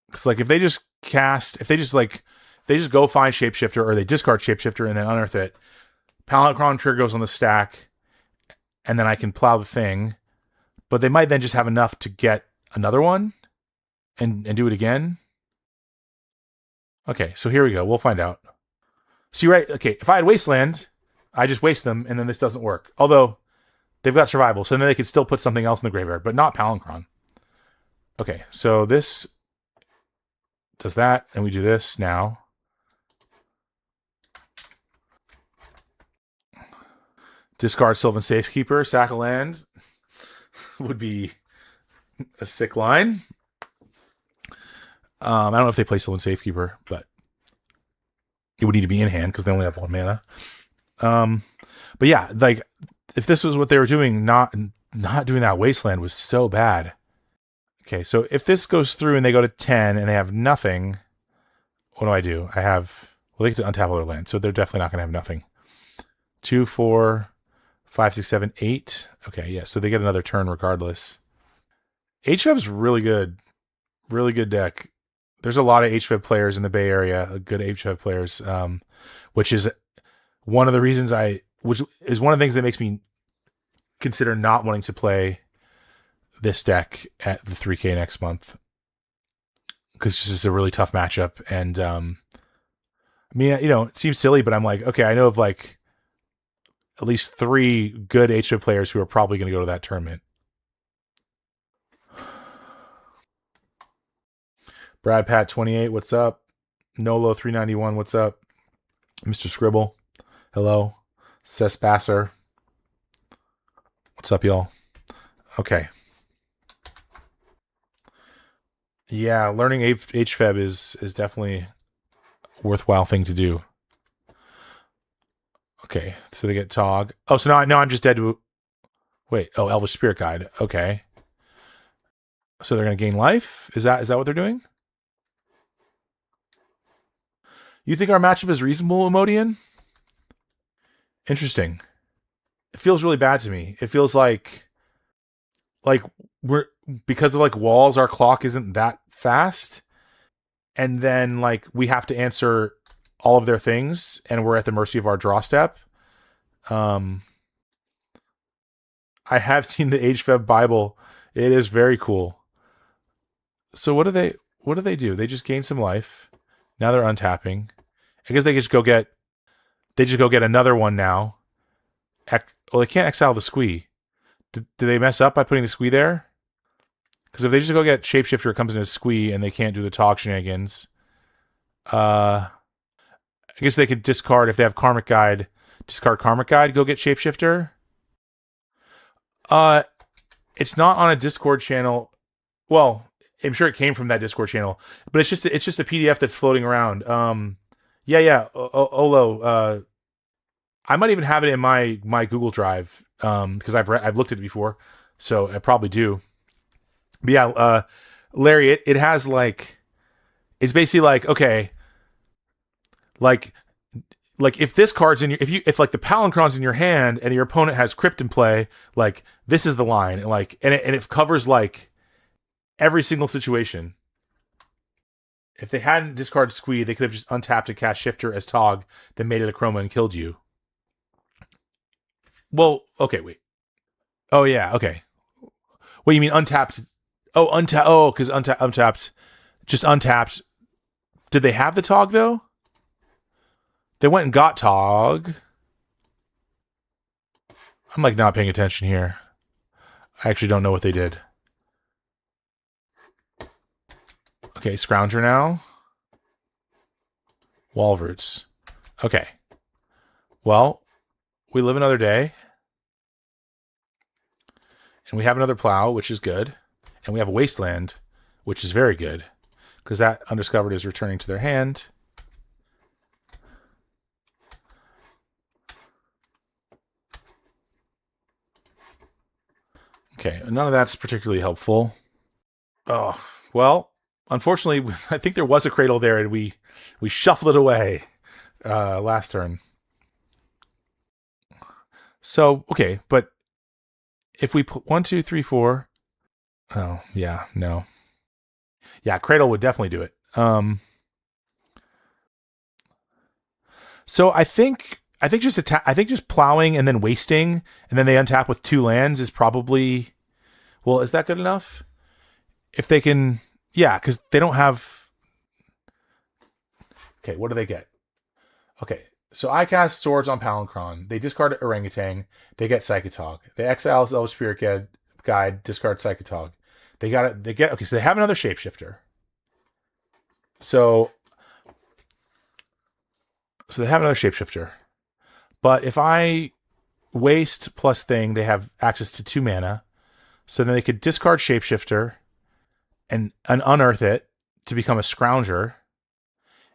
Because like if they just go find Shapeshifter, or they discard Shapeshifter and then unearth it, Palinchron trigger goes on the stack, and then I can Plow the thing. But they might then just have enough to get another one and do it again. Okay, so here we go. We'll find out. See, right? Okay, if I had Wasteland, I just waste them, and then this doesn't work. Although they've got survival, so then they could still put something else in the graveyard, but not Palinchron. Okay, so this does that, and we do this now. Discard Sylvan Safekeeper, sack a land. Would be a sick line. I don't know if they play Sylvan Safekeeper, but it would need to be in hand because they only have 1 mana. But yeah, like if this was what they were doing, not doing that Wasteland was so bad. Okay, so if this goes through and they go to 10 and they have nothing, what do? I have... Well, they get to untap all their land, so they're definitely not going to have nothing. 2, 4, 5, 6, 7, 8. Okay, yeah, so they get another turn regardless. HFEB's really good. Really good deck. There's a lot of HFEB players in the Bay Area, good HFEB players, which is one of the reasons which is one of the things that makes me consider not wanting to play this deck at the 3K next month, because this is a really tough matchup. And I mean, it seems silly, but I'm like, okay, I know of like at least 3 good HFEB players who are probably going to go to that tournament. Brad Pat 28, what's up? Nolo 391, what's up? Mr. Scribble, hello. Cespasser, what's up, y'all? Okay. Yeah, learning HFEB is definitely a worthwhile thing to do. Okay, so they get Tog. Oh, so now I'm just dead to... Wait, oh, Elvish Spirit Guide. Okay. So they're going to gain life? Is that what they're doing? You think our matchup is reasonable, Emodian? Interesting. It feels really bad to me. It feels like we're... Because of like walls, our clock isn't that fast. And then like we have to answer all of their things, and we're at the mercy of our draw step. I have seen the HFEB Bible. It is very cool. So what do they do? They just gain some life. Now they're untapping. I guess they just go get another one now. Well, they can't exile the Squee. Do they mess up by putting the Squee there? Because if they just go get Shapeshifter, it comes in as Squee, and they can't do the Tog shenanigans. I guess they could discard, if they have Karmic Guide, discard Karmic Guide, go get Shapeshifter. It's not on a Discord channel. Well, I'm sure it came from that Discord channel, but it's just a PDF that's floating around. Yeah. Olo. I might even have it in my Google Drive. Because I've looked at it before, so I probably do. But yeah, Larry, it has like it's basically like okay, like if this card's in your if like the Palancron's in your hand and your opponent has Crypt in play, like this is the line, and it covers like every single situation. If they hadn't discarded Squee, they could have just untapped and cast Shifter as Tog, then made it a Chroma and killed you. Well, okay, wait. Oh yeah, okay. What you mean untapped? Oh, untapped. Oh, because untapped, just untapped. Did they have the Tog though? They went and got Tog. I'm like not paying attention here. I actually don't know what they did. Okay, Scrounger now. Walroots. Okay. Well, we live another day. And we have another plow, which is good. And we have a wasteland, which is very good. Because that undiscovered is returning to their hand. Okay, none of that's particularly helpful. Oh, well, unfortunately, I think there was a cradle there, and we shuffled it away last turn. So, okay, but if we put 1, 2, 3, 4. Oh, yeah, no. Yeah, cradle would definitely do it. So I think just plowing and then wasting and then they untap with 2 lands is probably well, is that good enough? If they can yeah, because they don't have okay, what do they get? Okay. So I cast Swords on Palancron. They discard Orangutan. They get Psychotog. They exile Elder Spirit Guide, discard Psychotog. They got it. They get okay, so they have another shapeshifter. So they have another shapeshifter. But if I waste plus thing, they have access to 2 mana. So then they could discard shapeshifter and unearth it to become a scrounger.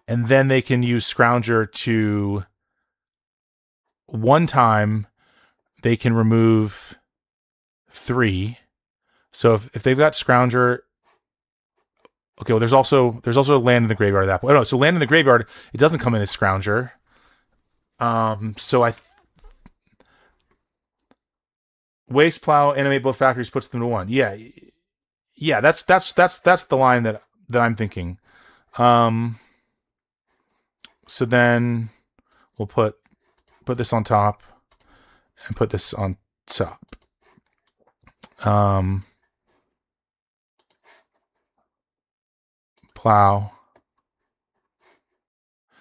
And then they can use scrounger to one time they can remove 3. So if they've got scrounger, okay, well there's also a land in the graveyard at that point. Oh no, so land in the graveyard, it doesn't come in as scrounger. So waste plow, animate both factories, puts them to 1. Yeah, that's the line that I'm thinking. So then we'll put this on top and put this on top. Plow.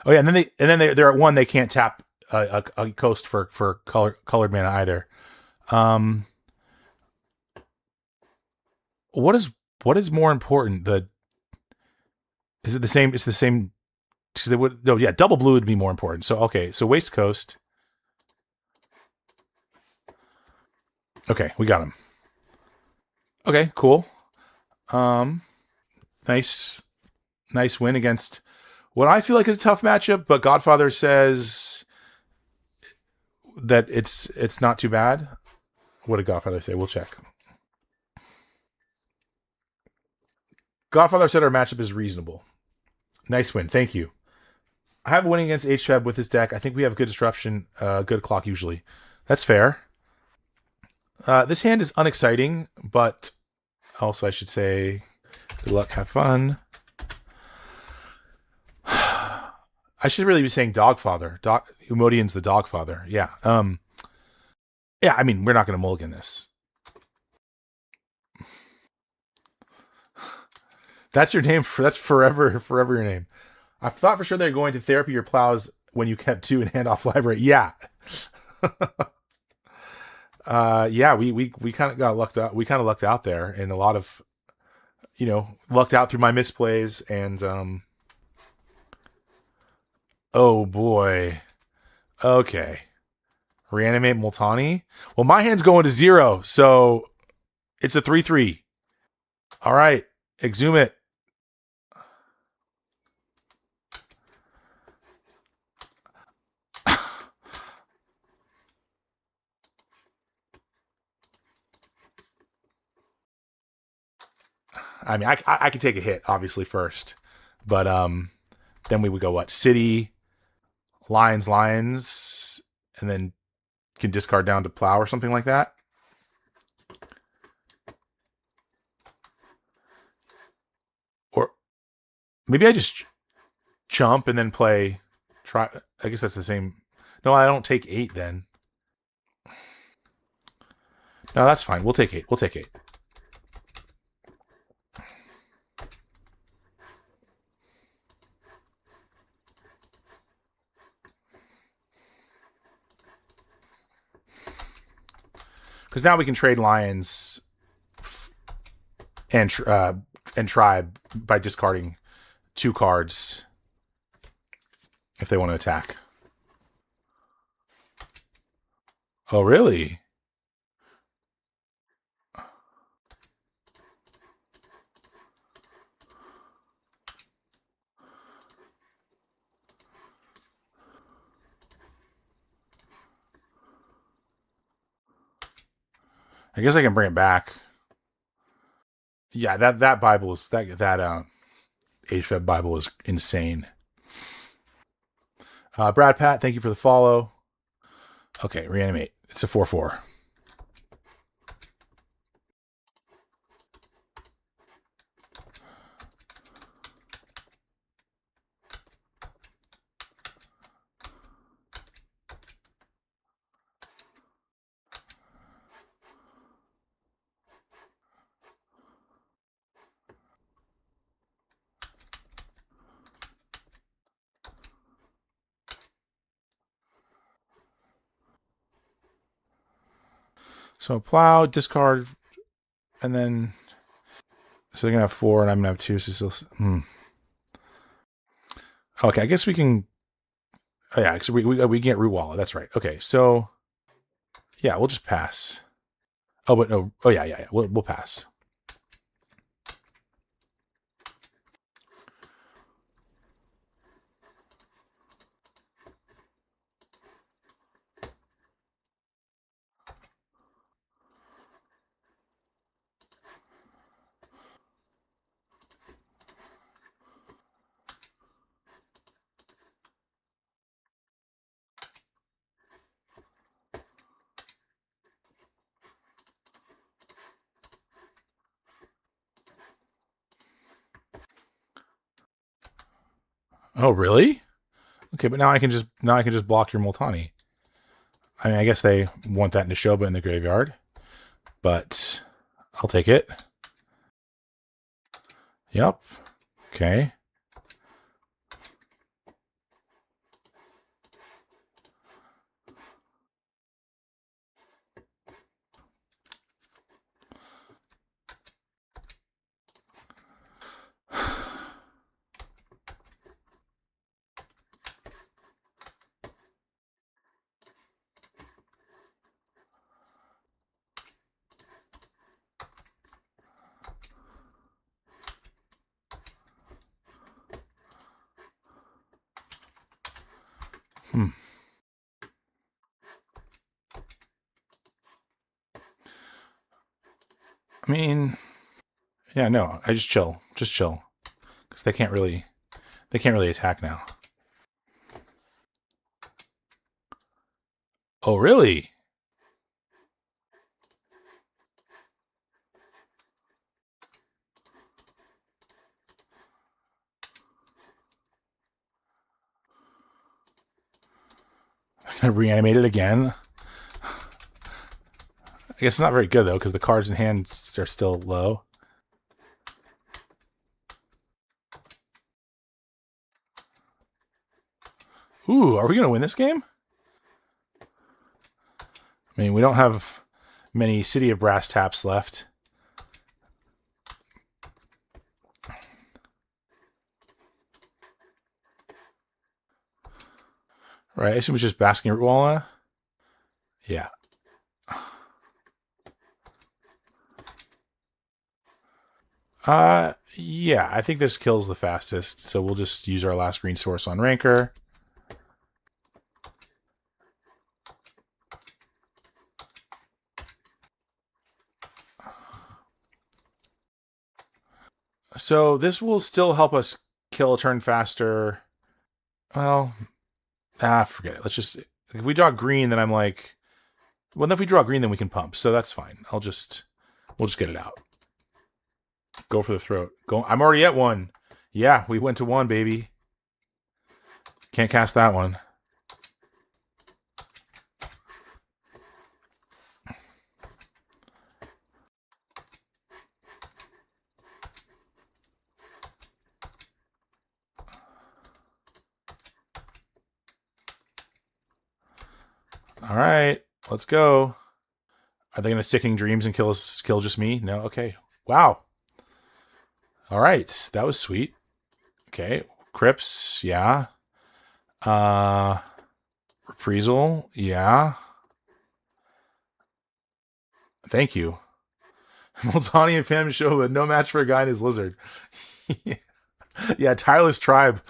Oh yeah, and then they're at 1. They can't tap a coast for colored mana either. What is more important? Is it the same? It's the same. Because they would double blue would be more important. So okay, so Waste Coast. Okay, we got him. Okay, cool. Nice win against what I feel like is a tough matchup, but Godfather says that it's not too bad. What did Godfather say? We'll check. Godfather said our matchup is reasonable. Nice win. Thank you. I have a win against HFEB with this deck. I think we have good disruption, good clock usually. That's fair. This hand is unexciting, but also I should say good luck, have fun. I should really be saying Dogfather. Umodian's the Dogfather. Yeah. Yeah, I mean, we're not going to mulligan this. That's your name. That's forever your name. I thought for sure they're going to therapy your plows when you kept 2 in handoff library. Yeah. Yeah, we kind of got lucked out. We kind of lucked out there, and a lot of, lucked out through my misplays and oh boy. Okay. Reanimate Multani. Well, my hand's going to 0, so it's a 3/3. All right, exhume it. I mean, I could take a hit obviously first, but then we would go what? City, lions, and then can discard down to plow or something like that. Or maybe I just chump and then play. Try. I guess that's the same. No, I don't take 8 then. No, that's fine. We'll take 8. We'll take 8. Because now we can trade lions and tribe by discarding 2 cards if they want to attack. Oh, really? I guess I can bring it back. Yeah, that Bible is that HFEB Bible is insane. Brad Pat, thank you for the follow. Okay, reanimate. It's a 4/4. So plow, discard, and then so they're gonna have 4, and I'm gonna have 2. So still, Okay, I guess we can. Oh yeah, so we get root wallet. That's right. Okay, so yeah, we'll just pass. Oh, but no. Oh yeah. We'll pass. Oh really? Okay, but now I can just block your Multani. I mean, I guess they want that Nishoba in the graveyard, but I'll take it. Yep. Okay. Hmm. I mean, yeah, no, I just chill, because they can't really attack now. Oh, really? I reanimate it again. I guess it's not very good though, because the cards in hand are still low. Ooh, are we gonna win this game? I mean, we don't have many City of Brass taps left. Right, I assume it's just Basking Rootwalla. Yeah. Yeah, I think this kills the fastest, so we'll just use our last green source on Ranker. So this will still help us kill a turn faster. Well, forget it. Let's just, if we draw green, then I'm like, well, if we draw green, then we can pump, so that's fine. We'll just get it out. Go for the throat. Go. I'm already at 1. Yeah, we went to 1, baby. Can't cast that one. All right, let's go. Are they going to Sickening Dreams and kill just me? No? Okay. Wow. All right. That was sweet. Okay. Crypts. Yeah. Reprisal. Yeah. Thank you. Multani and Phantom Show, but no match for a guy in his lizard. Yeah, Tireless Tribe.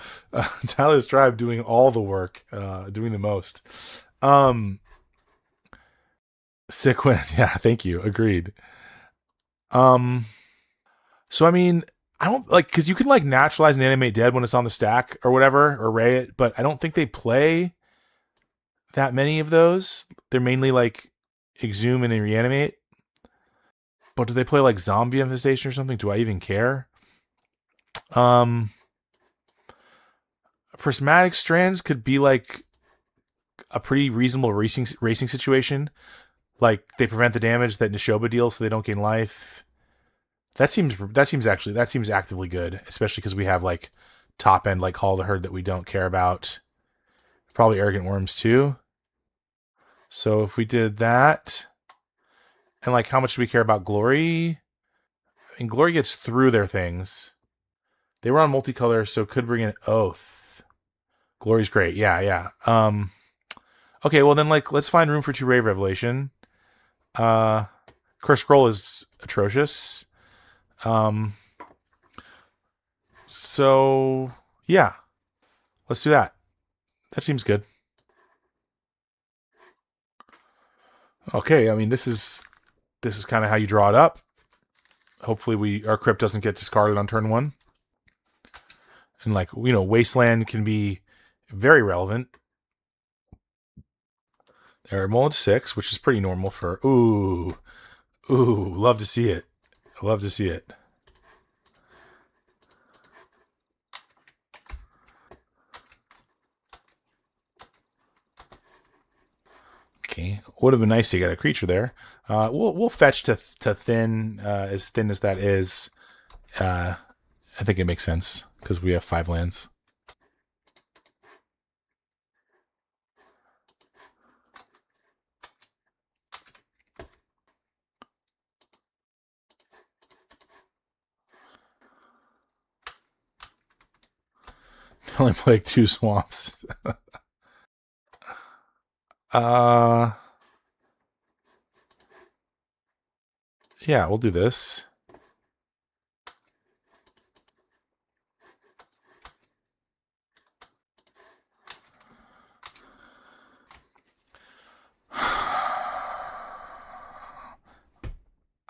Tireless Tribe doing all the work, doing the most. Sick win. Yeah, thank you. Agreed. So I mean, I don't like, because you can like naturalize and animate dead when it's on the stack or whatever, or ray it, but I don't think they play that many of those. They're mainly like exhume and reanimate. But do they play like zombie infestation or something? Do I even care? Prismatic strands could be like a pretty reasonable racing situation. Like they prevent the damage that Nishoba deals, so they don't gain life. That seems actively good, especially because we have like top end like Hall of the Herd that we don't care about. Probably Arrogant Worms too. So if we did that, and like how much do we care about Glory? I mean, Glory gets through their things. They were on multicolor, so could bring in Oath. Glory's great. Yeah. Okay, well then like let's find room for 2 Rave Revelation. Curse Scroll is atrocious. So yeah, let's do that. That seems good. Okay, I mean this is kind of how you draw it up. Hopefully our crypt doesn't get discarded on turn 1. And like, Wasteland can be very relevant. There are Mullet 6, which is pretty normal for ooh, love to see it. Love to see it. Okay, would have been nice to get a creature there. We'll fetch to thin, as thin as that is. I think it makes sense because we have 5 lands. Only play 2 swamps. Yeah, we'll do this.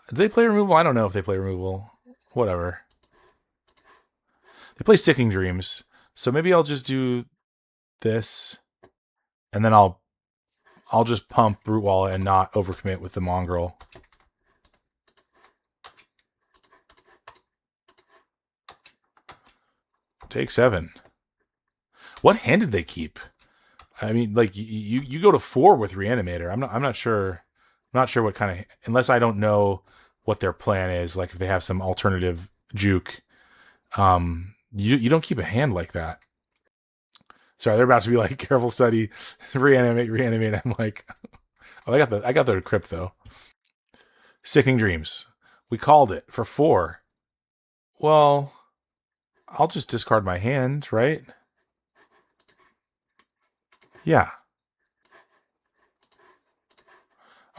Do they play removal? I don't know if they play removal. Whatever. They play Sickening Dreams. So maybe I'll just do this. And then I'll just pump Brute Wallet and not overcommit with the Mongrel. Take 7. What hand did they keep? I mean, like you go to 4 with Reanimator. I'm not sure. I'm not sure what kind of, unless I don't know what their plan is. Like if they have some alternative juke. You don't keep a hand like that. Sorry, they're about to be like, careful study, reanimate. I'm like, oh, I got the crypt though. Sickening Dreams. We called it for 4. Well, I'll just discard my hand, right? Yeah.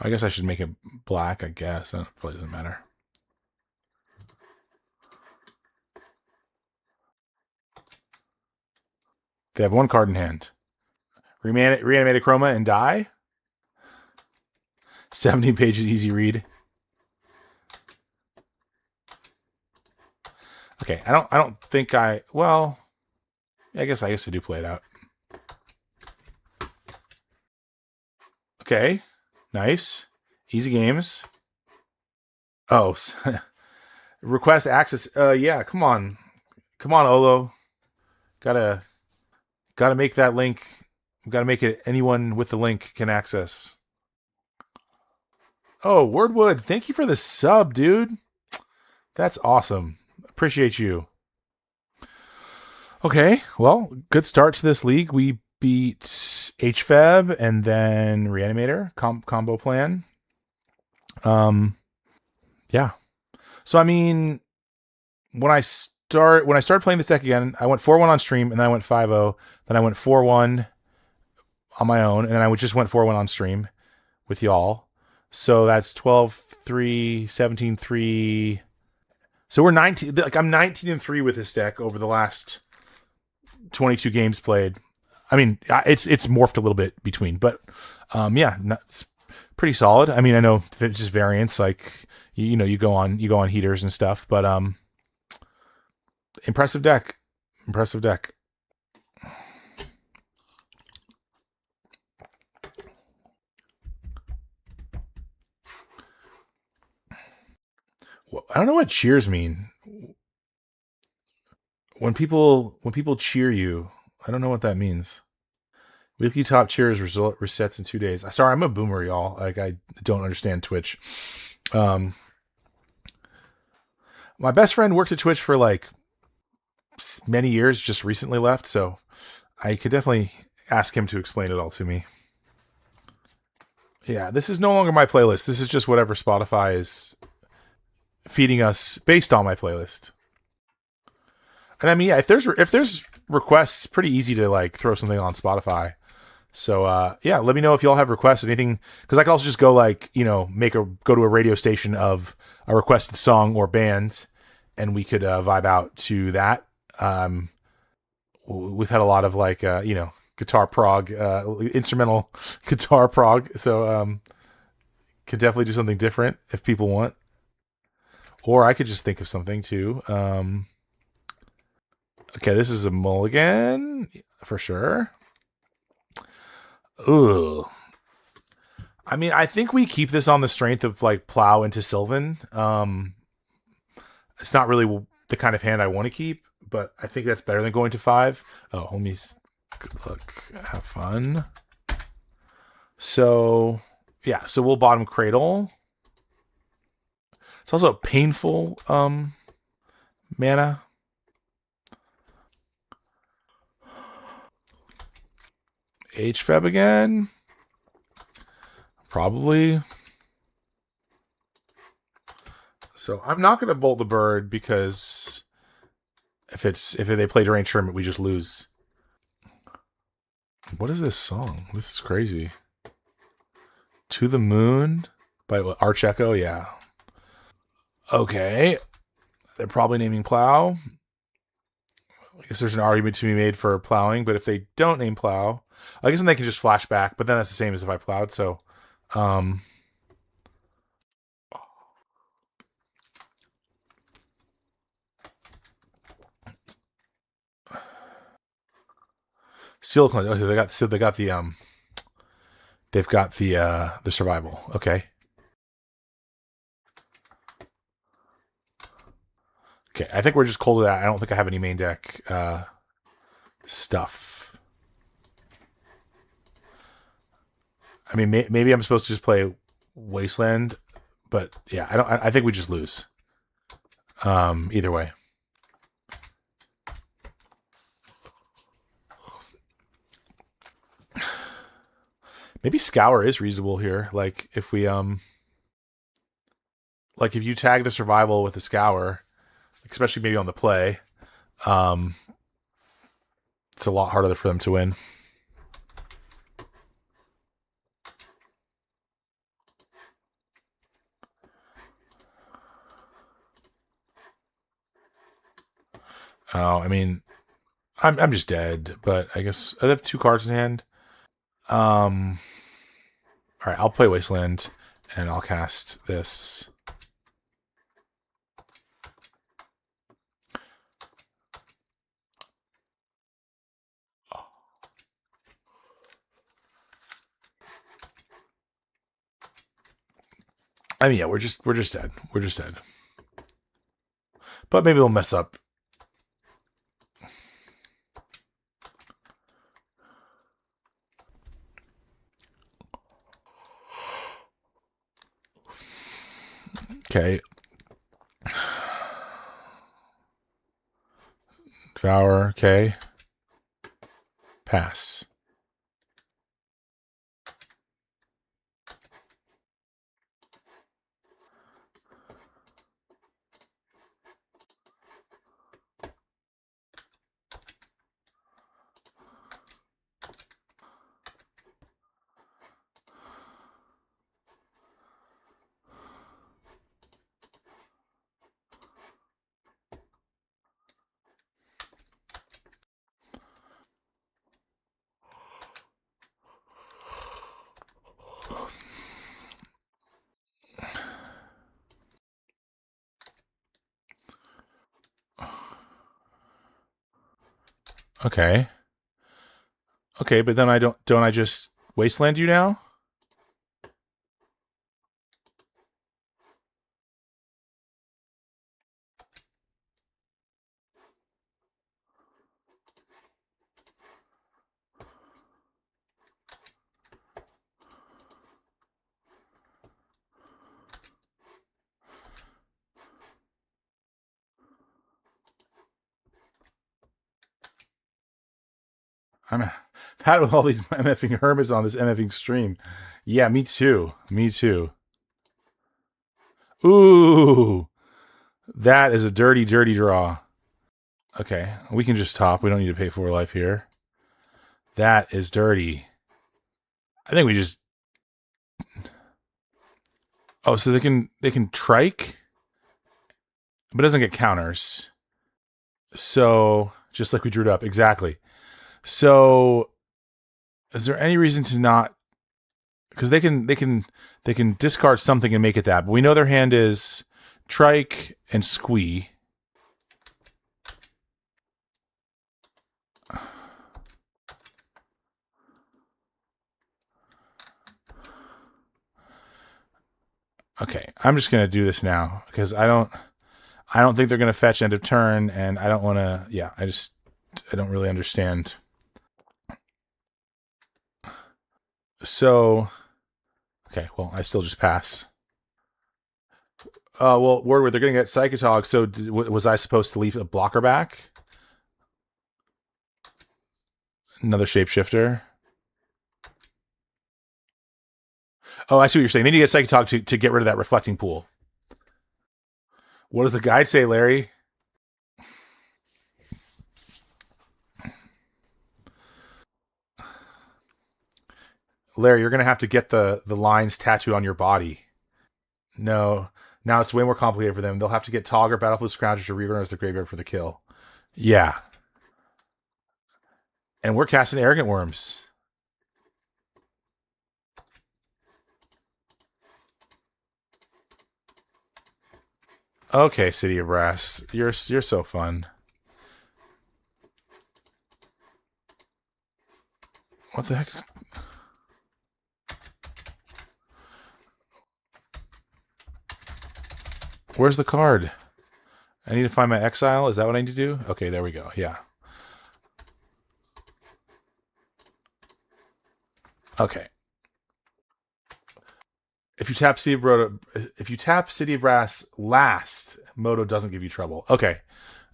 I guess I should make it black, I guess. That probably doesn't matter. They have one card in hand. Reanimated Chroma and die. 70 pages, easy read. Okay, I don't think well, I guess I do play it out. Okay, nice, easy games. Oh, request access. Yeah, come on, Olo. Gotta make that link. Gotta make it anyone with the link can access. Oh, Wordwood, thank you for the sub, dude. That's awesome. Appreciate you. Okay, well, good start to this league. We beat HFEB and then Reanimator combo plan. Yeah. So I mean, when I started playing this deck again, I went 4-1 on stream, and then I went 5-0. Then I went 4-1 on my own, and then I just went 4-1 on stream with y'all. So that's 12-3, 17-3. So we're 19. Like I'm 19-3 with this deck over the last 22 games played. I mean, it's morphed a little bit between, but yeah, it's pretty solid. I mean, I know it's just variants, like you go on heaters and stuff, but impressive deck. Well, I don't know what cheers mean. When people cheer you, I don't know what that means. Weekly top cheers resets in 2 days. Sorry, I'm a boomer, y'all. Like I don't understand Twitch. My best friend worked at Twitch for like many years, just recently left, so I could definitely ask him to explain it all to me. Yeah, this is no longer my playlist. This is just whatever Spotify is feeding us based on my playlist. And I mean, yeah, if there's requests, it's pretty easy to like throw something on Spotify. So yeah, let me know if y'all have requests, anything, because I can also just go like go to a radio station of a requested song or band, and we could vibe out to that. We've had a lot of like guitar prog, instrumental guitar prog, so could definitely do something different if people want, or I could just think of something too. Okay, this is a mulligan for sure. Ooh. I mean, I think we keep this on the strength of like plow into Sylvan. It's not really the kind of hand I want to keep, but I think that's better than going to 5. Oh, homies, good luck. Have fun. So, yeah, so we'll bottom Cradle. It's also a painful mana. HFEB again. Probably. So I'm not going to bolt the bird because if they play Deranged Tournament, we just lose. What is this song? This is crazy. To the Moon by Arch Echo. Yeah. Okay. They're probably naming Plow. I guess there's an argument to be made for plowing, but if they don't name Plow, I guess then they can just flash back, but then that's the same as if I plowed. So, Steel Cleanse. Okay, they've got the survival. Okay. Okay, I think we're just cold to that. I don't think I have any main deck stuff. I mean, maybe I'm supposed to just play Wasteland, but yeah, I don't. I think we just lose. Either way. Maybe Scour is reasonable here. Like if we like if you tag the survival with a Scour, especially maybe on the play, it's a lot harder for them to win. Oh, I mean, I'm just dead, but I guess I have 2 cards in hand. All right, I'll play Wasteland, and I'll cast this. I mean, yeah, we're just dead. We're just dead. But maybe we'll mess up. Okay. Devour. Okay. Pass. Okay. Okay, but then don't I just Wasteland you now? I'm had with all these MFing hermits on this MFing stream. Yeah, me too. Me too. Ooh, that is a dirty, dirty draw. Okay, we can just top. We don't need to pay 4 life here. That is dirty. I think we just. Oh, so they can trike, but it doesn't get counters. So just like we drew it up exactly. So is there any reason to not? Because they can discard something and make it that. But we know their hand is trike and squee. Okay, I'm just gonna do this now because I don't think they're gonna fetch end of turn, and I don't want to. Yeah, I don't really understand. So, okay, well, I still just pass. Well, Wordward, they're gonna get Psychotog. So, was I supposed to leave a blocker back? Another shapeshifter. Oh, I see what you're saying. They need to get Psychotog to get rid of that reflecting pool. What does the guide say, Larry? Larry, you're gonna have to get the lines tattooed on your body. No, now it's way more complicated for them. They'll have to get Togger, Battlefield Scrounger to reorganize the graveyard for the kill. Yeah, and we're casting Arrogant Worms. Okay, City of Brass, you're so fun. What the heck's... Where's the card? I need to find my exile. Is that what I need to do? Okay, there we go. Yeah. Okay. If you tap City of Brass last, Moto doesn't give you trouble. Okay.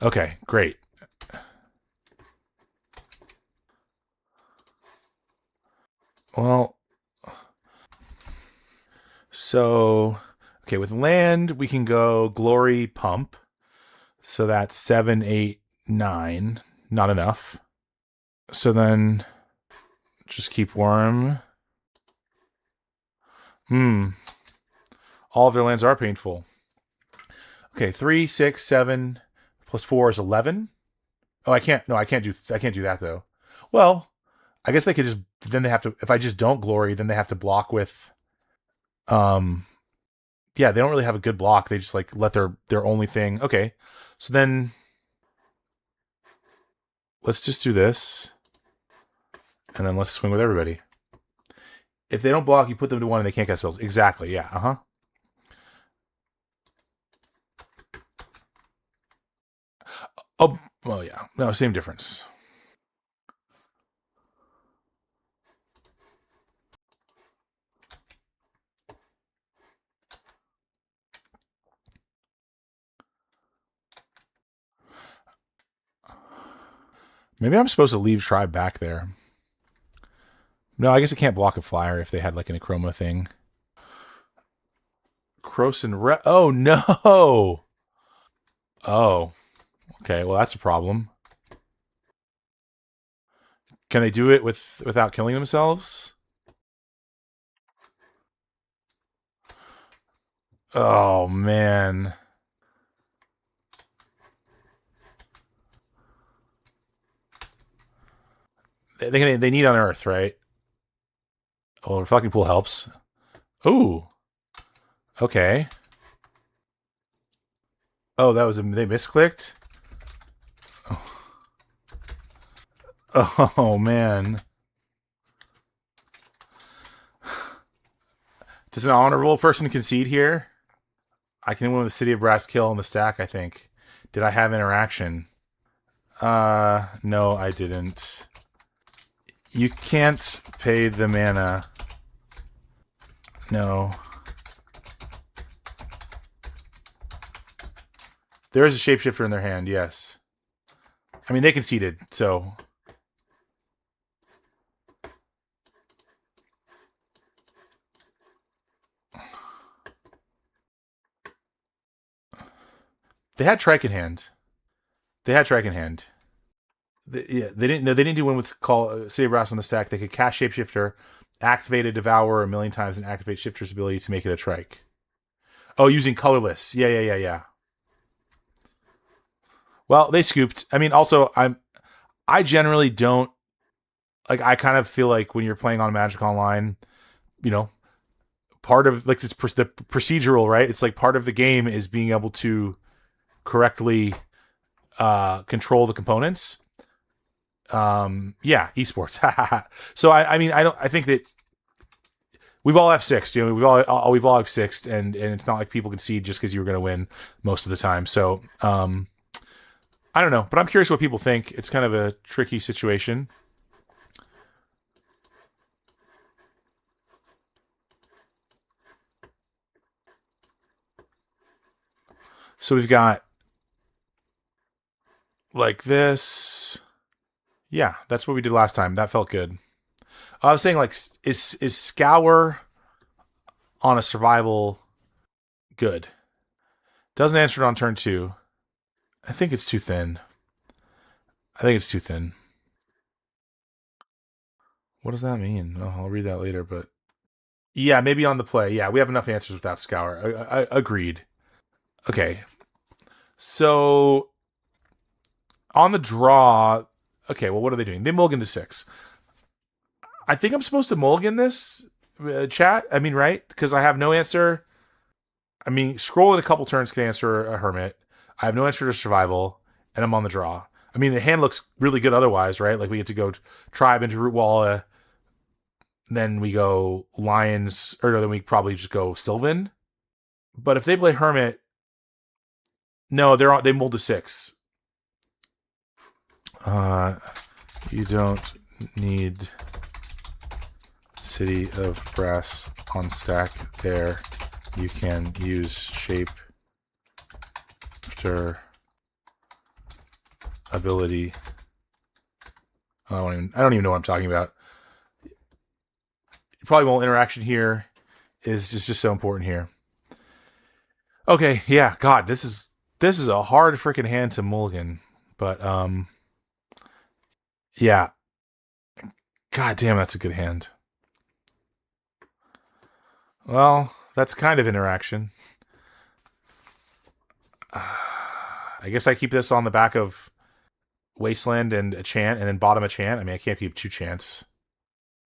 Okay, great. Well, so okay, with land we can go Glory Pump. So that's 7, 8, 9. Not enough. So then just keep Worm. All of their lands are painful. Okay, 3, 6, 7 plus 4 is 11. Oh, I can't. No, I can't do that though. Well, I guess they could just. Then they have to. If I just don't glory, then they have to block with. Um. Yeah, they don't really have a good block. They just like let their only thing. Okay, so then let's just do this, and then let's swing with everybody. If they don't block, you put them to 1 and they can't cast spells. Exactly. Yeah. Uh huh. Oh. Well, yeah. No, same difference. Maybe I'm supposed to leave Tribe back there. No, I guess it can't block a flyer if they had like an Acroma thing. Croson oh no. Oh. Okay, well that's a problem. Can they do it without killing themselves? Oh man. They need Unearth, right? Oh, Reflecting Pool helps. Ooh. Okay. Oh, that was they misclicked? Oh man. Does an honorable person concede here? I can win with the City of Brass kill on the stack, I think. Did I have interaction? No, I didn't. You can't pay the mana. No. There is a shapeshifter in their hand, yes. I mean, they conceded, so. They had Trike in hand. Yeah, they didn't. No, they didn't do one with call Save Brass on the stack. They could cast Shapeshifter, activate a Devour a million times, and activate Shifter's ability to make it a Trike. Oh, using colorless. Yeah. Well, they scooped. I mean, also, I generally don't like. I kind of feel like when you're playing on Magic Online, you know, part of like it's the procedural, right? It's like part of the game is being able to correctly control the components. Yeah, esports. So I mean, I think that we've all F6'd, you know, we've all F6'd, and it's not like people concede just because you were going to win most of the time. So I don't know, but I'm curious what people think. It's kind of a tricky situation. So we've got like this. Yeah, that's what we did last time. That felt good. I was saying, like, is Scour on a survival good? Doesn't answer it on turn 2. I think it's too thin. What does that mean? Oh, I'll read that later, but yeah, maybe on the play. Yeah, we have enough answers without Scour. I agreed. Okay, so on the draw. Okay, well, what are they doing? They mulligan to 6. I think I'm supposed to mulligan this chat. I mean, right? Because I have no answer. I mean, scrolling a couple turns can answer a Hermit. I have no answer to Survival, and I'm on the draw. I mean, the hand looks really good otherwise, right? Like we get to go Tribe into Root Walla, then we go Lions, or no, then we probably just go Sylvan. But if they play Hermit, no, they mold to 6. You don't need City of Brass on stack there. You can use shape after ability. I don't even know what I'm talking about. Probably won't interaction here is just so important here. Okay, yeah, God, this is a hard freaking hand to mulligan, but yeah, God damn, that's a good hand. Well, that's kind of interaction. I guess I keep this on the back of Wasteland and a chant, and then bottom a chant. I mean, I can't keep 2 chants.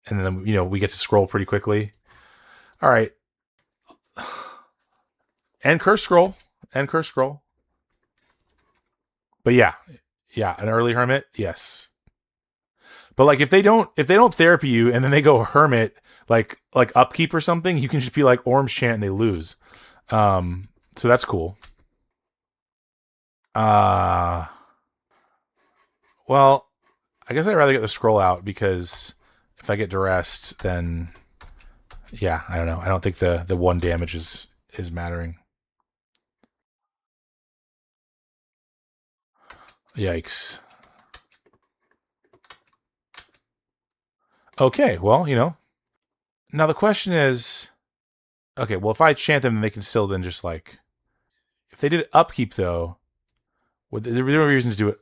And then, we get to scroll pretty quickly. All right. And curse scroll. But yeah, an early hermit, yes. But like if they don't therapy you and then they go hermit, like upkeep or something, you can just be like orange chant and they lose. So that's cool. Well, I guess I'd rather get the scroll out because if I get duressed, then yeah, I don't know. I don't think the 1 damage is mattering. Yikes. Okay, well, Now the question is, okay, well if I chant them, then they can still then just like, if they did upkeep though, would there be no reason to do it?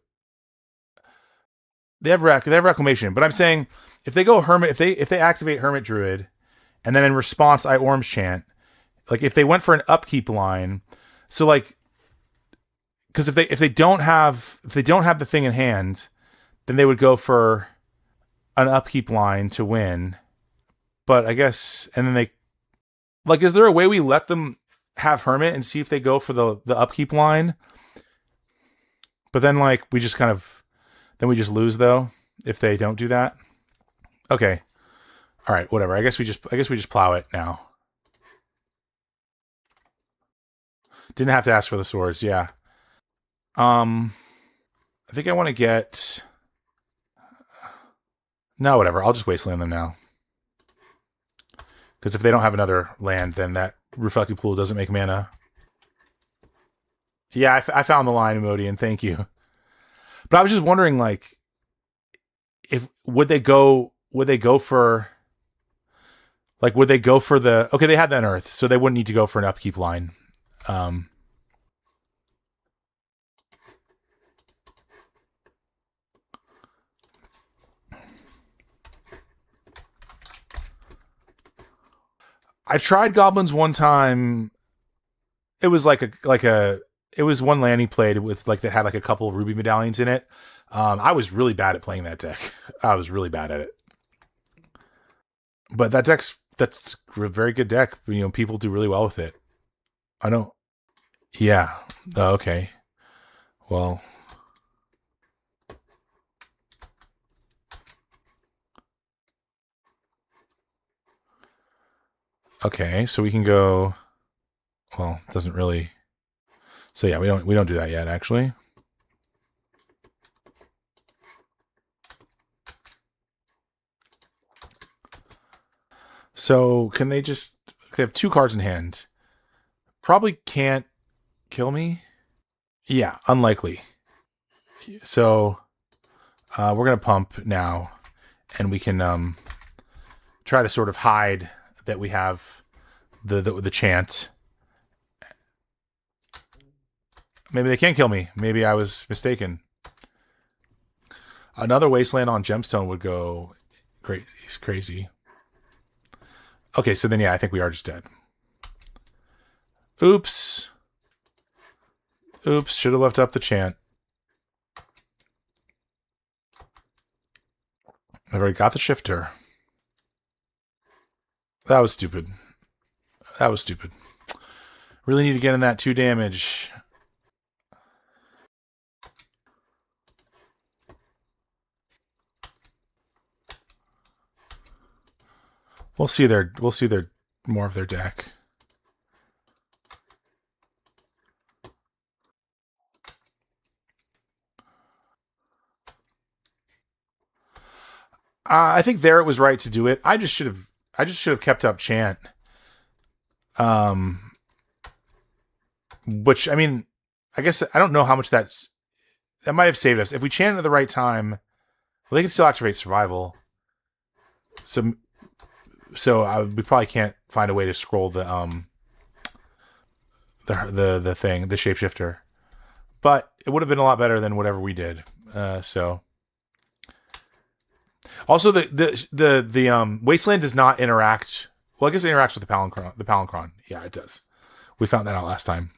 They have reclamation, but I'm saying if they go hermit, if they activate hermit druid, and then in response I orange chant, like if they went for an upkeep line, so like, because if they don't have the thing in hand, then they would go for an upkeep line to win. But I guess, and then they, like, is there a way we let them have hermit and see if they go for the upkeep line? But then like we just kind of, then we just lose though if they don't do that. Okay. All right, whatever. I guess we just plow it now. Didn't have to ask for the swords, yeah. I think I want to get, no, whatever. I'll just wasteland them now. Because if they don't have another land, then that reflective pool doesn't make mana. Yeah, I found the line, Emodian. Thank you. But I was just wondering, like, if would they go for the, okay, they had that Earth, so they wouldn't need to go for an upkeep line. I tried goblins one time. It was it was one land he played with, like, that had like a couple of ruby medallions in it. I was really bad at playing that deck. I was really bad at it. But that's a very good deck. People do really well with it. I don't. Yeah. Okay. Well. Okay, so we can go. Well, it doesn't really. So yeah, we don't do that yet, actually. So can they just? They have 2 cards in hand. Probably can't kill me. Yeah, unlikely. So we're gonna pump now, and we can try to sort of hide that we have the chance. Maybe they can't kill me. Maybe I was mistaken. Another wasteland on gemstone would go crazy. Okay, so then yeah, I think we are just dead. Oops. Should have left up the chant. I've already got the shifter. That was stupid. Really need to get in that 2 damage. We'll see their more of their deck. I think there it was right to do it. I just should have kept up chant. Which, I mean, I guess I don't know how much that might have saved us if we chanted at the right time. Well, they can still activate survival. So we probably can't find a way to scroll the thing, the shapeshifter. But it would have been a lot better than whatever we did. So also the wasteland does not interact. Well, I guess it interacts with the Palinchron. The Palinchron, yeah, it does. We found that out last time.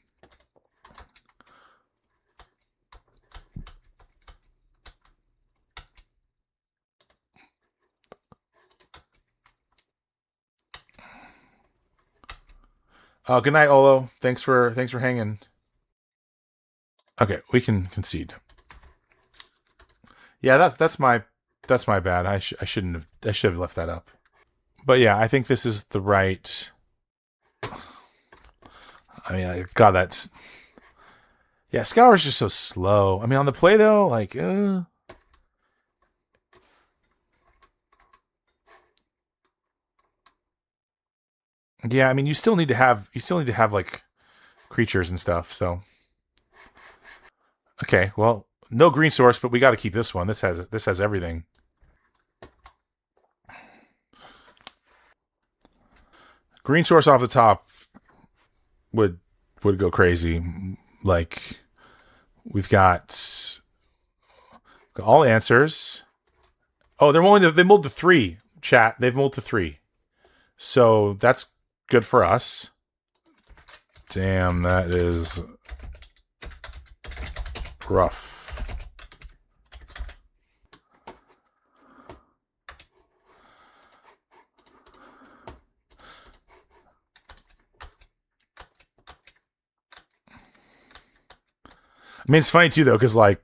Good night, Olo. Thanks for hanging. Okay, we can concede. Yeah, that's my bad. I should have left that up. But yeah, I think this is the right. I mean, God, that's yeah. Scour's just so slow. I mean, on the play though, like, yeah. I mean, you still need to have like creatures and stuff. So okay, well, no green source, but we got to keep this one. This has everything. Green source off the top would go crazy. Like we've got all answers. Oh, they moved to 3. Chat, they've moved to 3, so that's good for us. Damn, that is rough. I mean, it's funny too though, because like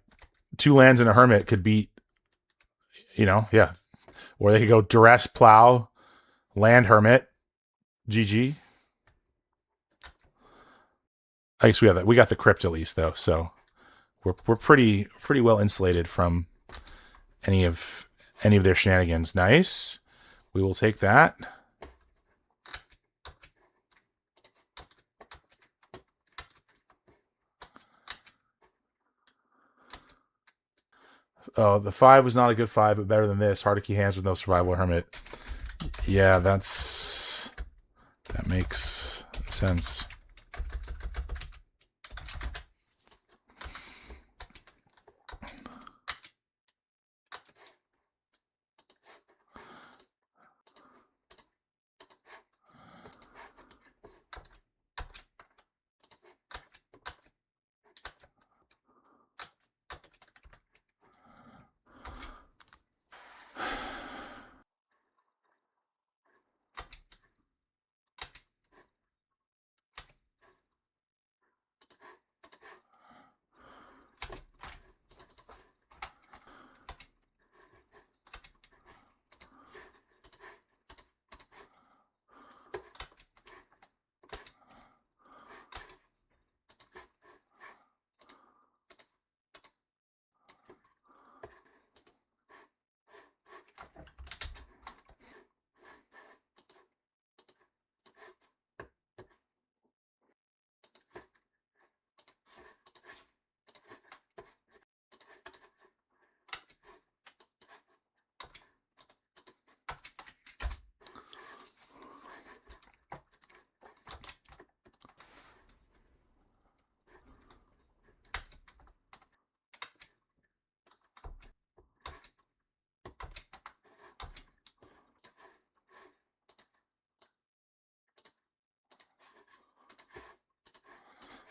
2 lands and a hermit could beat, yeah, or they could go duress, plow, land, hermit, GG. I guess we have that. We got the crypt at least though, so we're pretty well insulated from any of their shenanigans. Nice. We will take that. Oh, the 5 was not a good 5, but better than this. Hard to key hands with no survival hermit. Yeah, that makes sense.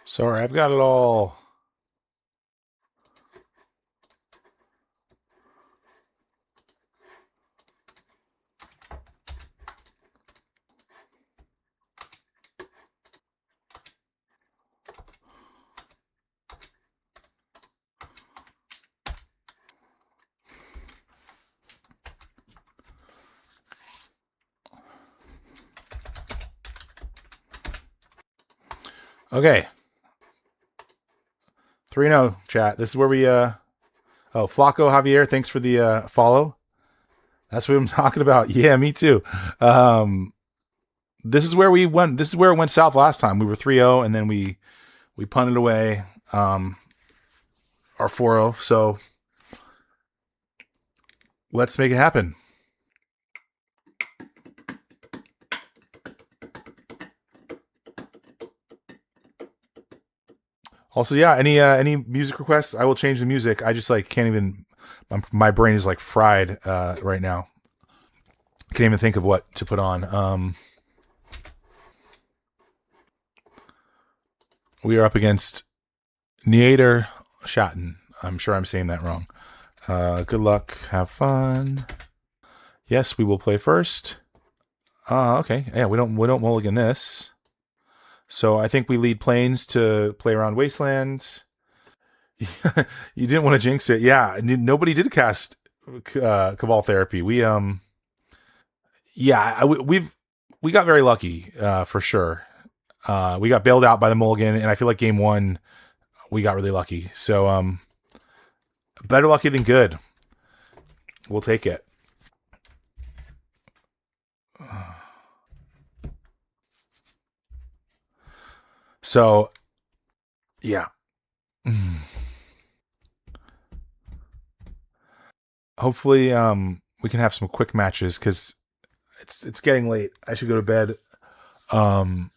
Sorry, I've got it all. Okay. 3-0 chat. This is where we Flaco Javier, thanks for the follow. That's what I'm talking about. Yeah, me too. This is where we went. This is where it went south last time. We were 3-0 and then we punted away our 4-0. So let's make it happen. Also, yeah, any music requests, I will change the music. I just like can't even. My brain is like fried right now. Can't even think of what to put on. We are up against Neater Shatten. I'm sure I'm saying that wrong. Good luck. Have fun. Yes, we will play first. Okay. Yeah, we don't mulligan this. So I think we lead Plains to play around Wasteland. You didn't want to jinx it. Yeah, nobody did cast Cabal Therapy. Yeah, we got very lucky for sure. We got bailed out by the Mulligan, and I feel like game one we got really lucky. So better lucky than good. We'll take it. So yeah. Hopefully we can have some quick matches because it's getting late. I should go to bed. Um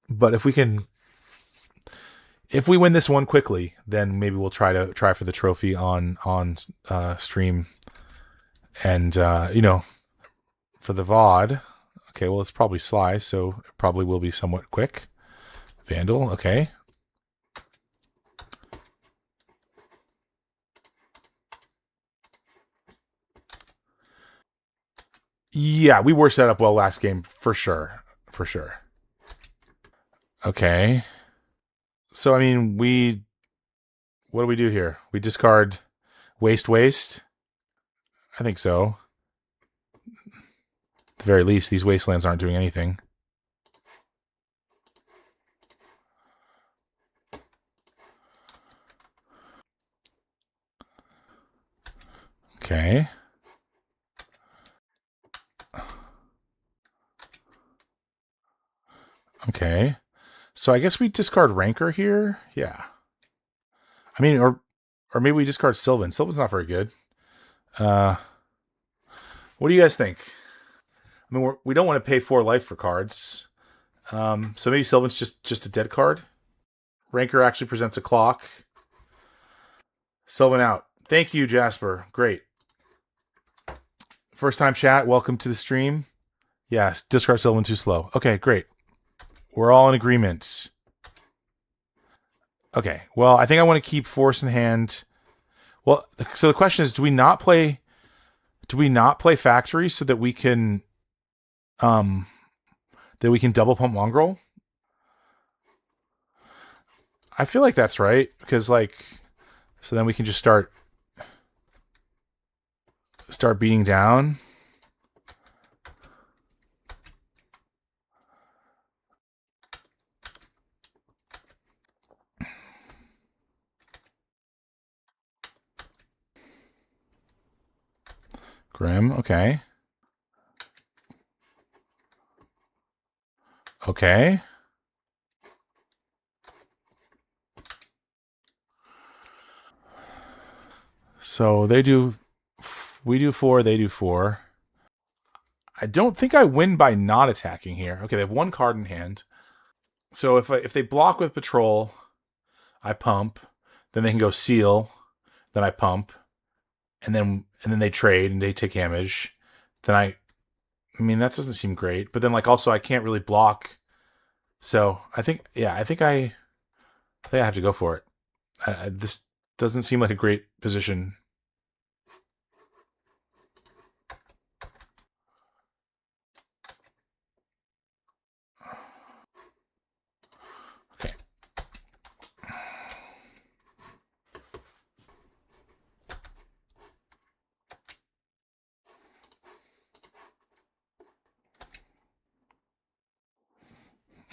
but if we win this one quickly, then maybe we'll try for the trophy on stream. And for the VOD, okay, well it's probably Sly, so it probably will be somewhat quick. Vandal, okay. Yeah, we were set up well last game for sure. For sure. Okay. So I mean, what do we do here? We discard waste. I think so. At the very least, these wastelands aren't doing anything. Okay. Okay. So I guess we discard Rancor here. Yeah. I mean, or maybe we discard Sylvan. Sylvan's not very good. What do you guys think? I mean, we don't want to pay 4 life for cards. So maybe Sylvan's just a dead card. Rancor actually presents a clock. Sylvan out. Thank you, Jasper. Great. First time chat. Welcome to the stream. Yes, discard Sylvan too slow. Okay, great. We're all in agreement. Okay. Well, I think I want to keep Force in hand. Well, so the question is, do we not play Factory so that we can double pump Mongrel? I feel like that's right because so then we can just start beating down. Grim, okay. Okay. So we do 4, they do 4. I don't think I win by not attacking here. Okay, they have 1 card in hand. So if they block with Patrol, I pump. Then they can go Seal. Then I pump. And then they trade and they take damage. Then I mean, that doesn't seem great. But then also I can't really block. So I think I have to go for it. This doesn't seem like a great position. Okay.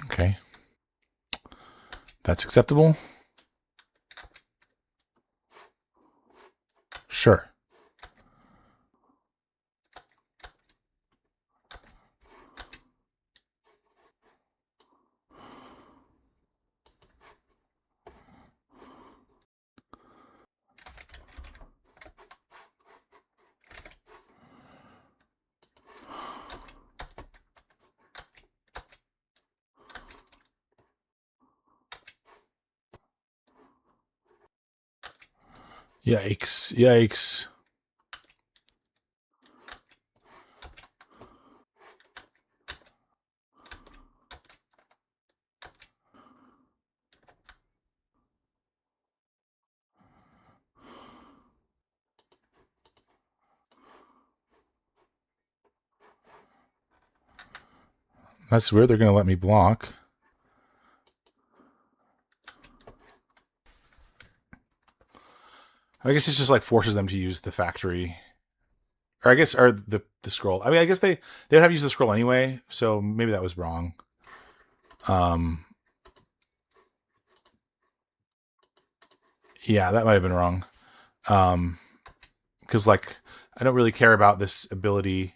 Okay. That's acceptable. Sure. Yikes. Yikes. That's weird. They're going to let me block. I guess it just like forces them to use the factory, or I guess or the scroll. I mean, I guess they would have to use the scroll anyway, so maybe that was wrong. Yeah, that might have been wrong. Because like I don't really care about this ability.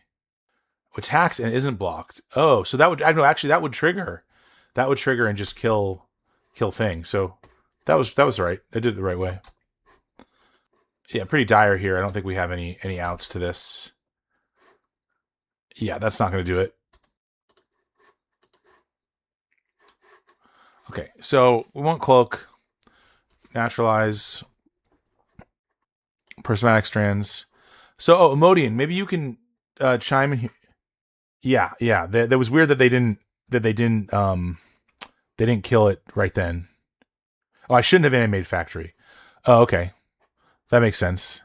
Attacks and isn't blocked. Oh, so that would I know actually that would trigger. That would trigger and just kill things. So that was right. I did it the right way. Yeah, pretty dire here. I don't think we have any outs to this. Yeah, that's not going to do it. Okay, so we want cloak, naturalize, prismatic strands. So, oh, Emodian, maybe you can chime in here. Yeah, yeah. That was weird that they didn't kill it right then. Oh, I shouldn't have animated factory. Oh, okay, that makes sense.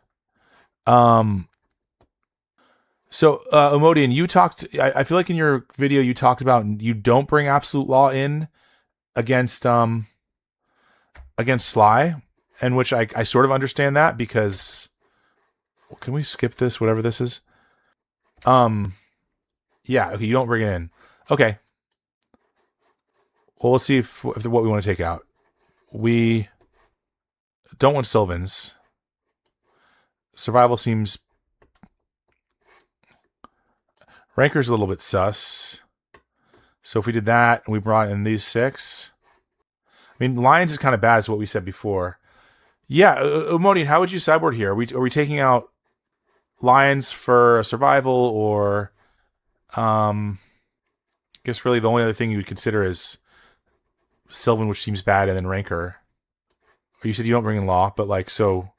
Um, so Emodian, you talked. I feel like in your video you talked about you don't bring absolute law in against against Sly, and which I sort of understand that because can we skip this? Whatever this is. Um, yeah. Okay, you don't bring it in. Okay. Well, let's see if what we want to take out. We don't want Sylvans. Survival seems. Ranker's a little bit sus. So if we did that and we brought in these 6, I mean, Lions is kind of bad, is what we said before. Yeah, Emodian, how would you sideboard here? Are we taking out Lions for survival, or I guess really the only other thing you would consider is Sylvan, which seems bad, and then Ranker. Or you said you don't bring in Law, but like so,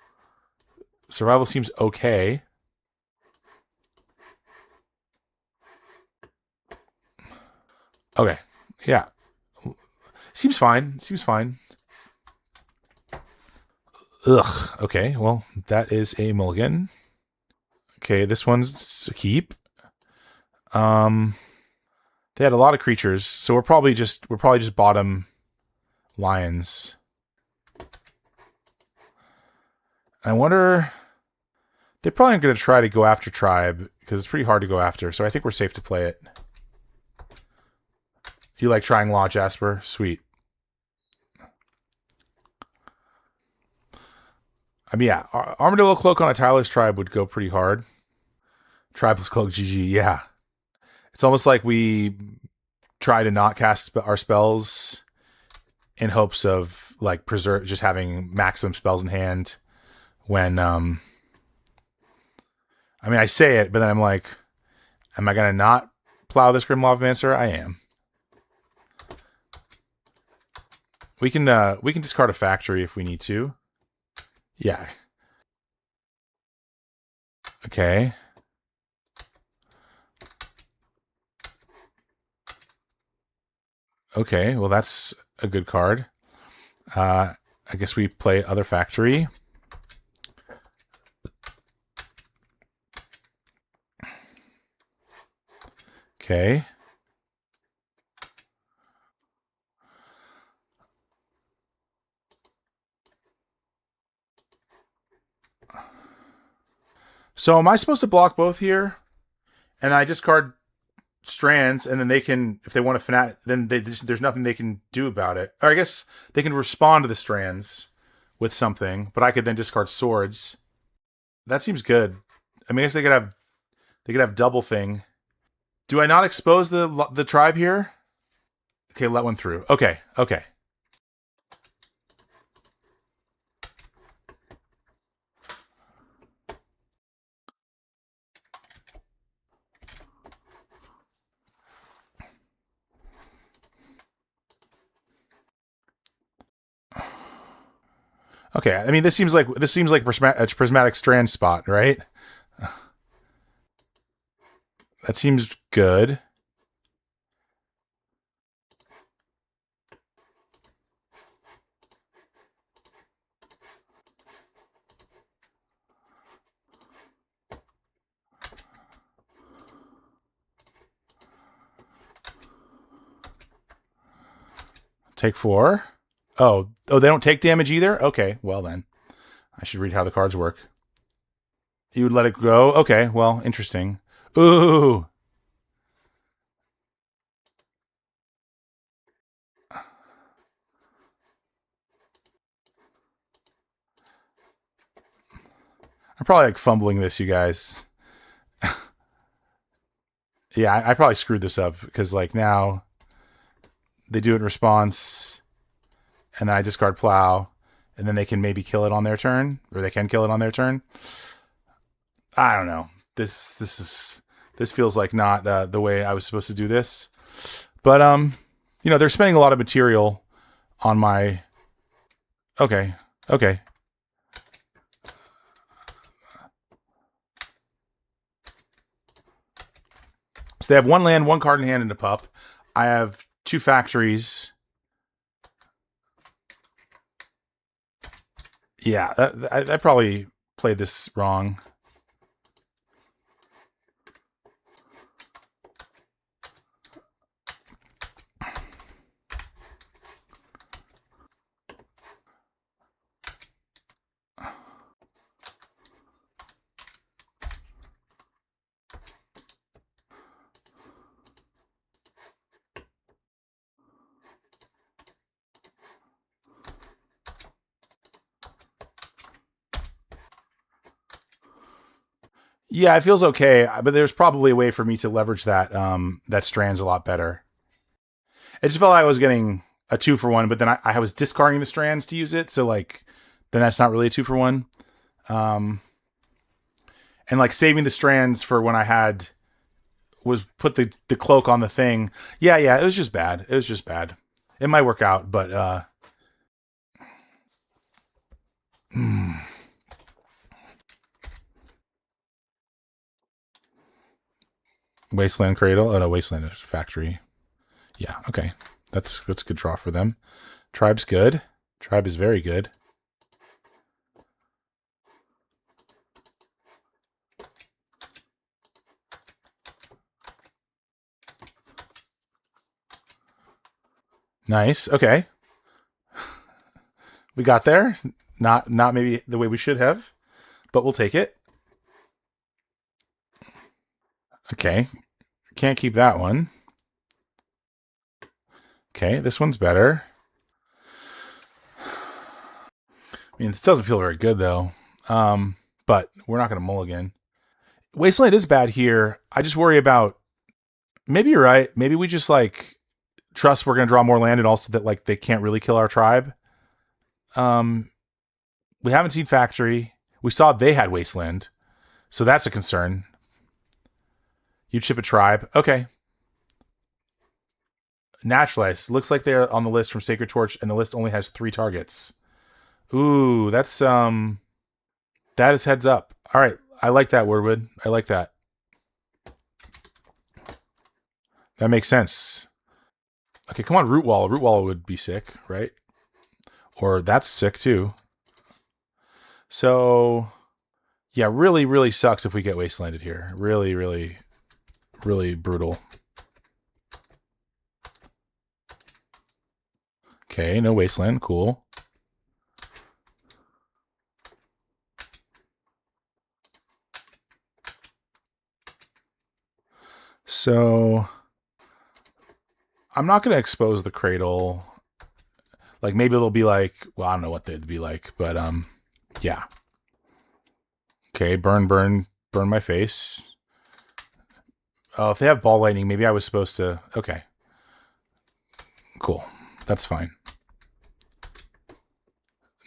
survival seems okay. Okay, yeah, seems fine. Seems fine. Ugh. Okay. Well, that is a mulligan. Okay, this one's a keep. They had a lot of creatures, so we're probably just bottom lions. I wonder. They're probably going to try to go after tribe because it's pretty hard to go after. So I think we're safe to play it. You like trying law, Jasper? Sweet. I mean, yeah, Armadillo Cloak on a tireless tribe would go pretty hard. Tribeless Cloak GG, yeah. It's almost like we try to not cast our spells in hopes of like preserve just having maximum spells in hand when I mean I say it, but then I'm like, am I gonna not plow this Grim Lavamancer? I am. We can discard a factory if we need to. Yeah. Okay. Okay, well that's a good card. I guess we play other factory. Okay. So am I supposed to block both here? And I discard strands, and then they can, if they want to fanat, then there's nothing they can do about it. Or I guess they can respond to the strands with something, but I could then discard swords. That seems good. I mean, I guess they could have double thing. Do I not expose the tribe here? Okay, let one through. Okay, okay. Okay, I mean this seems like a prismatic strand spot, right? That seems good. Take 4. Oh, they don't take damage either? Okay, well then. I should read how the cards work. You would let it go? Okay, well, interesting. Ooh. I'm probably like fumbling this, you guys. Yeah, I probably screwed this up because like now they do it in response and then I discard plow and then they can maybe kill it on their turn or they can kill it on their turn. I don't know. This feels like not the way I was supposed to do this. But you know, they're spending a lot of material on my Okay. Okay. So they have one land, one card in hand, and a pup. I have 2 factories. Yeah, I probably played this wrong. Yeah, it feels okay, but there's probably a way for me to leverage that strands a lot better. It just felt like I was getting a 2-for-1, but then I was discarding the strands to use it, so like then that's not really a 2-for-1. Um, and like saving the strands for when I had was put the cloak on the thing. Yeah, it was just bad. It was just bad. It might work out, but Wasteland Cradle. Oh no, Wasteland Factory. Yeah, okay. That's a good draw for them. Tribe's good. Tribe is very good. Nice. Okay. We got there. Not maybe the way we should have, but we'll take it. Okay. Can't keep that one. Okay, this one's better. I mean, this doesn't feel very good though. But we're not going to mulligan. Wasteland is bad here. I just worry about. Maybe you're right. Maybe we just like trust we're going to draw more land, and also that like they can't really kill our tribe. We haven't seen Factory. We saw they had Wasteland, so that's a concern. You'd ship a tribe, okay. Naturalize looks like they're on the list from Sacred Torch, and the list only has 3 targets. Ooh, that is heads up. All right, I like that, Wordwood. I like that. That makes sense. Okay, come on, Root Wall. Root Wall would be sick, right? Or that's sick too. So, yeah, really, really sucks if we get Wastelanded here. Really, really, really brutal. Okay, no Wasteland. Cool. So, I'm not going to expose the Cradle. Like, maybe it'll be like, well, I don't know what they'd be like, but, yeah. Okay, burn my face. Oh, if they have Ball Lightning, maybe I was supposed to... Okay. Cool. That's fine.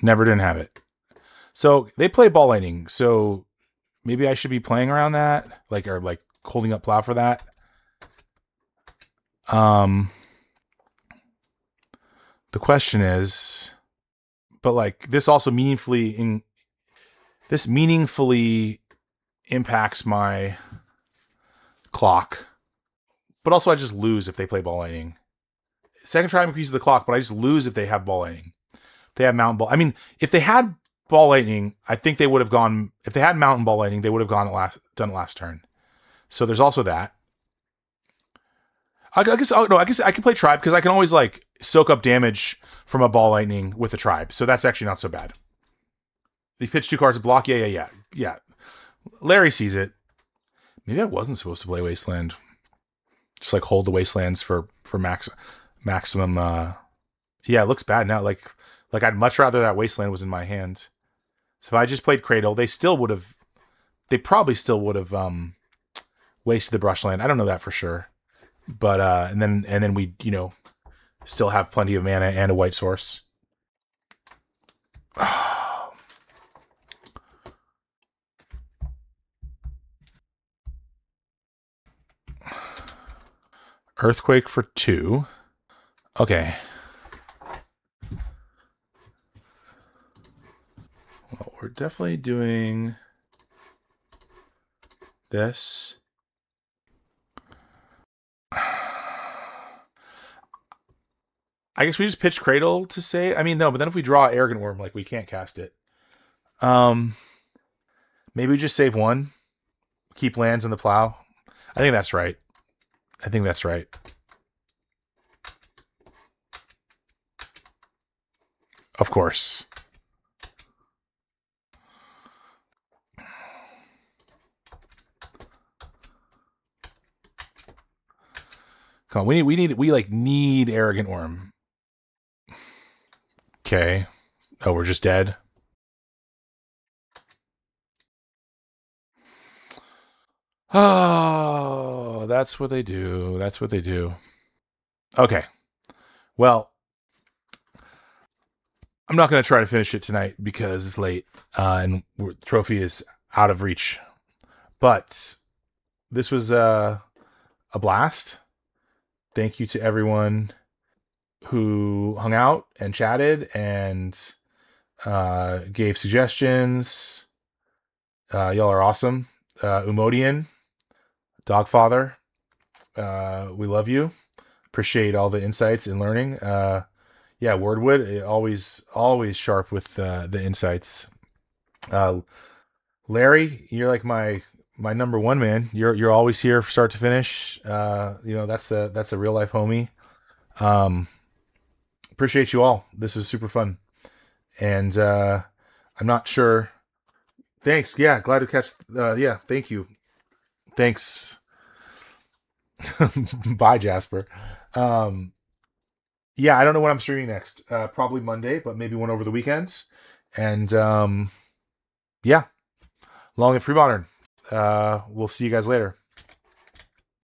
Never didn't have it. So, they play Ball Lightning, so maybe I should be playing around that? Like, or like holding up Plow for that? The question is... But like, this also meaningfully... This meaningfully impacts my clock. But also I just lose if they play Ball Lightning. Second tribe increases the clock, but I just lose if they have Ball Lightning. If they have Mountain Ball. I mean, if they had Ball Lightning, I think they would have gone... If they had Mountain Ball Lightning, they would have done it last turn. So there's also that. I guess I can play Tribe because I can always like soak up damage from a Ball Lightning with a Tribe. So that's actually not so bad. You pitch 2 cards to block. Yeah. Larry sees it. Maybe I wasn't supposed to play Wasteland. Just like hold the Wastelands for maximum. Yeah, it looks bad now. Like I'd much rather that Wasteland was in my hand. So if I just played Cradle, they probably still would have wasted the Brushland. I don't know that for sure. But and then we, still have plenty of mana and a white source. Earthquake for 2. Okay. Well, we're definitely doing this. I guess we just pitch Cradle to say. I mean, no, but then if we draw Arrogant Worm, like, we can't cast it. Maybe we just save 1. Keep lands in the plow. I think that's right. Of course. Come on, we need Arrogant Worm. Okay. Oh, we're just dead. Oh, that's what they do. Okay. Well, I'm not going to try to finish it tonight because it's late and the trophy is out of reach. But this was a blast. Thank you to everyone who hung out and chatted and gave suggestions. Y'all are awesome. Umodian, Dogfather, we love you. Appreciate all the insights and learning. Yeah, Wordwood, always sharp with the insights. Larry, you're like my number one, man. You're always here from start to finish. That's a real life homie. Appreciate you all. This is super fun. And I'm not sure. Thanks. Yeah, glad to catch. Yeah, thank you. Thanks. Bye, Jasper. Yeah, I don't know when I'm streaming next. Probably Monday, but maybe one over the weekends. And yeah, long and Premodern. We'll see you guys later.